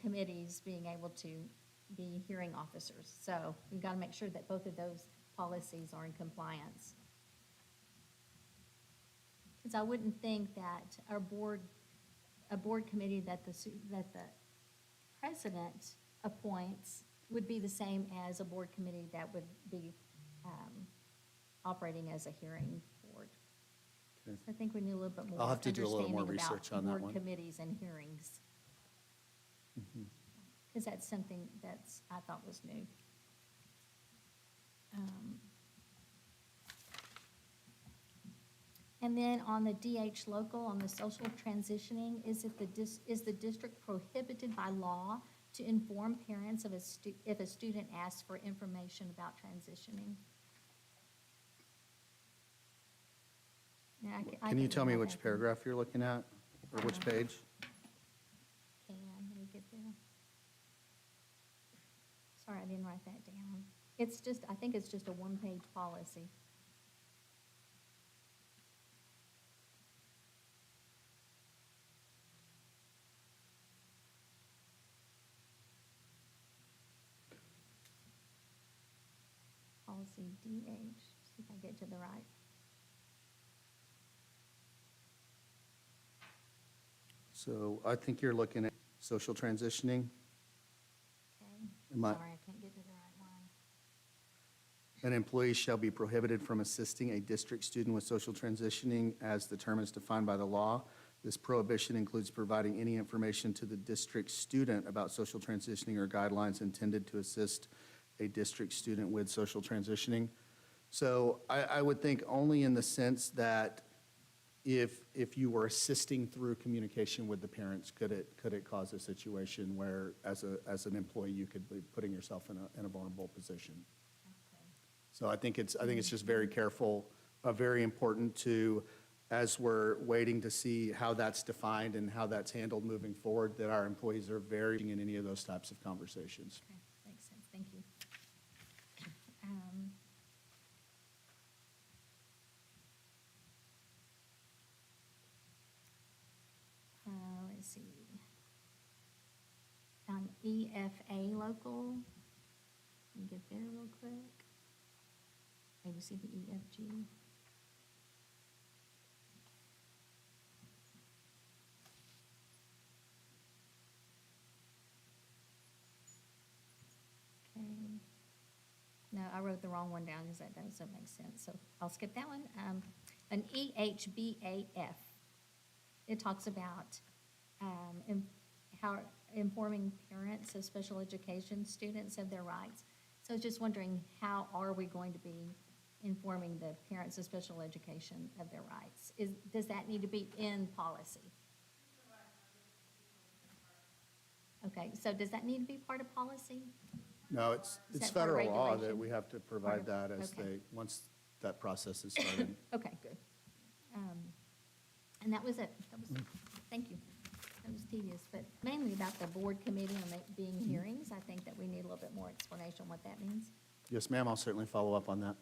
S11: committees being able to be hearing officers. So we've got to make sure that both of those policies are in compliance. Because I wouldn't think that a board committee that the president appoints would be the same as a board committee that would be operating as a hearing board.
S21: Okay.
S11: So I think we need a little bit more
S21: I'll have to do a little more
S11: understanding about
S21: research on that one.
S11: board committees and hearings. Because that's something that's, I thought was new. And then on the DH local, on the social transitioning, is the district prohibited by law to inform parents if a student asks for information about transitioning? Yeah, I
S21: Can you
S11: can
S21: tell me
S11: email
S21: which
S11: that.
S21: paragraph you're looking at, or which page?
S11: Let me get there. Sorry, I didn't write that down. It's just, I think it's just a one-page policy. Policy DH, see if I get to the right.
S21: So I think you're looking at social transitioning.
S11: Okay,
S21: Am I-
S11: sorry, I can't get to the right one.
S21: An employee shall be prohibited from assisting a district student with social transitioning as the term is defined by the law. This prohibition includes providing any information to the district student about social transitioning or guidelines intended to assist a district student with social transitioning. So I would think only in the sense that if you were assisting through communication with the parents, could it cause a situation where as an employee, you could be putting yourself in a vulnerable position? So I think it's just very careful, very important to, as we're waiting to see how that's defined and how that's handled moving forward, that our employees are very in any of those types of conversations.
S11: Okay, makes sense, thank you. Let's see. On EFA local, let me get there real quick. A, B, C, D, E, F, G. Okay. No, I wrote the wrong one down because that doesn't make sense, so I'll skip that one. An EHBAF. It talks about how informing parents of special education students of their rights. So I was just wondering, how are we going to be informing the parents of special education of their rights? Does that need to be in policy? Okay, so does that need to be part of policy?
S21: No,
S11: Is
S21: it's
S11: that part of
S21: federal law that
S11: regulation?
S21: we have to provide
S11: Part
S21: that
S11: of-
S21: as
S11: okay.
S21: once that process is started.
S11: Okay, good. And that was it. Thank you. That was tedious, but mainly about the board committee on it being hearings. I think that we need a little bit more explanation on what that means.
S21: Yes, ma'am, I'll certainly follow up on that.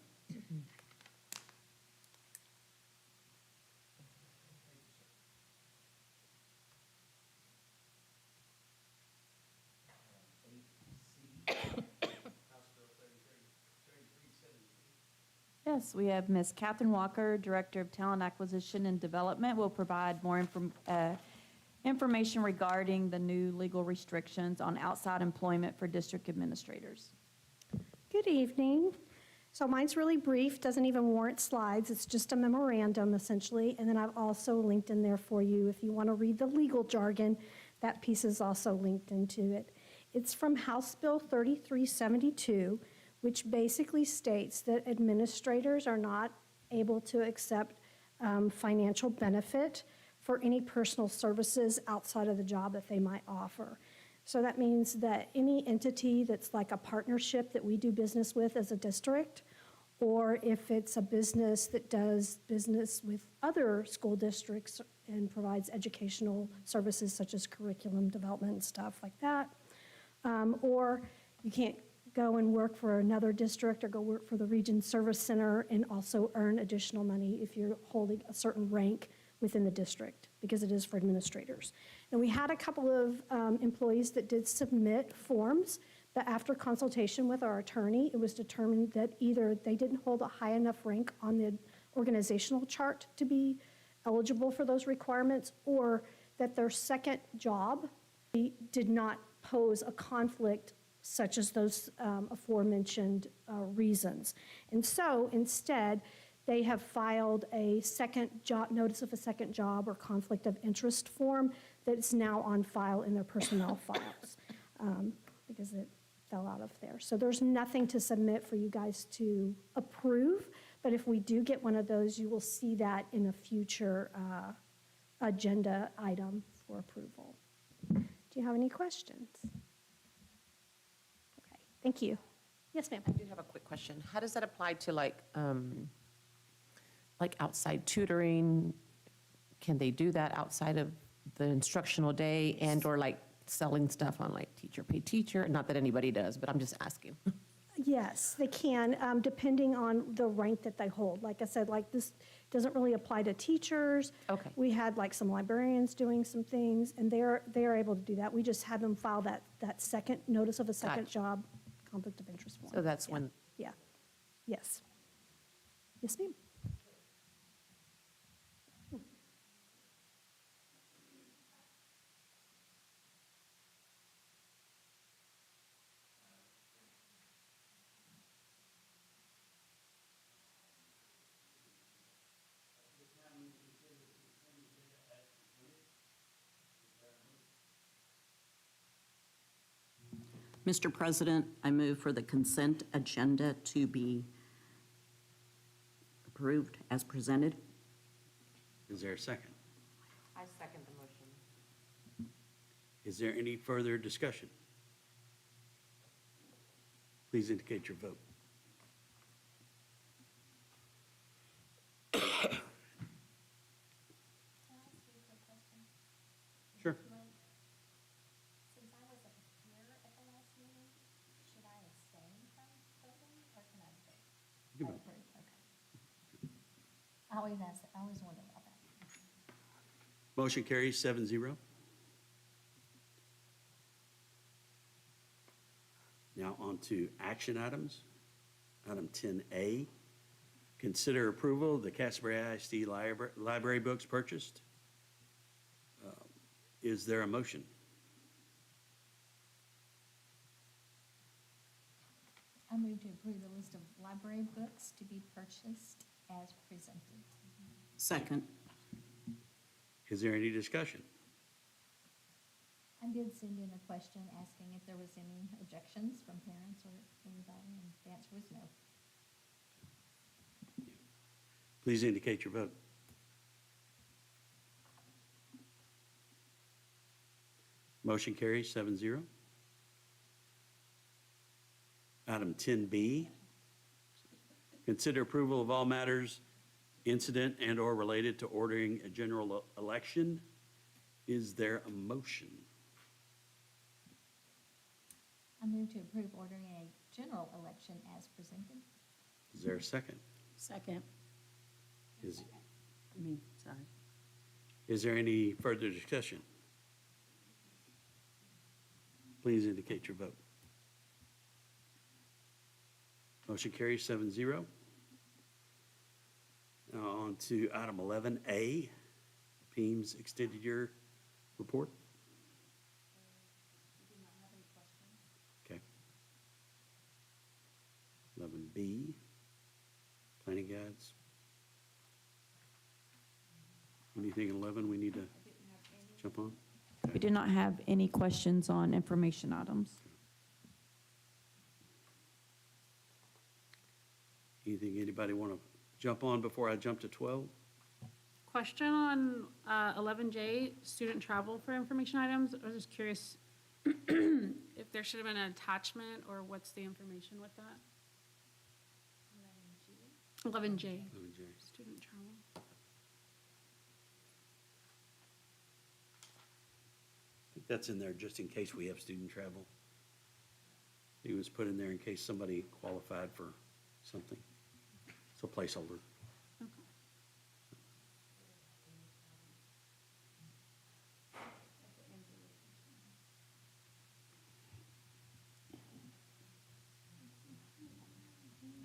S1: Yes, we have Ms. Catherine Walker, Director of Talent Acquisition and Development, will provide more information regarding the new legal restrictions on outside employment for district administrators.
S7: Good evening. So mine's really brief, doesn't even warrant slides. It's just a memorandum essentially. And then I've also linked in there for you if you want to read the legal jargon. That piece is also linked into it. It's from House Bill 3372, which basically states that administrators are not able to accept financial benefit for any personal services outside of the job that they might offer. So that means that any entity that's like a partnership that we do business with as a district, or if it's a business that does business with other school districts and provides educational services such as curriculum development and stuff like that, or you can't go and work for another district or go work for the Region Service Center and also earn additional money if you're holding a certain rank within the district, because it is for administrators. And we had a couple of employees that did submit forms, but after consultation with our attorney, it was determined that either they didn't hold a high enough rank on the organizational chart to be eligible for those requirements, or that their second job did not pose a conflict such as those aforementioned reasons. And so instead, they have filed a second job, notice of a second job or conflict of interest form that is now on file in their personnel files because it fell out of there. So there's nothing to submit for you guys to approve, but if we do get one of those, you will see that in a future agenda item for approval. Do you have any questions? Okay, thank you. Yes, ma'am.
S5: I do have a quick question. How does that apply to like outside tutoring? Can they do that outside of the instructional day and or like selling stuff on like teacher pay teacher? Not that anybody does, but I'm just asking.
S7: Yes, they can, depending on the rank that they hold. Like I said, like this doesn't really apply to teachers.
S5: Okay.
S7: We had like some librarians doing some things, and they're able to do that. We just had them file that second notice of a second
S5: Gotcha.
S7: job conflict of interest form.
S5: So that's
S7: Yeah.
S5: when,
S7: Yeah. Yes. Yes, ma'am.
S6: Mr. President, I move for the consent agenda to be approved as presented.
S2: Is there a second?
S5: I second the motion.
S2: Is there any further discussion? Please indicate your vote. Sure.
S11: Since I wasn't here at the last meeting, should I abstain from voting or can I vote?
S2: You can vote.
S11: Okay. I always wonder about that.
S2: Motion carries 7-0. Now on to action items. Item 10A, Consider approval of the Castleberry ISD library books purchased. Is there a motion?
S11: I move to approve the list of library books to be purchased as presented.
S6: Second.
S2: Is there any discussion?
S11: I did send in a question asking if there was any objections from parents or anybody, and the answer was no.
S2: Please indicate your vote. Motion carries 7-0. Item 10B, consider approval of all matters incident and/or related to ordering a general election. Is there a motion?
S11: I move to approve ordering a general election as presented.
S2: Is there a second?
S6: Second.
S2: Is
S6: Sorry.
S2: Is there any further discussion? Please indicate your vote. Motion carries 7-0. Now on to item 11A, PEAMS Extended Year Report. Okay. 11B, Planning Guides. Anything in 11 we need to jump on?
S1: We do not have any questions on information items.
S2: Anything anybody want to jump on before I jump to 12?
S8: Question on 11J, student travel for information items. I was just curious if there should have been an attachment or what's the information with that? 11J, student travel.
S2: I think that's in there just in case we have student travel. It was put in there in case somebody qualified for something. So placeholder.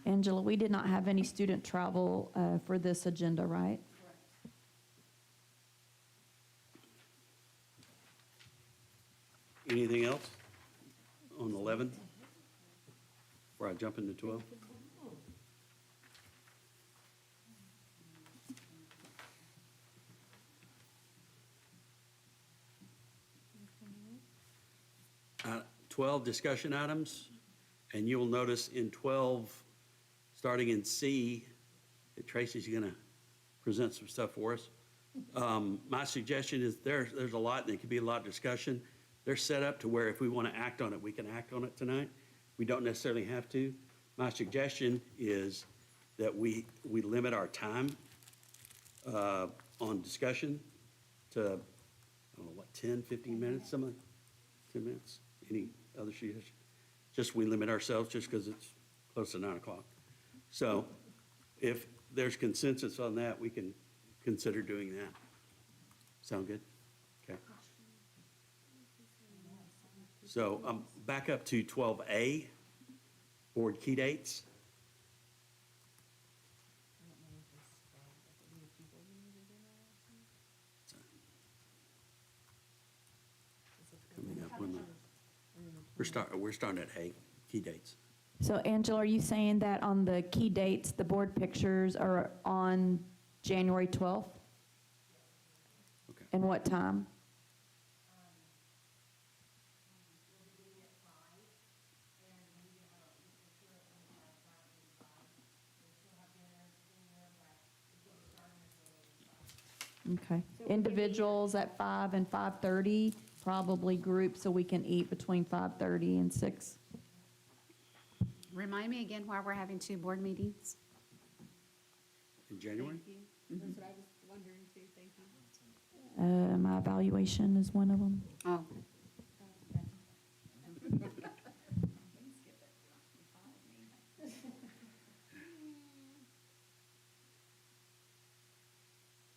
S1: Angela, we did not have any student travel for this agenda, right?
S2: Anything else on 11? Before I jump into 12? Uh, 12 discussion items, and you'll notice in 12, starting in C, that Tracy's going to present some stuff for us. My suggestion is there's a lot, and there could be a lot of discussion. They're set up to where if we want to act on it, we can act on it tonight. We don't necessarily have to. My suggestion is that we limit our time on discussion to, I don't know, what, 10, 15 minutes, some of 10 minutes? Any other suggestions? Just we limit ourselves just because it's close to 9 o'clock. So if there's consensus on that, we can consider doing that. Sound good? Okay. So back up to 12A, board key dates. Coming up on we're starting at A, key dates.
S1: So Angela, are you saying that on the key dates, the board pictures are on January 12th?
S2: Okay.
S1: And what time? Okay. Individuals at 5 and 5:30, probably groups so we can eat between 5:30 and 6.
S22: Remind me again why we're having 2 board meetings?
S2: In January?
S22: That's what I was wondering too, thank you.
S1: My evaluation is one of them.
S22: Oh.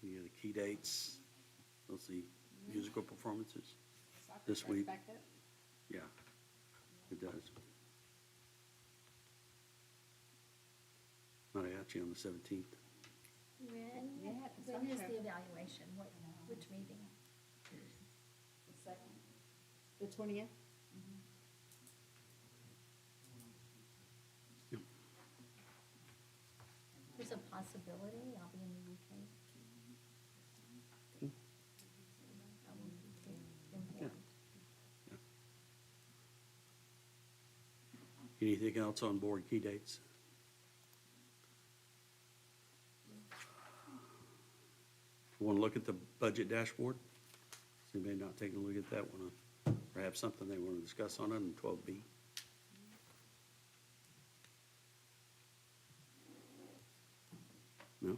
S2: Any other key dates? Let's see, musical performances this week. Yeah, it does. Not yet. actually on the 17th.
S11: When is the evaluation? Which meeting?
S22: The 20th?
S11: There's a possibility I'll be in the UK. I will be informed.
S2: Anything else on board key dates? Want to look at the budget dashboard? Is anybody not taking a look at that one? Perhaps something they want to discuss on it in 12B? No?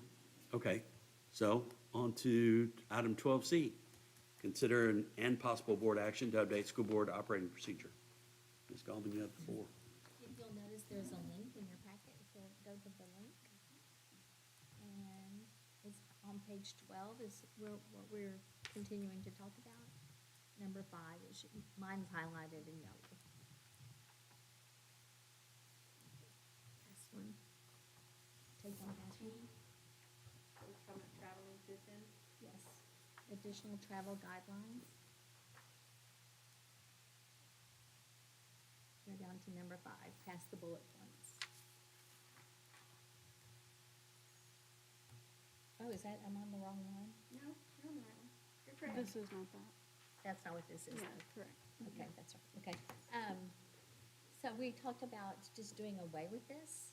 S2: Okay. So on to item 12C. Consider and possible board action to update school board operating procedure. Ms. Goldman, you have the floor.
S11: If you'll notice, there's a link in your packet. If you'll go to the link. And it's on page 12 is what we're continuing to talk about. Number 5 is, mine's highlighted in yellow. This one. Take on password.
S22: Travel to attend?
S11: Yes. Additional travel guidelines. Go down to number 5, past the bullet points. Oh, is that, I'm on the wrong one?
S22: No, you're on the right one. You're correct.
S8: This is not that.
S11: That's not what this is.
S8: Yeah,
S11: though.
S8: correct.
S11: Okay, that's right, okay. So we talked about just doing away with this.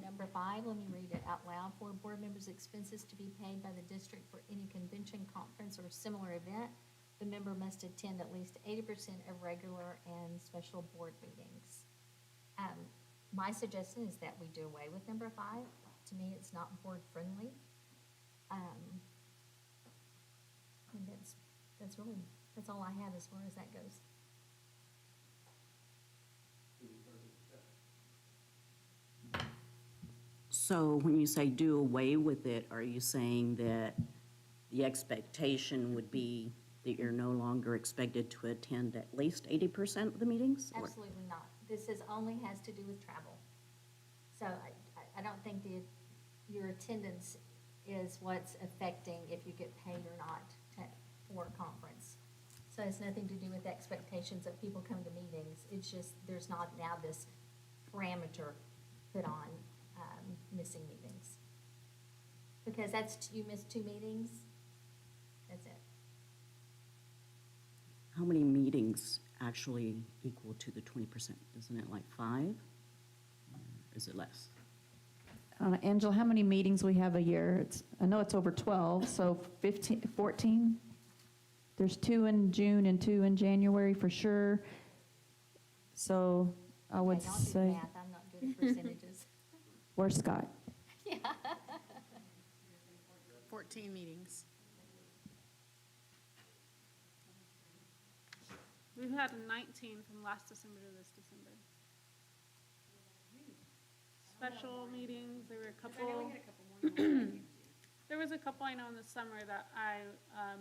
S11: Number 5, let me read it out loud. For board members' expenses to be paid by the district for any convention, conference, or similar event, the member must attend at least 80% of regular and special board meetings. My suggestion is that we do away with number 5. To me, it's not board-friendly. And that's all I have as far as that goes.
S6: So when you say do away with it, are you saying that the expectation would be that you're no longer expected to attend at least 80% of the meetings? Or-
S11: Absolutely not. This only has to do with travel. So I don't think your attendance is what's affecting if you get paid or not for a conference. So it's nothing to do with expectations that people come to meetings. It's just, there's not now this parameter put on missing meetings. Because you missed 2 meetings, that's it.
S6: How many meetings actually equal to the 20%? Isn't it like 5? Or is it less?
S1: Angela, how many meetings we have a year? I know it's over 12, so 15, 14? There's 2 in June and 2 in January for sure. So I would
S11: Okay, y'all do the
S1: say,
S11: math. I'm not good at percentages.
S1: where's Scott?
S11: Yeah.
S8: 14 meetings. We've had 19 from last December to this December. Special meetings, there were a couple.
S22: I know we had a couple more.
S8: There was a couple I know in the summer that I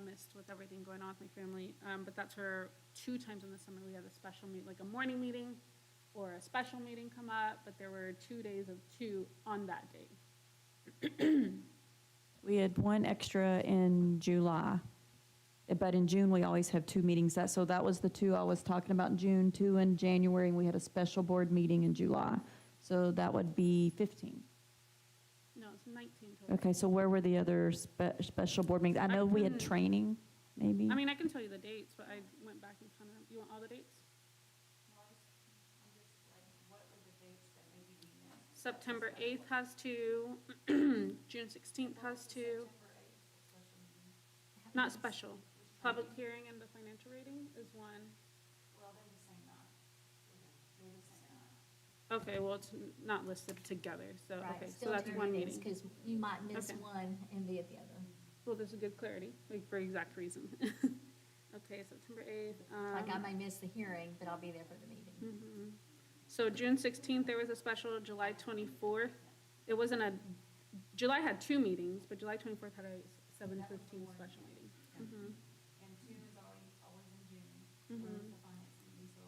S8: missed with everything going on with my family, but that's where 2 times in the summer we had a special meeting, like a morning meeting or a special meeting come up, but there were 2 days of 2 on that day.
S1: We had 1 extra in July, but in June, we always have 2 meetings. So that was the 2 I was talking about in June, 2 in January, and we had a special board meeting in July. So that would be 15.
S8: No, it's 19 total.
S1: Okay, so where were the other special board meetings? I know we had
S8: couldn't-
S1: training, maybe.
S8: I mean, I can tell you the dates, but I went back and kind of, you want all the dates? September 8th has 2, June 16th has 2. Not special. Public hearing and the financial rating is 1. Okay, well, it's not listed together, so,
S11: Right,
S8: okay, so
S11: still
S8: that's
S11: 2
S8: 1
S11: meetings,
S8: meeting.
S11: because you might miss
S8: Okay.
S11: one and be at the other.
S8: Well, there's a good clarity, like for exact reason. Okay, September 8th.
S11: Like I may miss the hearing, but I'll be there for the meeting.
S8: Mhm. So June 16th, there was a special, July 24th. It wasn't July had 2 meetings, but July 24th had a 7:15 special meeting. Mhm.
S22: And 2 is always in June.
S8: Mhm.
S22: The finance meeting, so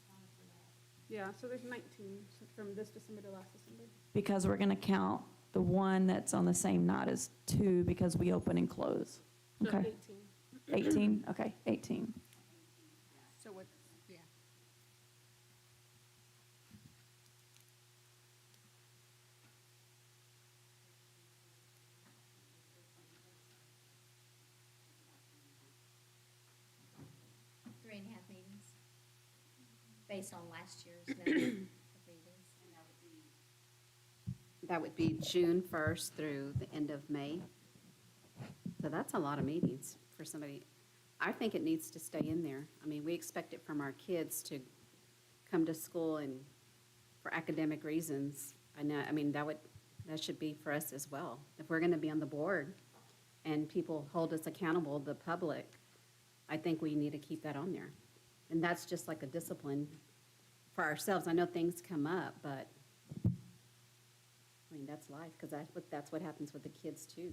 S22: counted for that.
S8: Yeah, so there's 19 from this December to last December.
S1: Because we're going to count the one that's on the same night as 2 because we open and close.
S8: So
S1: Okay.
S8: 18.
S1: 18, okay, 18.
S22: So what's, yeah.
S11: Three and a half meetings, based on last year's number of meetings.
S9: That would be June 1st through the end of May. So that's a lot of meetings for somebody. I think it needs to stay in there. I mean, we expect it from our kids to come to school and for academic reasons. I mean, that should be for us as well. If we're going to be on the board and people hold us accountable, the public, I think we need to keep that on there. And that's just like a discipline for ourselves. I know things come up, but I mean, that's life, because that's what happens with the kids too.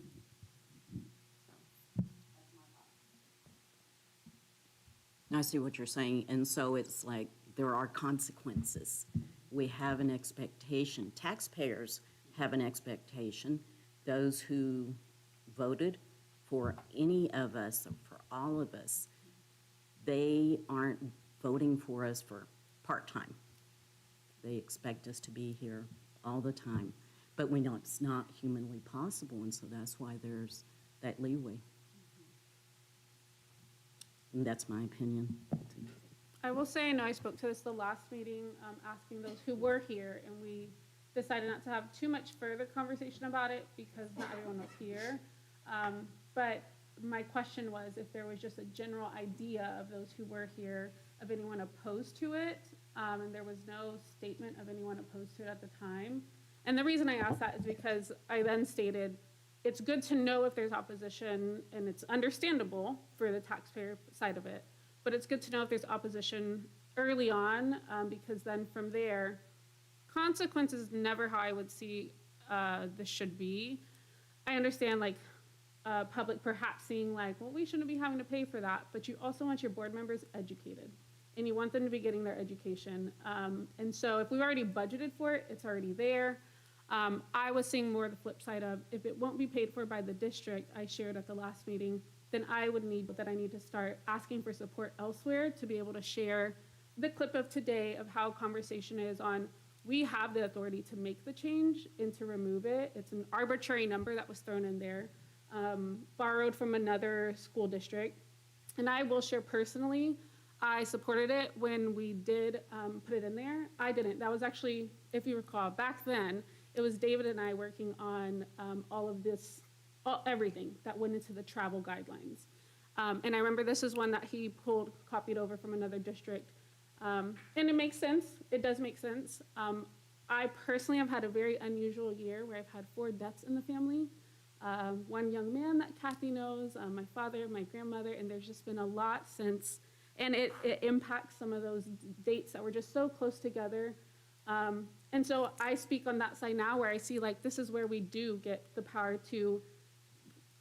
S6: I see what you're saying, and so it's like there are consequences. We have an expectation. Taxpayers have an expectation. Those who voted for any of us, or for all of us, they aren't voting for us for part-time. They expect us to be here all the time. But we know it's not humanly possible, and so that's why there's that leeway. And that's my opinion.
S8: I will say, I know I spoke to this the last meeting, asking those who were here, and we decided not to have too much further conversation about it because not everyone was here. But my question was if there was just a general idea of those who were here, of anyone opposed to it, and there was no statement of anyone opposed to it at the time. And the reason I asked that is because I then stated, it's good to know if there's opposition, and it's understandable for the taxpayer side of it, but it's good to know if there's opposition early on, because then from there, consequences is never how I would see this should be. I understand like public perhaps seeing like, well, we shouldn't be having to pay for that, but you also want your board members educated, and you want them to be getting their education. And so if we've already budgeted for it, it's already there. I was seeing more the flip side of, if it won't be paid for by the district, I shared at the last meeting, then I need to start asking for support elsewhere to be able to share the clip of today of how conversation is on, we have the authority to make the change and to remove it. It's an arbitrary number that was thrown in there, borrowed from another school district. And I will share personally, I supported it when we did put it in there. I didn't. That was actually, if you recall, back then, it was David and I working on all of this, everything that went into the travel guidelines. And I remember this is one that he copied over from another district. And it makes sense. It does make sense. I personally have had a very unusual year where I've had 4 deaths in the family. One young man that Kathy knows, my father, my grandmother, and there's just been a lot since. And it impacts some of those dates that were just so close together. And so I speak on that side now where I see like this is where we do get the power to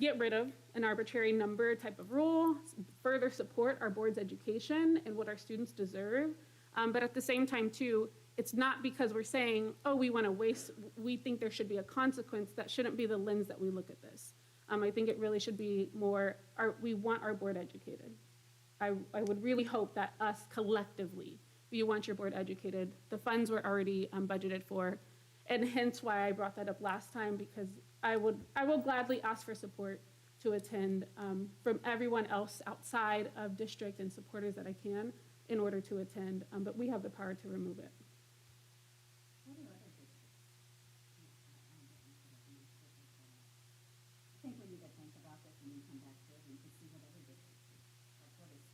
S8: get rid of an arbitrary number type of rule, further support our board's education and what our students deserve. But at the same time too, it's not because we're saying, oh, we want to waste, we think there should be a consequence. That shouldn't be the lens that we look at this. I think it really should be more, we want our board educated. I would really hope that us collectively, you want your board educated. The funds were already budgeted for, and hence why I brought that up last time, because I will gladly ask for support to attend from everyone else outside of district and supporters that I can in order to attend, but we have the power to remove it.
S9: I think we need to think about this and then come back to it and to see what other districts do. Like what is,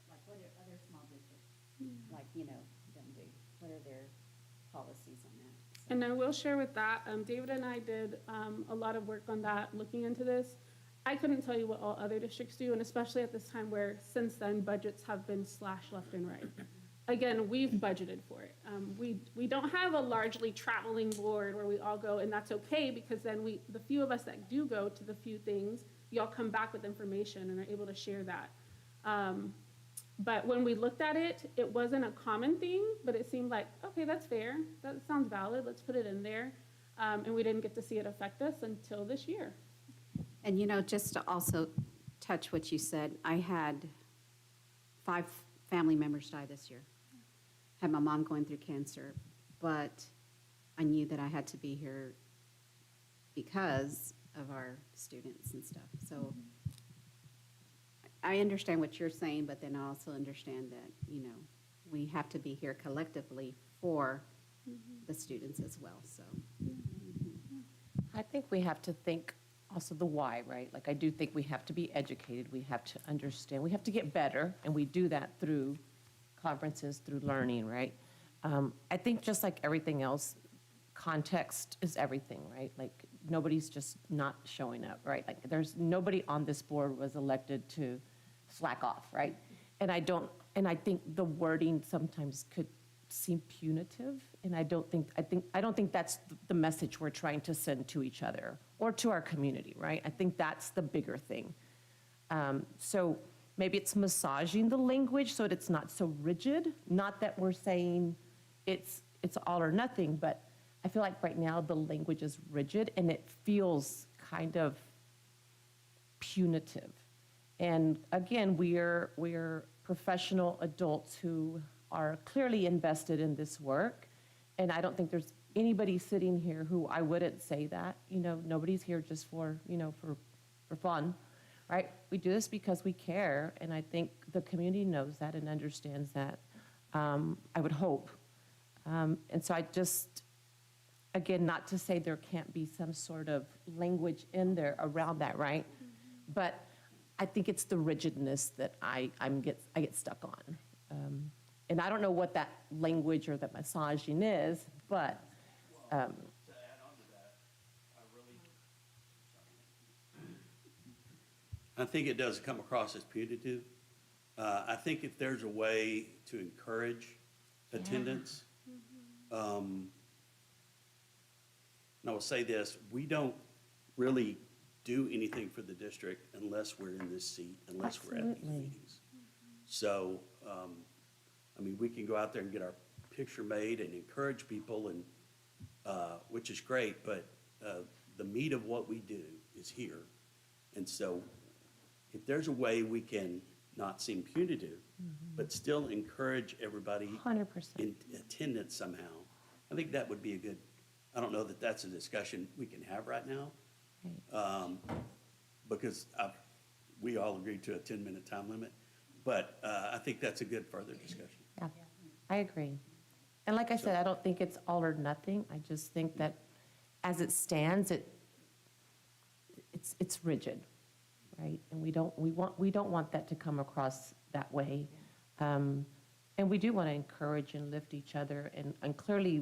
S9: like what are other small districts, like, them do? What are their policies on that?
S8: And I will share with that, David and I did a lot of work on that, looking into this. I couldn't tell you what all other districts do, and especially at this time where since then budgets have been slashed left and right. Again, we've budgeted for it. We don't have a largely traveling board where we all go, and that's okay, because then the few of us that do go to the few things, y'all come back with information and are able to share that. But when we looked at it, it wasn't a common thing, but it seemed like, okay, that's fair. That sounds valid. Let's put it in there. And we didn't get to see it affect us until this year.
S9: And just to also touch what you said, I had 5 family members die this year. Had my mom going through cancer, but I knew that I had to be here because of our students and stuff. So I understand what you're saying, but then I also understand that, we have to be here collectively for the students as well, so.
S5: I think we have to think also the why, right? Like, I do think we have to be educated, we have to understand, we have to get better, and we do that through conferences, through learning, right? I think just like everything else, context is everything, right? Like, nobody's just not showing up, right? Like, there's nobody on this board was elected to slack off, right? And I think the wording sometimes could seem punitive, and I don't think that's the message we're trying to send to each other or to our community, right? I think that's the bigger thing. So maybe it's massaging the language so that it's not so rigid. Not that we're saying it's all or nothing, but I feel like right now the language is rigid and it feels kind of punitive. And again, we're professional adults who are clearly invested in this work. And I don't think there's anybody sitting here who I wouldn't say that. Nobody's here just for fun, right? We do this because we care, and I think the community knows that and understands that, I would hope. And so I just, again, not to say there can't be some sort of language in there around that, right? But I think it's the rigidness that I get stuck on. And I don't know what that language or that massaging is, but.
S2: To add on to that, I think it does come across as punitive. I think if there's a way to encourage attendance, and I will say this, we don't really do anything for the district unless we're in this seat, unless we're at these meetings. So, we can go out there and get our picture made and encourage people, and which is great, but the meat of what we do is here. And so if there's a way we can not seem punitive, but still encourage everybody
S5: 100%.
S2: in attendance somehow, I think that would be a good, I don't know that that's a discussion we can have right now, because we all agreed to a 10-minute time limit, but I think that's a good further discussion.
S5: Yeah, I agree. And like I said, I don't think it's all or nothing. I just think that as it stands, it's rigid, right? And we don't want that to come across that way. And we do want to encourage and lift each other. And clearly,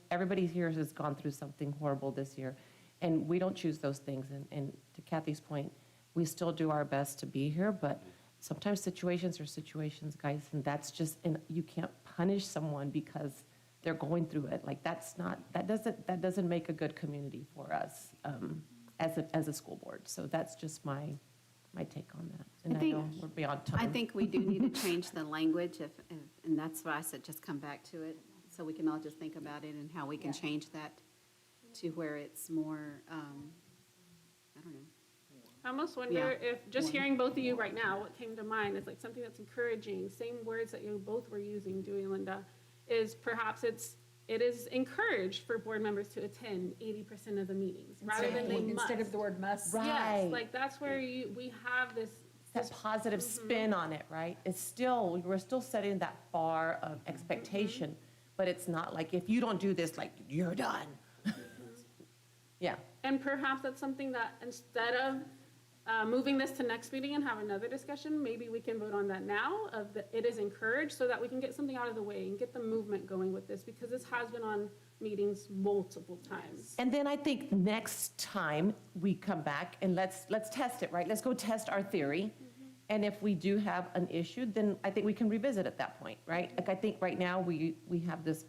S5: everybody here has gone through something horrible this year, and we don't choose those things. And to Kathy's point, we still do our best to be here, but sometimes situations are situations, guys, and and you can't punish someone because they're going through it. Like, that doesn't make a good community for us as a school board. So that's just my take on that. And I know we're beyond time.
S9: I think we do need to change the language, and that's why I said just come back to it, so we can all just think about it and how we can change that to where it's more, I don't know.
S8: I almost wonder if, just hearing both of you right now, what came to mind is like something that's encouraging, same words that you both were using, Dewey and Linda, is perhaps it is encouraged for board members to attend 80% of the meetings, rather than they must.
S1: Instead of the word must.
S5: Right.
S8: Yes, like that's where we have this.
S5: That positive spin on it, right? We're still setting that bar of expectation, but it's not like if you don't do this, like, you're done. Yeah.
S8: And perhaps that's something that instead of moving this to next meeting and have another discussion, maybe we can vote on that now, it is encouraged, so that we can get something out of the way and get the movement going with this, because this has been on meetings multiple times.
S5: And then I think next time we come back and let's test it, right? Let's go test our theory. And if we do have an issue, then I think we can revisit at that point, right? Like, I think right now we have this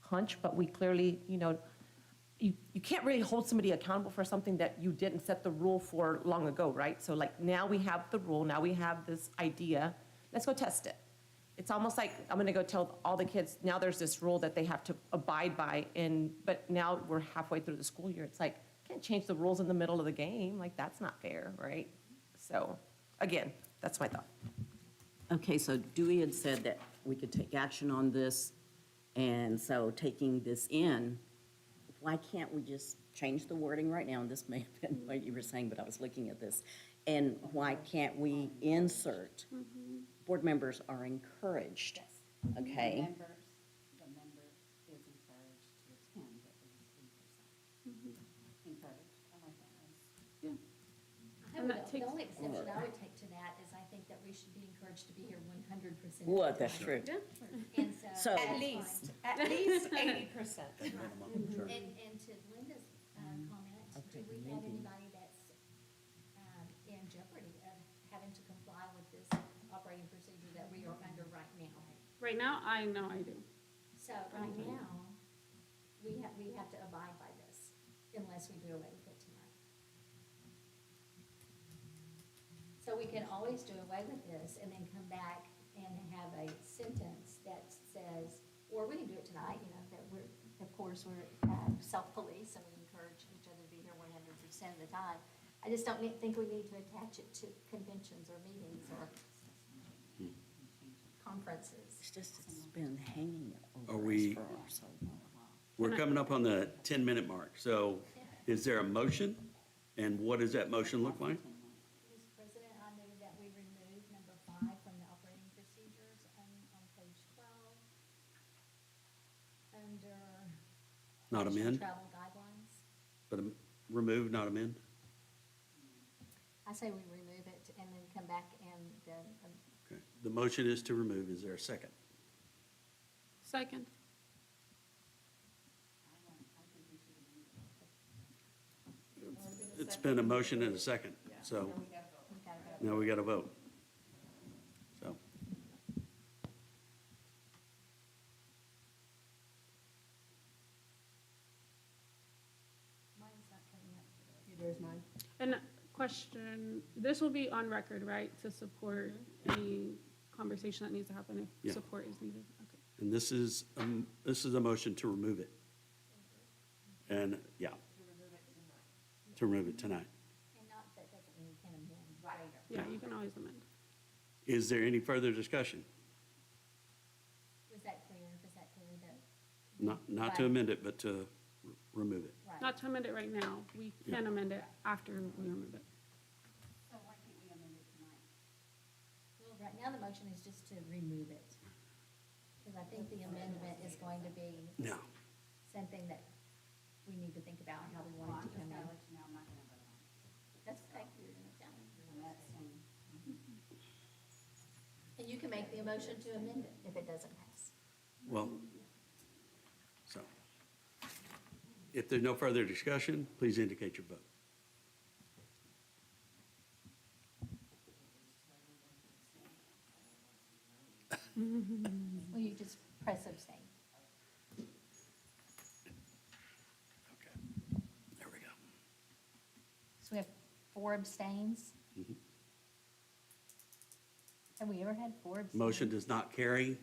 S5: hunch, but we clearly, you can't really hold somebody accountable for something that you didn't set the rule for long ago, right? So like, now we have the rule, now we have this idea. let's go test it. It's almost like I'm gonna go tell all the kids, now there's this rule that they have to abide by, but now we're halfway through the school year. It's like, can't change the rules in the middle of the game, like, that's not fair, right? So, again, that's my thought.
S6: Okay, so Dewey had said that we could take action on this, and so taking this in, why can't we just change the wording right now? And this may have been what you were saying, but I was looking at this. And why can't we insert, board members are encouraged, okay?
S9: The member is encouraged to attend at least 3%. Encouraged, I like that.
S8: Yeah.
S11: I would, the only exception I would take to that is I think that we should be encouraged to be here 100%.
S6: Well, that's true.
S11: And
S6: So-
S5: At least 80%.
S11: And to Linda's comment, do we have anybody that's in jeopardy of having to comply with this operating procedure that we are under right now?
S8: Right now, I know I do.
S11: So right now, we have to abide by this unless we do away with it tonight. So we can always do away with this and then come back and have a sentence that says, or we can do it tonight, you know, that we're, of course, we're self-police and we encourage each other to be here 100% of the time. I just don't think we need to attach it to conventions or meetings or conferences.
S6: It's just, it's been hanging
S2: Are
S6: over us
S2: we-
S6: for so long.
S2: We're coming up on the 10-minute mark, so is there a motion? And what does that motion look like?
S11: Mr. President, I move that we remove number 5 from the operating procedures on page 12 under
S2: Not amend,
S11: travel guidelines.
S2: but remove, not amend?
S11: I say we remove it and then come back and then,
S2: Okay. The motion is to remove. Is there a second?
S8: Second.
S2: It's been a motion and a second, so now we got to vote. So,
S11: mine's not coming up today.
S5: There's mine.
S8: And question, this will be on record, right, to support any conversation that needs to happen
S2: Yeah.
S8: if support is needed? Okay.
S2: and this is a motion to remove it. And, yeah. To remove it tonight.
S11: And not, that doesn't mean we can amend later.
S8: Yeah, you can always amend.
S2: Is there any further discussion?
S11: Was that clear? Was that clear that?
S2: Not to amend it, but to remove it.
S11: Right.
S8: Not to amend it right now. We can amend it after we remove it.
S9: So why can't we amend it tonight?
S11: Well, right now, the motion is just to remove it. Because I think the amendment is going to be
S2: No.
S11: something that we need to think about how we want it to come in.
S9: Let you know I'm not going to vote on it.
S11: That's okay. You're gonna tell me.
S9: And that's,
S11: And you can make the motion to amend it if it doesn't pass.
S2: Well, so, if there's no further discussion, please indicate your vote.
S11: Well, you just press abstain.
S2: Okay, there we go.
S11: So we have 4 abstains.
S2: Mhm.
S11: Have we ever had 4 abstains?
S2: Motion does not carry.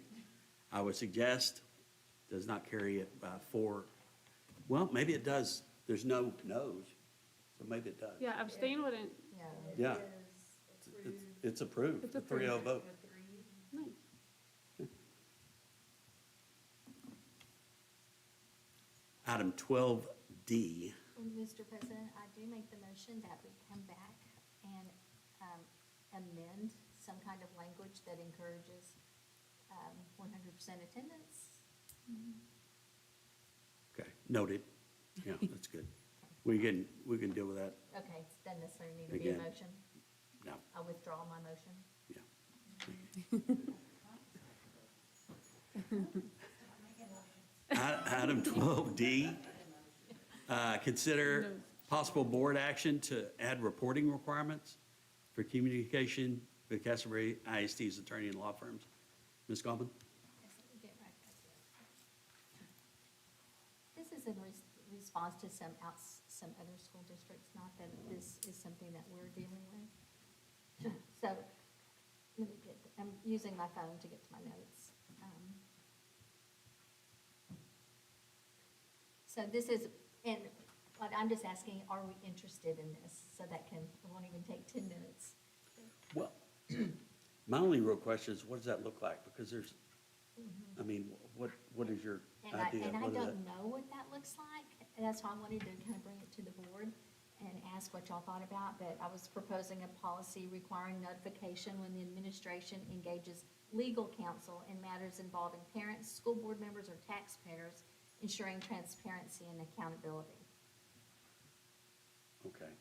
S2: I would suggest does not carry it by 4. Well, maybe it does. There's no no's, so maybe it does.
S8: Yeah, abstain wouldn't.
S2: Yeah. It's approved.
S8: It's
S2: A 3-0
S8: approved.
S2: vote.
S8: Nice.
S2: Item 12D.
S11: And Mr. President, I do make the motion that we come back and amend some kind of language that encourages 100% attendance.
S2: Okay, noted. Yeah, that's good. We can deal with that.
S11: Okay, it doesn't necessarily need to be a
S2: Again.
S11: motion.
S2: No.
S11: I withdraw my motion.
S2: Item 12D, consider possible board action to add reporting requirements for communication with Castleberry ISD's attorney and law firms. Ms. Goldman?
S11: This is in response to some other school districts, not that this is something that we're dealing with. So let me get, I'm using my phone to get to my notes. So this is, and what I'm just asking, are we interested in this? So that can, it won't even take 10 minutes.
S2: Well, my only real question is, what does that look like? Because there's, I mean, what is your
S11: And
S2: idea?
S11: I
S2: What is
S11: don't
S2: that?
S11: know what that looks like, and that's why I wanted to kind of bring it to the board and ask what y'all thought about, but I was proposing a policy requiring notification when the administration engages legal counsel in matters involving parents, school board members, or taxpayers, ensuring transparency and accountability.
S2: Okay.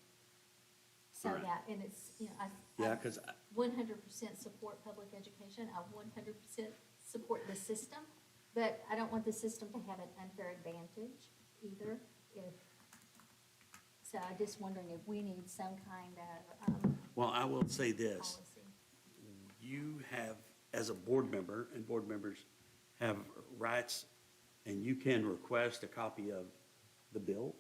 S11: So
S2: All right.
S11: that, and it's, you know,
S2: Yeah,
S11: I
S2: 'cause
S11: 100% support public education, I 100% support the system, but I don't want the system to have an unfair advantage either, so I'm just wondering if we need some kind of,
S2: Well, I will say this.
S11: policy.
S2: You have, as a board member, and board members have rights, and you can request a copy of the bill.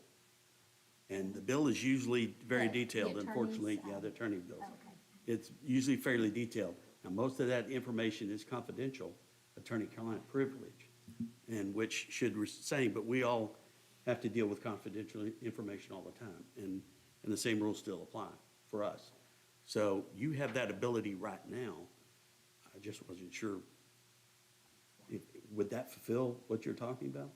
S2: And the bill is usually very
S11: The
S2: detailed,
S11: attorney's,
S2: unfortunately. Yeah, the attorney bills.
S11: Okay.
S2: It's usually fairly detailed. Now, most of that information is confidential, attorney-client privilege, and which should same, but we all have to deal with confidential information all the time, and the same rules still apply for us. So you have that ability right now. I just wasn't sure, would that fulfill what you're talking about?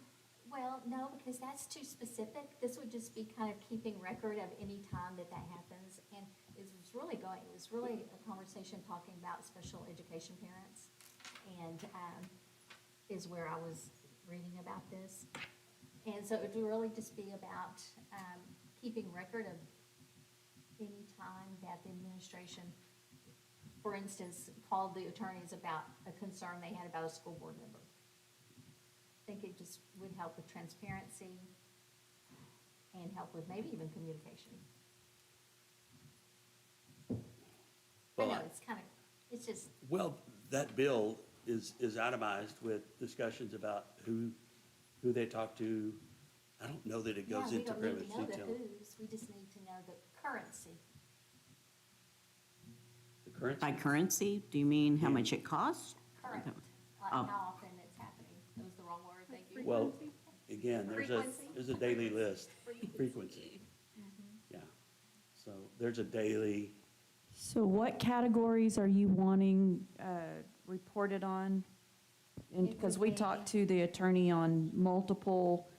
S11: Well, no, because that's too specific. This would just be kind of keeping record of any time that that happens. And it was really a conversation talking about special education parents. And is where I was reading about this. And so it would really just be about keeping record of any time that the administration, for instance, called the attorneys about a concern they had about a school board member. I think it just would help with transparency and help with maybe even communication. I
S2: Well,
S11: know, it's kind of, it's just,
S2: Well, that bill is itemized with discussions about who they talk to. I don't know that it
S11: yeah,
S2: goes
S11: we
S2: into
S11: don't
S2: great
S11: need to know the
S2: detail.
S11: who's, we just need to know the currency.
S2: The currency?
S6: By currency, do you mean how much it costs?
S11: Current, like
S6: Oh.
S11: how often it's happening. That was the wrong word, thank you.
S2: Well, again,
S11: Frequency?
S2: there's a daily list, frequency. Yeah, so there's a daily,
S1: So what categories are you wanting reported on? And
S11: It
S1: because
S11: would
S1: we
S11: be-
S1: talked to the attorney on multiple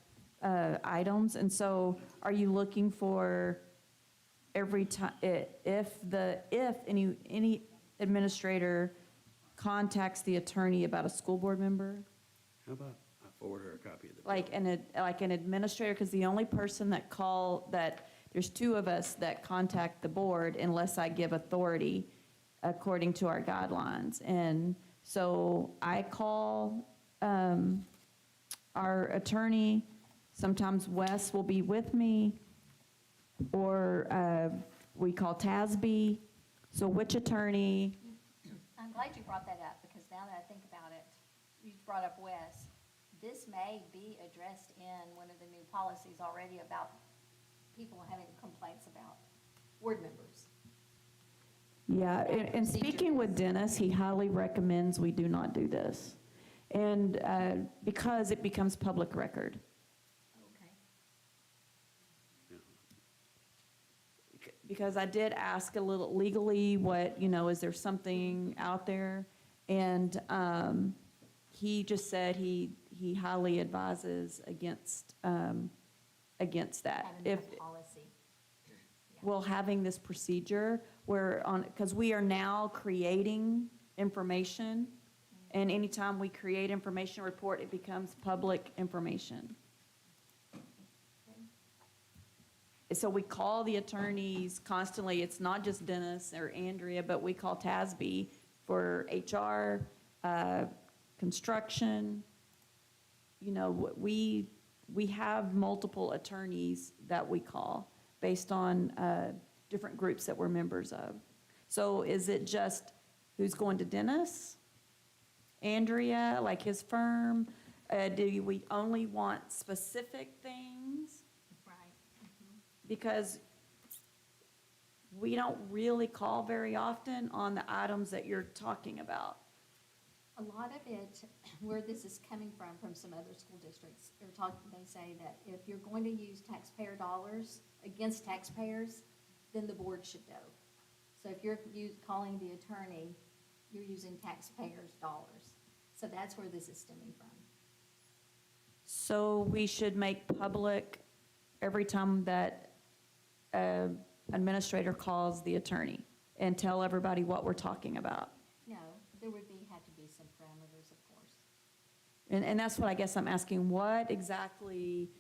S1: items, and so are you looking for every time, if any administrator contacts the attorney about a school board member?
S2: how about I forward her a copy of the bill?
S1: Like an administrator, because the only person there's two of us that contact the board unless I give authority according to our guidelines. And so I call our attorney, sometimes Wes will be with me, or we call TASB. So which attorney?
S11: I'm glad you brought that up, because now that I think about it, you brought up Wes. This may be addressed in one of the new policies already about people having complaints about board members.
S1: Yeah, and speaking with Dennis, he highly recommends we do not do this. And because it becomes public record.
S11: Okay.
S1: Because I did ask a little legally, is there something out there? And he just said he highly advises against that.
S11: Having that policy.
S1: Well, having this procedure because we are now creating information, and anytime we create information report, it becomes public information. So we call the attorneys constantly. It's not just Dennis or Andrea, but we call TASB for HR, construction. We have multiple attorneys that we call based on different groups that we're members of. So is it just who's going to Dennis? Andrea, like his firm? Do we only want specific things?
S11: Right.
S1: Because we don't really call very often on the items that you're talking about.
S11: A lot of it, where this is coming from some other school districts, they say that if you're going to use taxpayer dollars against taxpayers, then the board should go. So if you're calling the attorney, you're using taxpayers' dollars. So that's where this is stemming from.
S1: So we should make public every time that administrator calls the attorney and tell everybody what we're talking about.
S11: No, there would have to be some parameters, of course.
S1: And that's what I guess I'm asking, what exactly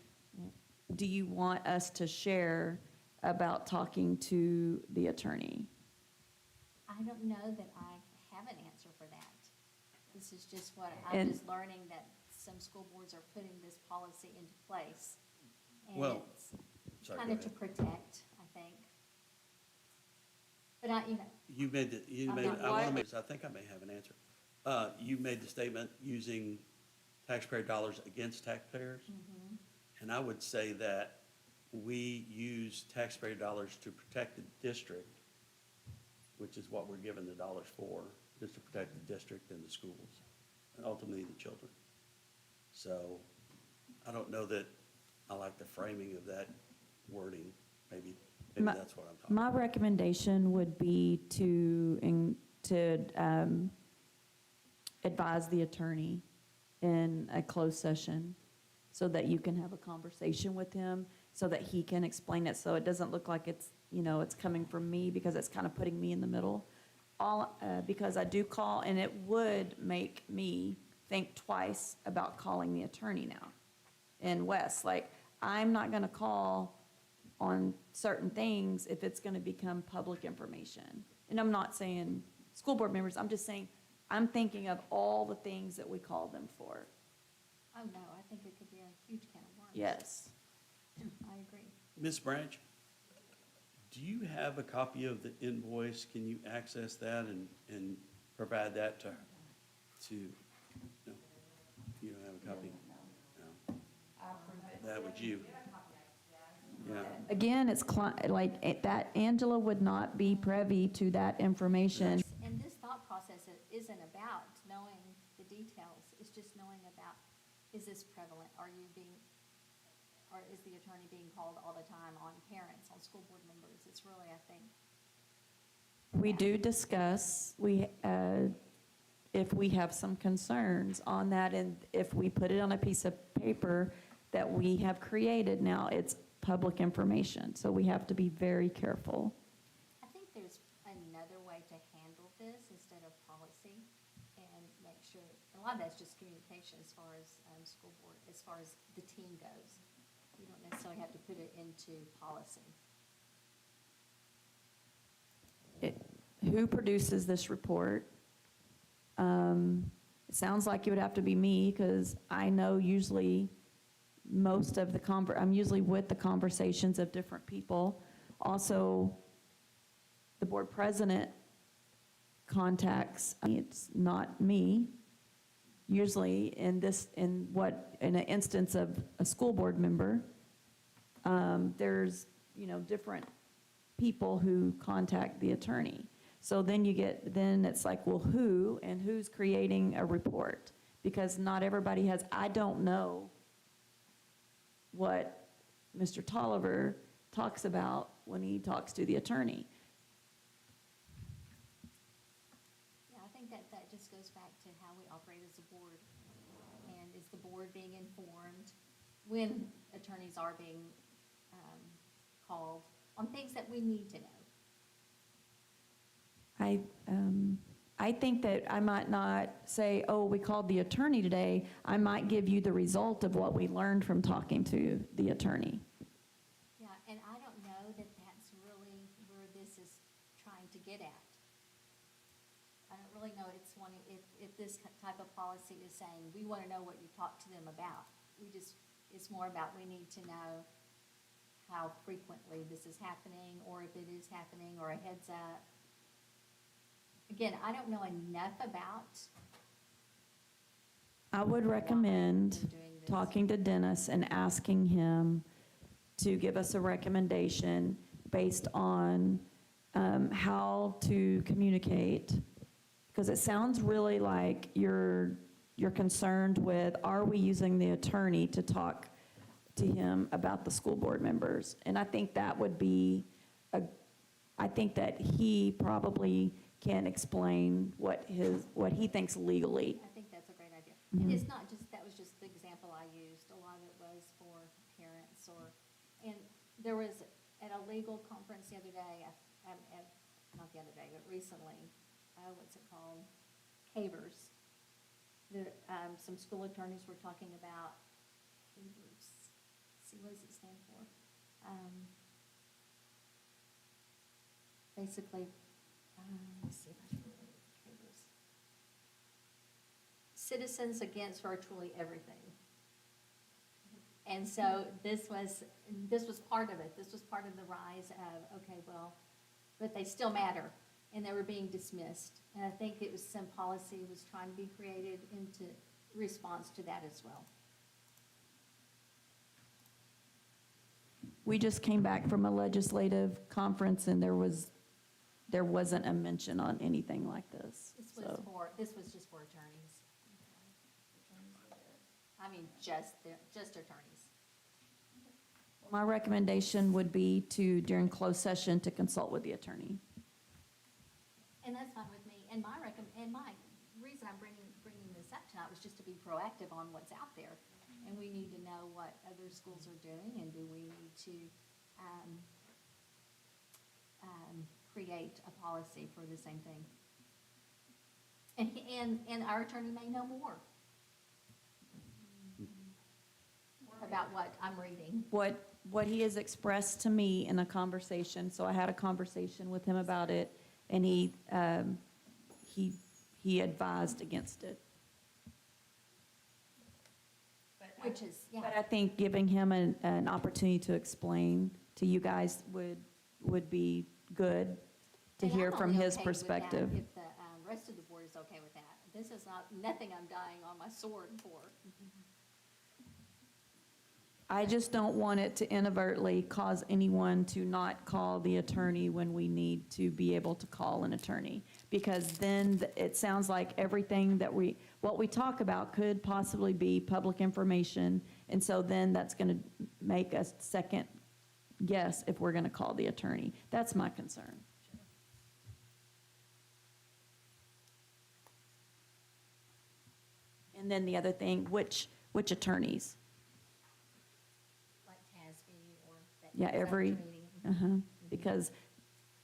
S1: do you want us to share about talking to the attorney?
S11: I don't know that I have an answer for that. This is just what, I'm
S1: And-
S11: just learning that some school boards are putting this policy into place. And
S2: Well,
S11: it's
S2: sorry,
S11: kind
S2: go
S11: of to
S2: ahead.
S11: protect, I think. But
S2: You made the, you
S11: I'm
S2: made,
S11: not
S2: I want to
S11: quite-
S2: make, I think I may have an answer. You made the statement using taxpayer dollars against taxpayers.
S11: Mhm.
S2: And I would say that we use taxpayer dollars to protect the district, which is what we're given the dollars for, is to protect the district and the schools, and ultimately the children. So I don't know that I like the framing of that wording. Maybe
S1: My-
S2: that's what I'm talking
S1: My recommendation would be to advise the attorney in a closed session so that you can have a conversation with him, so that he can explain it, so it doesn't look like it's, it's coming from me, because it's kind of putting me in the middle. Because I do call, and it would make me think twice about calling the attorney now. And Wes, like, I'm not gonna call on certain things if it's gonna become public information. And I'm not saying school board members, I'm just saying, I'm thinking of all the things that we call them for.
S11: oh no, I think it could be a huge can of worms.
S1: Yes.
S11: I agree.
S2: Ms. Branch, do you have a copy of the invoice? Can you access that and provide that to, no? You don't have a copy? No. That would you? Yeah.
S1: Again, it's that Angela would not be privy to that information.
S11: And this thought process isn't about knowing the details, it's just knowing about, is this prevalent? Or is the attorney being called all the time on parents, on school board members? It's really, I think.
S1: We do discuss, if we have some concerns on that, and if we put it on a piece of paper that we have created, now it's public information, so we have to be very careful.
S11: I think there's another way to handle this instead of policy and make sure, a lot of that's just communication as far as school board, as far as the team goes. You don't necessarily have to put it into policy.
S1: Who produces this report? It sounds like it would have to be me, because I know usually most of I'm usually with the conversations of different people. Also, the board president contacts, it's not me. Usually in an instance of a school board member, there's, different people who contact the attorney. So then it's like, well, who's creating a report? Because not everybody I don't know what Mr. Tolliver talks about when he talks to the attorney.
S11: Yeah, I think that just goes back to how we operate as a board. And is the board being informed when attorneys are being called on things that we need to know?
S1: I think that I might not say, oh, we called the attorney today. I might give you the result of what we learned from talking to the attorney.
S11: Yeah, and I don't know that that's really where this is trying to get at. I don't really know if this type of policy is saying, we want to know what you talked to them about. It's more about, we need to know how frequently this is happening, or if it is happening, or a heads up. Again, I don't know enough about.
S1: I would recommend talking to Dennis and asking him to give us a recommendation based on how to communicate, because it sounds really like you're concerned with, are we using the attorney to talk to him about the school board members? And I think that would be, I think that he probably can explain what he thinks legally.
S11: I think that's a great idea.
S1: Mhm.
S11: And it's not just, that was just the example I used. A lot of it was for parents and there was, at a legal conference the other day, not the other day, but recently, what's it called? CAVERS. Some school attorneys were talking about CAVERS. See, what does it stand for? Basically, let's see if I can remember CAVERS. Citizens Against Virtually Everything. And so this was part of it. This was part of the rise of, okay, well, but they still matter, and they were being dismissed. And I think it was some policy was trying to be created into response to that as well.
S1: We just came back from a legislative conference, and there wasn't a mention on anything like this.
S11: This was just for attorneys. I mean, just attorneys.
S1: My recommendation would be to, during closed session, to consult with the attorney.
S11: And that's fine with me. And my reason I'm bringing this up tonight was just to be proactive on what's out there. And we need to know what other schools are doing, and do we need to create a policy for the same thing? And our attorney may know more about what I'm reading.
S1: What he has expressed to me in a conversation, so I had a conversation with him about it, and he advised against it.
S11: Which is, yeah.
S1: But I think giving him an opportunity to explain to you guys would be good to
S11: And
S1: hear
S11: I'm
S1: from
S11: only
S1: his
S11: okay with that
S1: perspective.
S11: if the rest of the board is okay with that. This is nothing I'm dying on my sword for.
S1: I just don't want it to inadvertently cause anyone to not call the attorney when we need to be able to call an attorney. Because then it sounds like everything what we talk about could possibly be public information. And so then that's going to make us second guess if we're going to call the attorney. That's my concern. And then the other thing, which attorneys?
S11: Like TASB or that.
S1: Yeah, every,
S11: meeting.
S1: because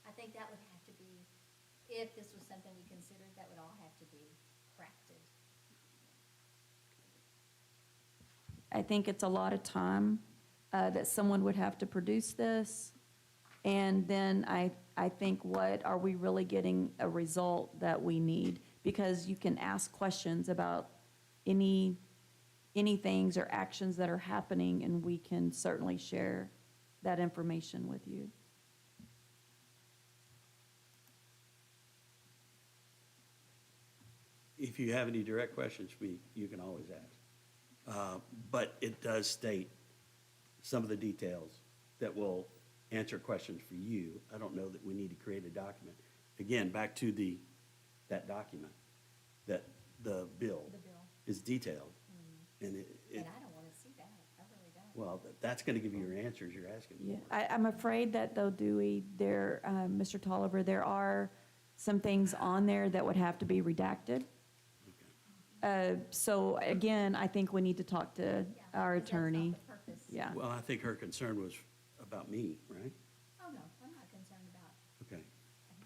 S11: I think that would have to be, if this was something we considered, that would all have to be crafted.
S1: I think it's a lot of time that someone would have to produce this. And then I think, what are we really getting a result that we need? Because you can ask questions about any things or actions that are happening, and we can certainly share that information with you.
S2: If you have any direct questions for me, you can always ask. But it does state some of the details that will answer questions for you. I don't know that we need to create a document. Again, back to that document, that the bill is detailed. And
S11: And I don't want to see that. I really don't.
S2: well, that's going to give you your answers you're asking
S1: Yeah,
S2: for.
S1: I'm afraid that though, Dewey, Mr. Tolliver, there are some things on there that would have to be redacted. So again, I think we need to talk to our attorney. Yeah.
S2: Well, I think her concern was about me, right?
S11: Oh, no, I'm not concerned about
S2: Okay,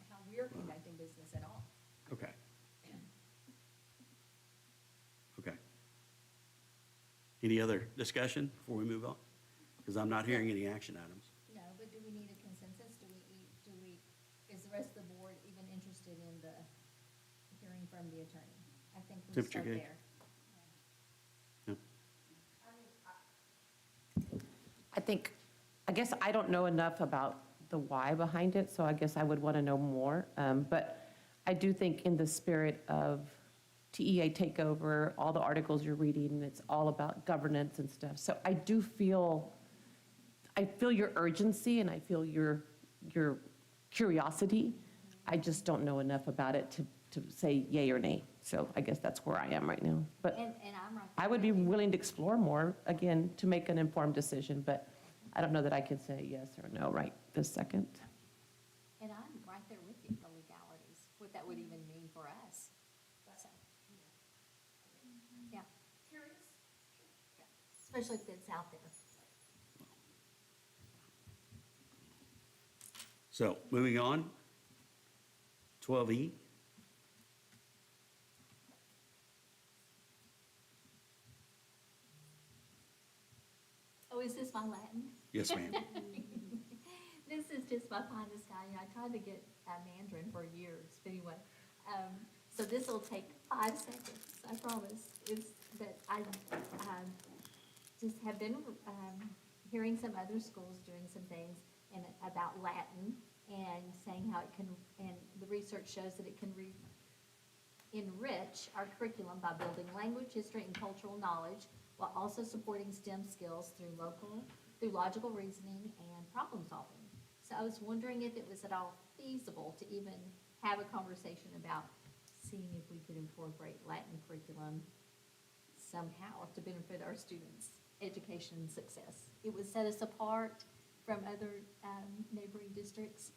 S11: how we're conducting business at all.
S2: okay. Okay. Any other discussion before we move on? Because I'm not hearing any action items.
S11: No, but do we need a consensus? Is the rest of the board even interested in the hearing from the attorney? I think we
S2: Temperature
S11: start
S2: gauge?
S11: there.
S2: Yeah.
S5: I guess I don't know enough about the why behind it, so I guess I would want to know more. But I do think in the spirit of TEA takeover, all the articles you're reading, it's all about governance and stuff. So I feel your urgency, and I feel your curiosity. I just don't know enough about it to say yay or nay. So I guess that's where I am right now. But
S11: And I'm right.
S5: I would be willing to explore more, again, to make an informed decision, but I don't know that I could say yes or no right this second.
S11: And I'm right there with you, the legalities, what that would even mean for us. So, yeah. Curious? Especially if it's out there.
S2: So, moving on. 12E.
S11: Oh, is this my Latin?
S2: Yes, ma'am.
S11: This is just my finest guy. I tried to get Mandarin for years, but anyway. So this will take 5 seconds, I promise. It's that I just have been hearing some other schools doing some things and about Latin and saying how it can, and the research shows that it can enrich our curriculum by building language, history, and cultural knowledge while also supporting STEM skills through logical reasoning and problem solving. So I was wondering if it was at all feasible to even have a conversation about seeing if we could incorporate Latin curriculum somehow to benefit our students' education and success. It would set us apart from other neighboring districts.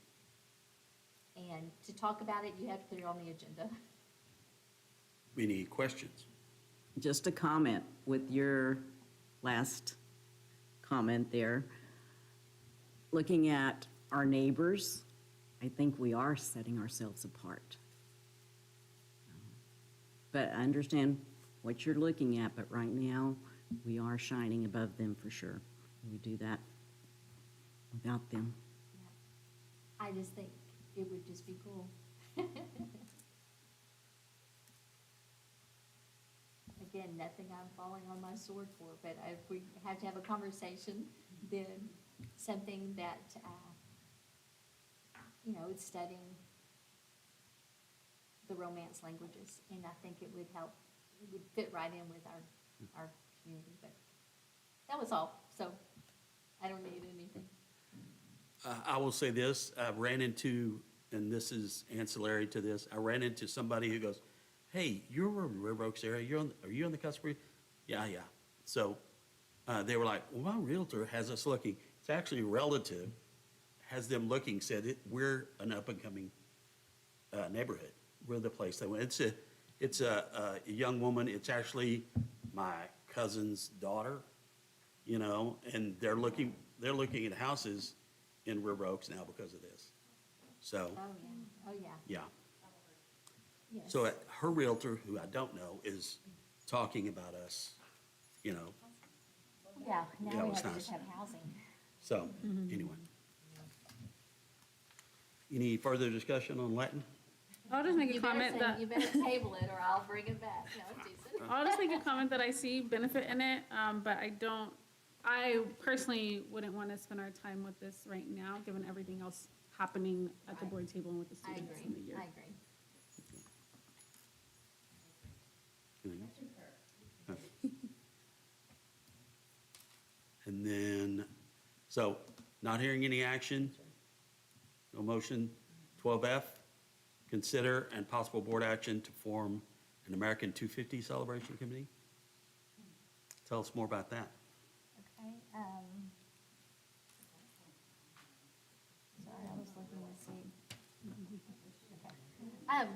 S11: And to talk about it, you have to put it on the agenda.
S2: Any questions?
S6: Just a comment with your last comment there. Looking at our neighbors, I think we are setting ourselves apart. But I understand what you're looking at, but right now, we are shining above them for sure. We do that without them.
S11: I just think it would just be cool. Again, nothing I'm falling on my sword for, but if we have to have a conversation, then something that, it's studying the Romance languages, and I think it would help, it would fit right in with our community, but that was all, so I don't need anything.
S2: I will say this, I ran into, and this is ancillary to this, I ran into somebody who goes, hey, you're in River Oaks area, are you on the Castleberry? Yeah. So they were like, well, my realtor has us looking. It's actually a relative, has them looking, said we're an up-and-coming neighborhood. We're the place that went. It's a young woman, it's actually my cousin's daughter, and they're looking at houses in River Oaks now because of this. So,
S11: Oh, yeah.
S2: yeah.
S11: Yes.
S2: So her realtor, who I don't know, is talking about us,
S11: Yeah,
S2: Yeah,
S11: now
S2: it
S11: we
S2: was
S11: have to
S2: nice.
S11: just have housing.
S2: So, anyway. Any further discussion on Latin?
S8: I'll just make a
S11: You better
S8: comment
S11: say-
S8: that.
S11: You better table it, or I'll bring it back. No, Jason.
S8: I'll just make a comment that I see benefit in it, but I personally wouldn't want to spend our time with this right now, given everything else happening at the board table and with the
S11: I
S8: students
S11: agree,
S8: in the year.
S11: I agree.
S2: And then, so, not hearing any action, no motion. 12F, consider and possible board action to form an American 250 Celebration Committee. Tell us more about that.
S11: Okay, sorry, I was looking to see. Okay.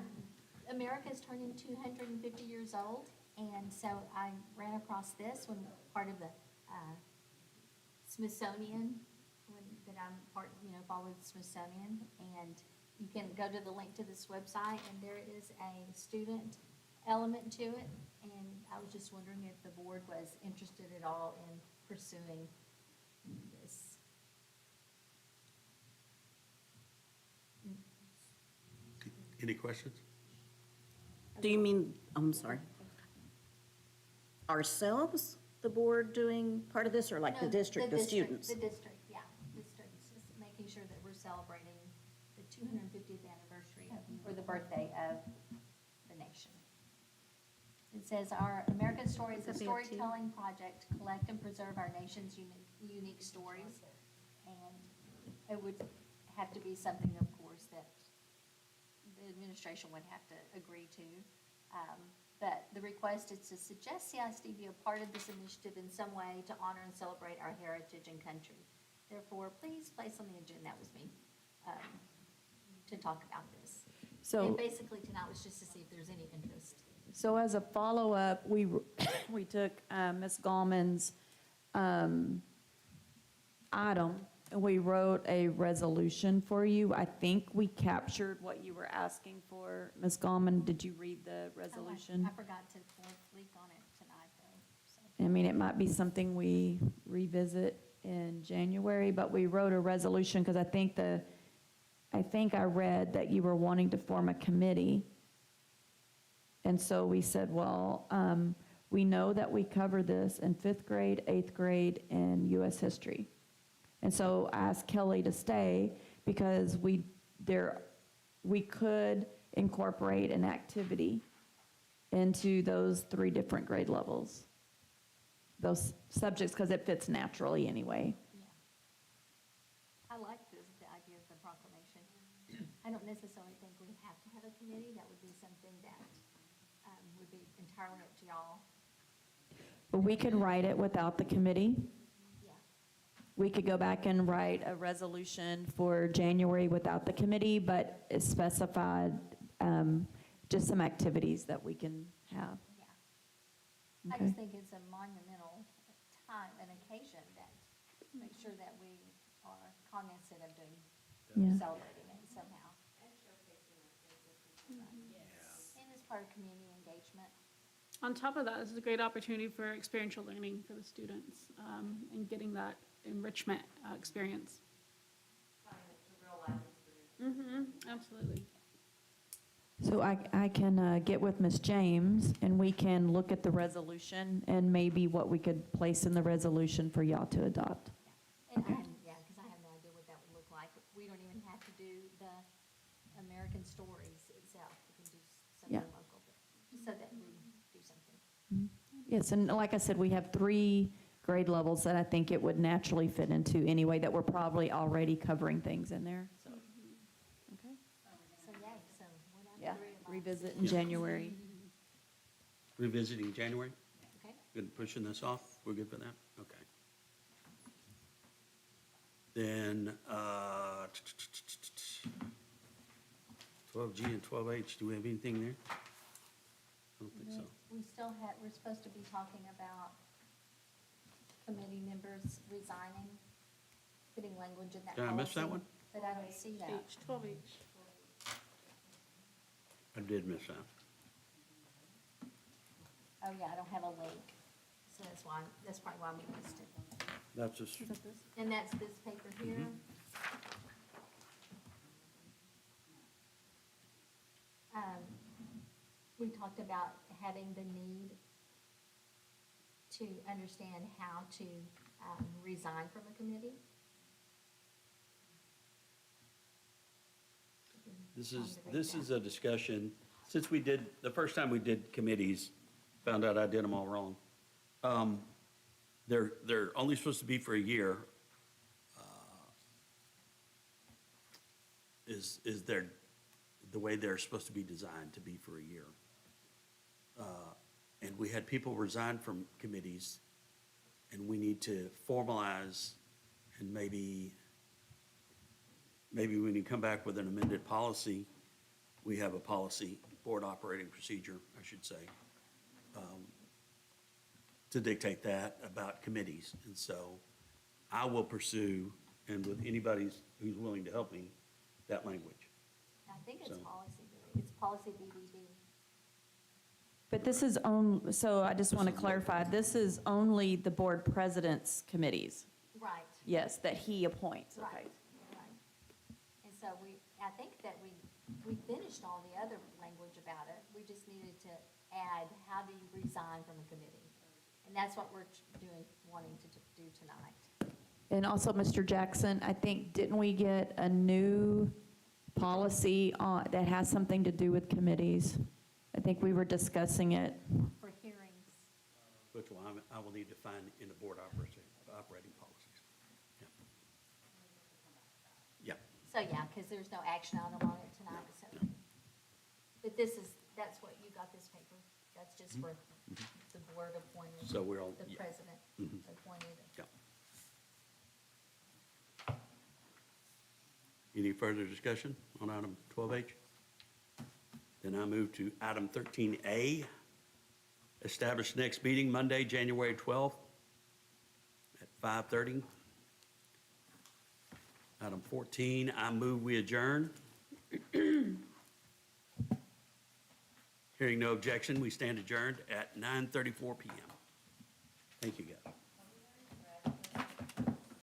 S11: America's turning 250 years old, and so I ran across this when part of the Smithsonian, that I'm part, follow the Smithsonian, and you can go to the link to this website, and there is a student element to it, and I was just wondering if the board was interested at all in pursuing this.
S2: Any questions?
S6: Do you mean, I'm sorry, ourselves, the board doing part of this, or like the
S11: No,
S6: district, the students?
S11: The district, yeah, districts, just making sure that we're celebrating the 250th anniversary or the birthday of the nation. It says, our American Story is a storytelling project to collect and preserve our nation's unique stories. And it would have to be something, of course, course, that the administration would have to agree to. But the request is to suggest CISD be a part of this initiative in some way to honor and celebrate our heritage and country. Therefore, please place on the agenda, that was me, to talk about this.
S1: So-
S11: And basically tonight was just to see if there's any interest.
S1: So as a follow-up, we took Ms. Gallman's item, and we wrote a resolution for you. I think we captured what you were asking for. Ms. Gallman, did you read the resolution?
S11: I forgot to leak on it tonight, though. So.
S1: I mean, it might be something we revisit in January, but we wrote a resolution because I think I read that you were wanting to form a committee. And so we said, well, we know that we cover this in 5th grade, 8th grade, and U.S. history. And so I asked Kelly to stay because we could incorporate an activity into those 3 different grade levels, those subjects, because it fits naturally anyway.
S11: I like the idea of the proclamation. I don't necessarily think we have to have a committee. That would be something that would be entirely up to y'all.
S1: But we could write it without the committee. We could go back and write a resolution for January without the committee, but it specified just some activities that we can have.
S11: I
S1: Okay.
S11: just think it's a monumental time and occasion that make sure that we are cognizant of doing,
S1: Yeah.
S11: celebrating it somehow. And as part of community engagement.
S8: On top of that, this is a great opportunity for experiential learning for the students and getting that enrichment experience. Absolutely.
S1: So I can get with Ms. James, and we can look at the resolution and maybe what we could place in the resolution for y'all to adopt.
S11: And because I have no idea what that would look like. We don't even have to do the American stories itself. We can do something
S1: Yeah.
S11: local, but just so that we do something.
S1: Yes, and like I said, we have 3 grade levels that I think it would naturally fit into anyway, that we're probably already covering things in there, so. Okay.
S11: So, so one out
S1: Yeah,
S11: of 3 of us.
S1: revisit in January.
S2: Revisiting January?
S11: Okay.
S2: Good, pushing this off? We're good for that? Okay. Then, 12G and 12H, do we have anything there? I don't think so.
S11: We're supposed to be talking about committee members resigning, putting language in that
S2: Did I miss that
S11: policy,
S2: one?
S11: But I don't see that.
S8: H, 12H.
S2: I did miss that.
S11: Oh, yeah, I don't have a link, so that's probably why we missed it.
S2: That's just,
S11: And that's this paper here. We talked about having the need to understand how to resign from a committee.
S2: this is a discussion, since the first time we did committees, found out I did them all wrong. They're only supposed to be for a year. Is the way they're supposed to be designed to be for a year. And we had people resign from committees, and we need to formalize, and maybe when you come back with an amended policy, we have a policy, board operating procedure, I should say, to dictate that about committees. And so I will pursue, and with anybody who's willing to help me, that language.
S11: I think it's
S2: So-
S11: policy, it's policy BBB.
S1: But this is so I just want to clarify, this is only the board president's committees,
S11: Right.
S1: yes, that he appoints, okay?
S11: Right, right. And so I think that we finished all the other language about it. We just needed to add, how do you resign from a committee? And that's what we're wanting to do tonight.
S1: And also, Mr. Jackson, I think, didn't we get a new policy that has something to do with committees? I think we were discussing it.
S11: For hearings.
S2: Which I will need to find in the board operating policies. Yeah.
S11: So, yeah, because there's no action item on it tonight, so. But that's what, you got this paper. That's just for the board appointed.
S2: So we're all-
S11: The
S2: yeah.
S11: president
S2: Mhm.
S11: appointed.
S2: Yeah. Any further discussion on item 12H? Then I move to item 13A, establish next meeting Monday, January 12th at 5:30. Item 14, I move we adjourn. Hearing no objection, we stand adjourned at 9:34 PM. Thank you, guys.